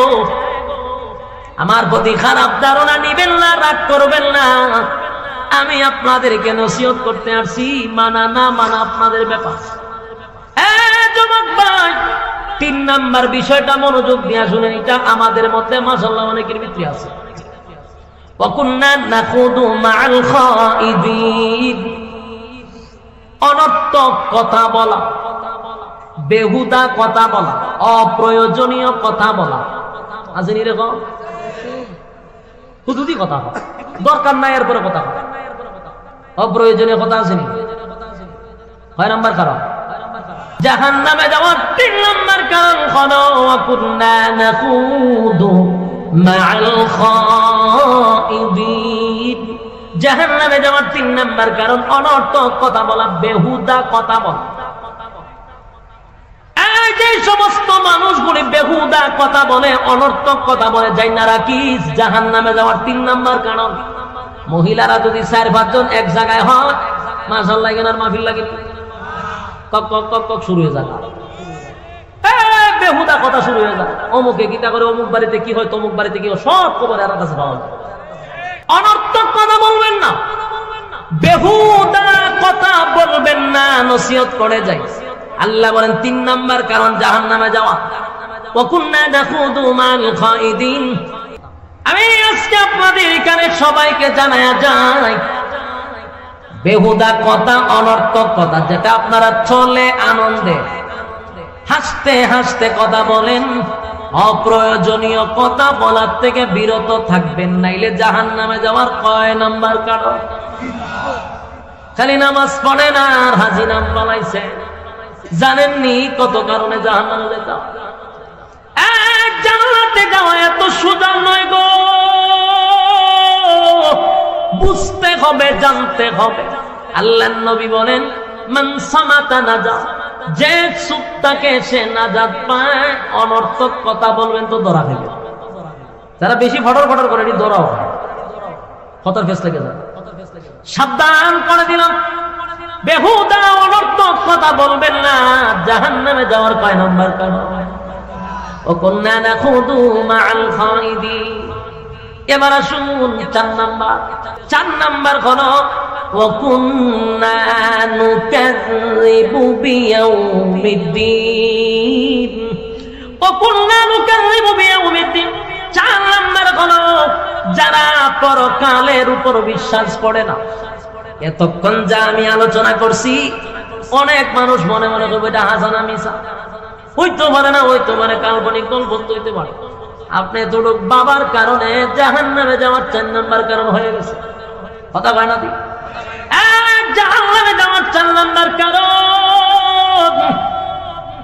আমার প্রতি খারাপ ধারণা নিবেন না, রাগ করবেন না। আমি আপনাদেরকে নসিহত করতে আসছি, মানা না মানা আপনাদের ব্যাপার। যুবক ভাই, 3 নাম্বার বিষয়টা মনোযোগ দিয়ে শুনেন। এটা আমাদের মধ্যে মাশাআল্লাহ অনেকের ভিতরে আছে। ওয়াকুন্না নাখুদু মাআল খাইদিন। অনর্থক কথা বলা, বেহুদা কথা বলা, অপ্রয়োজনীয় কথা বলা। আছেন এরকম হুদুদি কথা হয়। দরকার নাই এরপরে কথা হয়, অপ্রয়োজনীয় কথা আসেনি। 6 নাম্বার কারণ জাহান্নামে যাওয়ার 3 নাম্বার কারণ হলো কুন্না নাকুদু মাআল খাইদিন। জাহান্নামে যাওয়ার 3 নাম্বার কারণ অনর্থক কথা বলা, বেহুদা কথা বলা। এই যে সমস্ত মানুষগুলি বেহুদা কথা বলে, অনর্থক কথা বলে, যাই না রাখিস জাহান্নামে যাওয়ার 3 নাম্বার কারণ। মহিলারা যদি 4-5 জন এক জায়গায় হয়, মাশাআল্লাহ এখানে মাহফিল লাগে, কক কক কক কক শুরু হয়ে যায়, বেহুদা কথা শুরু হয়ে যায়। অমুকে গীতা করে, অমুক বাড়িতে কি হয়, তমুক বাড়িতে কি হয়, সব খবর এর কাছে পাওয়া যায়। অনর্থক কথা বলবেন না, বেহুদা কথা বলবেন না, নসিহত করে যাই। আল্লাহ বলেন 3 নাম্বার কারণ জাহান্নামে যাওয়া, ওয়াকুন্না নাখুদু মাল খাইদিন। আমি আজকে আপনাদের এখানে সবাইকে জানায়া যাই, বেহুদা কথা, অনর্থক কথা, যেটা আপনারা চলে আনন্দে হাসতে হাসতে কথা বলেন, অপ্রয়োজনীয় কথা বলার থেকে বিরত থাকবেন, নাইলে জাহান্নামে যাওয়ার কয় নাম্বার কারণ। খালি নামাজ পড়ে না আর হাজি নাম বানাইছে, জানেননি কত কারণে জাহান্নামে যেতে হয়। জান্নাতে যাওয়া এত সোজা নয় গো, বুঝতে হবে, জানতে হবে। আল্লাহর নবী বলেন মান সামাতা নাজা, যে চুপ থাকে সে নাজাত পায়। অনর্থক কথা বলবেন তো ধরা খেবে, যারা বেশি ফটর ফটর করে ধরাও ফটর ফেস লেগে যায়। সাবধান করে দিলাম, বেহুদা অনর্থক কথা বলবেন না, জাহান্নামে যাওয়ার কয় নাম্বার কারণ। ও কুন্না নাখুদু মাআল খাইদিন। এবার আসুন 4 নাম্বার হলো ওয়া কুন্না নুকাযযিবু বিয়াউমিদ্দিন। ওয়া কুন্না নুকাযযিবু বিয়াউমিদ্দিন। 4 নাম্বার হলো যারা পরকালের উপর বিশ্বাস করে না। এতক্ষণ যা আমি আলোচনা করছি, অনেক মানুষ মনে মনে করবে এটা হাসানা মিছা, হইতে পারে না, হইতে পারে কাল্পনিক গল্প হইতে পারে। আপনি এতটুক বাবার কারণে জাহান্নামে যাওয়ার 4 নাম্বার কারণ হয়ে গেছে। কথা কয় না দি, জাহান্নামে যাওয়ার 4 নাম্বার কারণ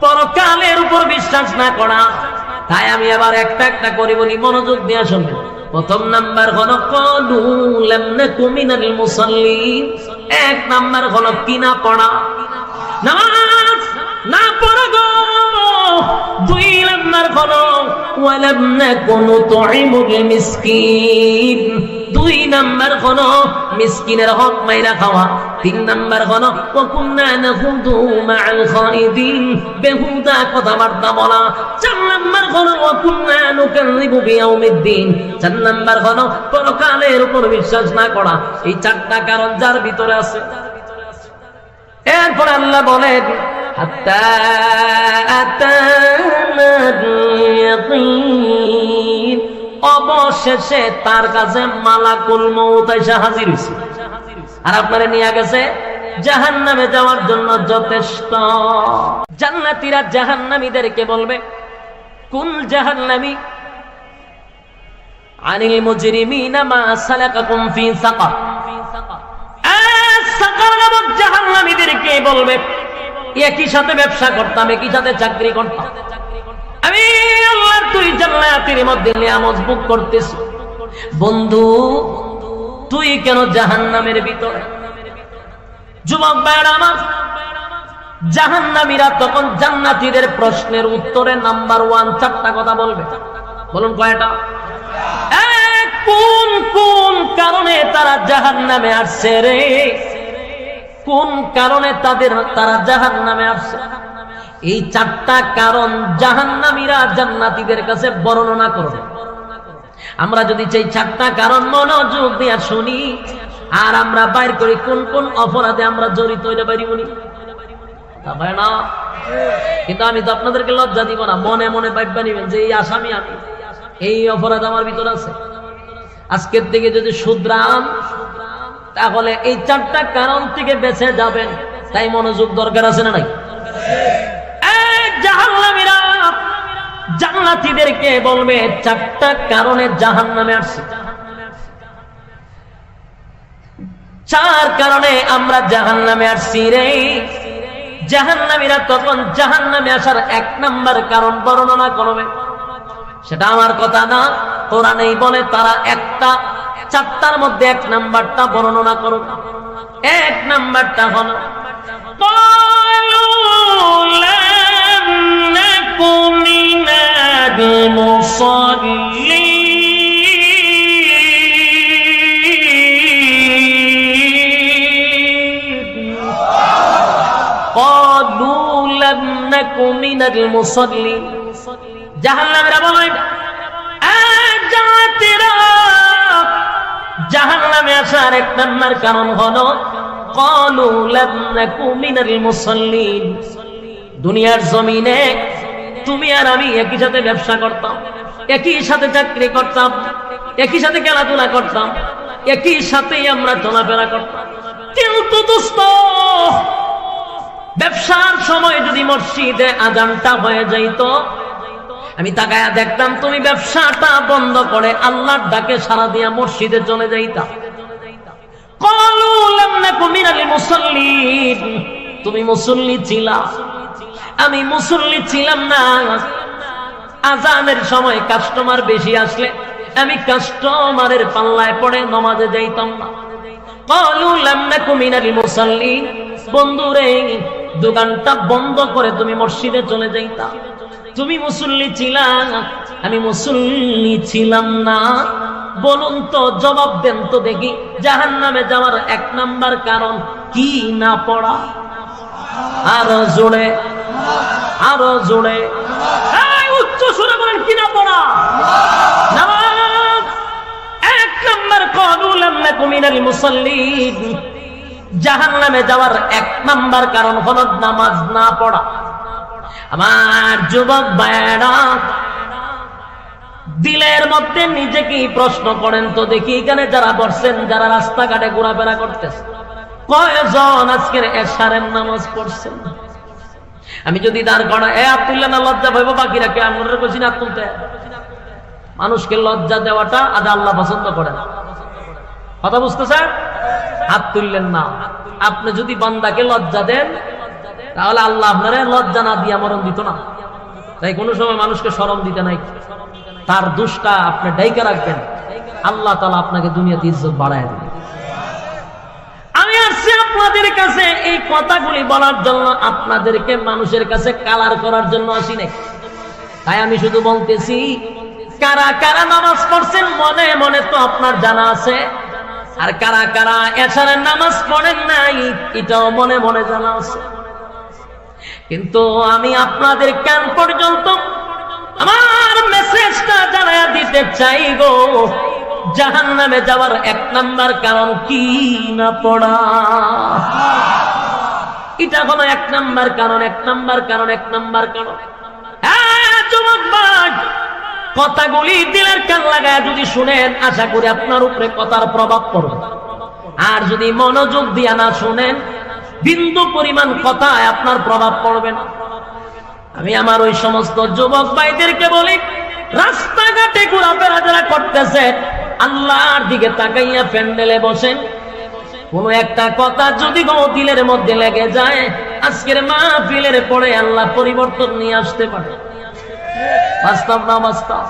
পরকালের উপর বিশ্বাস না করা। তাই আমি আবার একটা একটা করে বলি, মনোযোগ দিয়ে শুনবেন। 1 নাম্বার হলো ক্বালু লাম নাকু মিনাল মুসাল্লিন। 1 নাম্বার হলো কি না পড়া, নামাজ না পড়া গো। 2 নাম্বার হলো ওয়ালাম নাকু নুতঈমুল মিসকিন। 2 নাম্বার হলো মিসকিনের হক মাইরা খাওয়া। 3 নাম্বার হলো ওয়া কুন্না নাখুদু মাআল খাইদিন, বেহুদা কথাবার্তা বলা। 4 নাম্বার হলো ওয়া কুন্না নুকাযযিবু বিয়াউমিদ্দিন। 4 নাম্বার হলো পরকালের উপর বিশ্বাস না করা। এই 4টা কারণ যার ভিতরে আছে। এরপর আল্লাহ বলেন হাত্তা আতানাল ইয়াকিন, অবশেষে তার কাছে মালাকুল মউত এসে হাজির হইছে, আর আপনারে নিয়ে গেছে জাহান্নামে যাওয়ার জন্য যথেষ্ট। জান্নাতীরা জাহান্নামীদেরকে বলবে কুল জাহান্নামী আনিল মুজরিমিনা মা সালাকাকুম ফি সাকার। সাকার নামক জাহান্নামীদেরকে বলবে, একই সাথে ব্যবসা করতাম, একই সাথে চাকরি করতাম, আমি আল্লাহর তুই জান্নাতের মধ্যে নিয়ামত ভোগ করতেছ, বন্ধু তুই কেন জাহান্নামের ভিতরে? যুবক ভাইরা আমার, জাহান্নামীরা তখন জান্নাতীদের প্রশ্নের উত্তরে নাম্বার 1 4টা কথা বলবে। বলুন কয়টা? কোন কোন কারণে তারা জাহান্নামে আসছে রে? কোন কারণে তারা জাহান্নামে আসছে? এই 4টা কারণ জাহান্নামীরা জান্নাতীদের কাছে বর্ণনা করবে। আমরা যদি চাই 4টা কারণ মনোযোগ দিয়ে শুনি, আর আমরা বাইর করি কোন কোন অপরাধে আমরা জড়িত হইতে পারি উনি না। কিন্তু আমি তো আপনাদেরকে লজ্জা দিব না, মনে মনে ভাববা নিবেন যে এই আসামি আমি, এই অপরাধ আমার ভিতরে আছে। আজকের থেকে যদি শুধরান, তাহলে এই 4টা কারণ থেকে বেঁচে যাবেন। তাই মনোযোগ দরকার আছে না নাই? জাহান্নামীরা জান্নাতীদেরকে বলবে 4টা কারণে জাহান্নামে আসছে। যার কারণে আমরা জাহান্নামে আসছি রে। জাহান্নামীরা তখন জাহান্নামে আসার 1 নাম্বার কারণ বর্ণনা করবে, সেটা আমার কথা না, কোরআনেই বলে তারা 4টার মধ্যে 1 নাম্বারটা বর্ণনা করবে। 1 নাম্বারটা হলো قالوا لم نك من المصلين জাহান্নামীরা বলে জাহান্নামে আসার 1 নাম্বার কারণ হলো قالوا لم نك من المصلين। দুনিয়ার জমিনে তুমি আর আমি একই সাথে ব্যবসা করতাম, একই সাথে চাকরি করতাম, একই সাথে খেলাধুলা করতাম, একই সাথে আমরা চলাফেরা করতাম, কিন্তু দোস্ত ব্যবসার সময় যদি মসজিদে আজানটা হয়ে যাইত, আমি তাকায়া দেখতাম তুমি ব্যবসাটা বন্ধ করে আল্লাহর ডাকে সাড়া দিয়া মসজিদে চলে যাইতা। قالوا لم نك من المصلين। তুমি মুসল্লি ছিলা, আমি মুসল্লি ছিলাম না। আজানের সময় কাস্টমার বেশি আসলে আমি কাস্টমারের পাল্লায় পড়ে নামাজে যাইতাম না। قالوا لم نك من المصلين। বন্ধুরে, দোকানটা বন্ধ করে তুমি মসজিদে চলে যাইতা। তুমি মুসল্লি ছিলা, আমি মুসল্লি ছিলাম না। বলুন তো, জবাব দেন তো দেখি, জাহান্নামে যাওয়ার 1 নাম্বার কারণ কি না পড়া? আরো জোরে, আরো জোরে, উচ্চ সুরে বলেন, কি না পড়া? নামাজ 1 নাম্বার। قالوا لم نك من المصلين। জাহান্নামে যাওয়ার 1 নাম্বার কারণ হলো নামাজ না পড়া। আমার যুবক ভাইয়েরা, দিলের মধ্যে নিজেকে প্রশ্ন করেন তো দেখি, এখানে যারা বসছেন, যারা রাস্তাঘাটে ঘোরাফেরা করতেছে, কয়জন আজকের এশারের নামাজ পড়ছেন? আমি যদি দাঁড় করা আব্দুল্লাহ না লজ্জা পাইব, বাকিরা কে আমরা কইছি না তুলতে? মানুষকে লজ্জা দেওয়াটা আজ আল্লাহ পছন্দ করে না। কথা বুঝতেছেন? হাত তুললেন না। আপনি যদি বান্দাকে লজ্জা দেন, তাহলে আল্লাহ আপনারে লজ্জা না দিয়া মরণ দিত না। তাই কোনো সময় মানুষকে শরম দিতে নাই, তার দোষটা আপনি ডাইকা রাখবেন, আল্লাহ তাআলা আপনাকে দুনিয়াতে ইজ্জত বাড়ায় দিবেন। আমি আসছি আপনাদের কাছে এই কথাগুলি বলার জন্য, আপনাদেরকে মানুষের কাছে কালার করার জন্য আসি নাই। তাই আমি শুধু বলতেছি, কারা কারা নামাজ পড়ছেন মনে মনে তো আপনার জানা আছে, আর কারা কারা এশারের নামাজ পড়েন নাই এটাও মনে মনে জানা আছে। কিন্তু আমি আপনাদের কান পর্যন্ত আমার মেসেজটা জানায়া দিতে চাই গো, জাহান্নামে যাওয়ার 1 নাম্বার কারণ কি না পড়া। এটা হলো 1 নাম্বার কারণ, 1 নাম্বার কারণ, 1 নাম্বার কারণ। যুবক ভাই, কথাগুলি দিলের কান লাগায় যদি শুনেন, আশা করি আপনার উপরে কথার প্রভাব পড়বে। আর যদি মনোযোগ দিয়া না শুনেন, বিন্দু পরিমাণ কথায় আপনার প্রভাব পড়বে না। আমি আমার ওই সমস্ত যুবক ভাইদেরকে বলি, রাস্তাঘাটে ঘোরাফেরা যারা করতেছে, আল্লাহর দিকে তাকাইয়া প্যান্ডেলে বসেন। কোন একটা কথা যদি দিলের মধ্যে লেগে যায়, আজকের মাহফিলের পরে আল্লাহ পরিবর্তন নিয়ে আসতে পারে। বাস্তব না বাস্তব?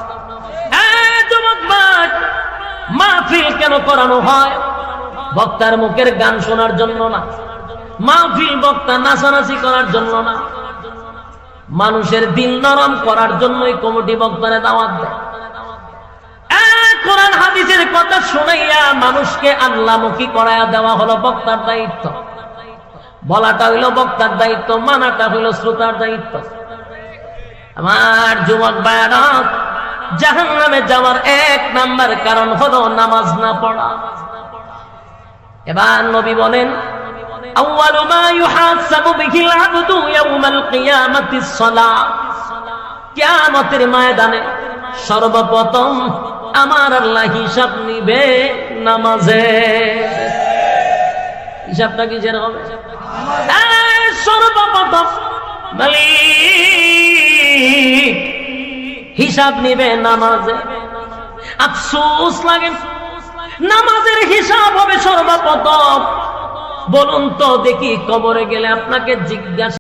যুবক ভাই, মাহফিল কেন করানো হয়? বক্তার মুখের গান শোনার জন্য না, মাহফিল বক্তা নাচানাচি করার জন্য না, মানুষের দিল নরম করার জন্যই কমিটি বক্তারে দাওয়াত দেয়। কোরআন হাদিসের কথা শুনাইয়া মানুষকে আল্লাহমুখী করাইয়া দেওয়া হলো বক্তার দায়িত্ব। বলাটা হইল বক্তার দায়িত্ব, মানাটা হইল শ্রোতার দায়িত্ব। আমার যুবক ভাইরা, জাহান্নামে যাওয়ার 1 নাম্বার কারণ হলো নামাজ না পড়া। এবার নবী বলেন, আউয়ালু মা ইউহাসাবু বিহিল আবদু ইয়াউমাল কিয়ামাতিস সালাহ। কিয়ামতের ময়দানে সর্বপ্রথম আমার আল্লাহ হিসাব নিবে নামাজে। হিসাবটা কিসের হবে? সর্বপ্রথম মালিক হিসাব নিবে নামাজে। আফসোস লাগে, নামাজের হিসাব হবে সর্বপ্রথম। বলুন তো দেখি, কবরে গেলে আপনাকে জিজ্ঞাসা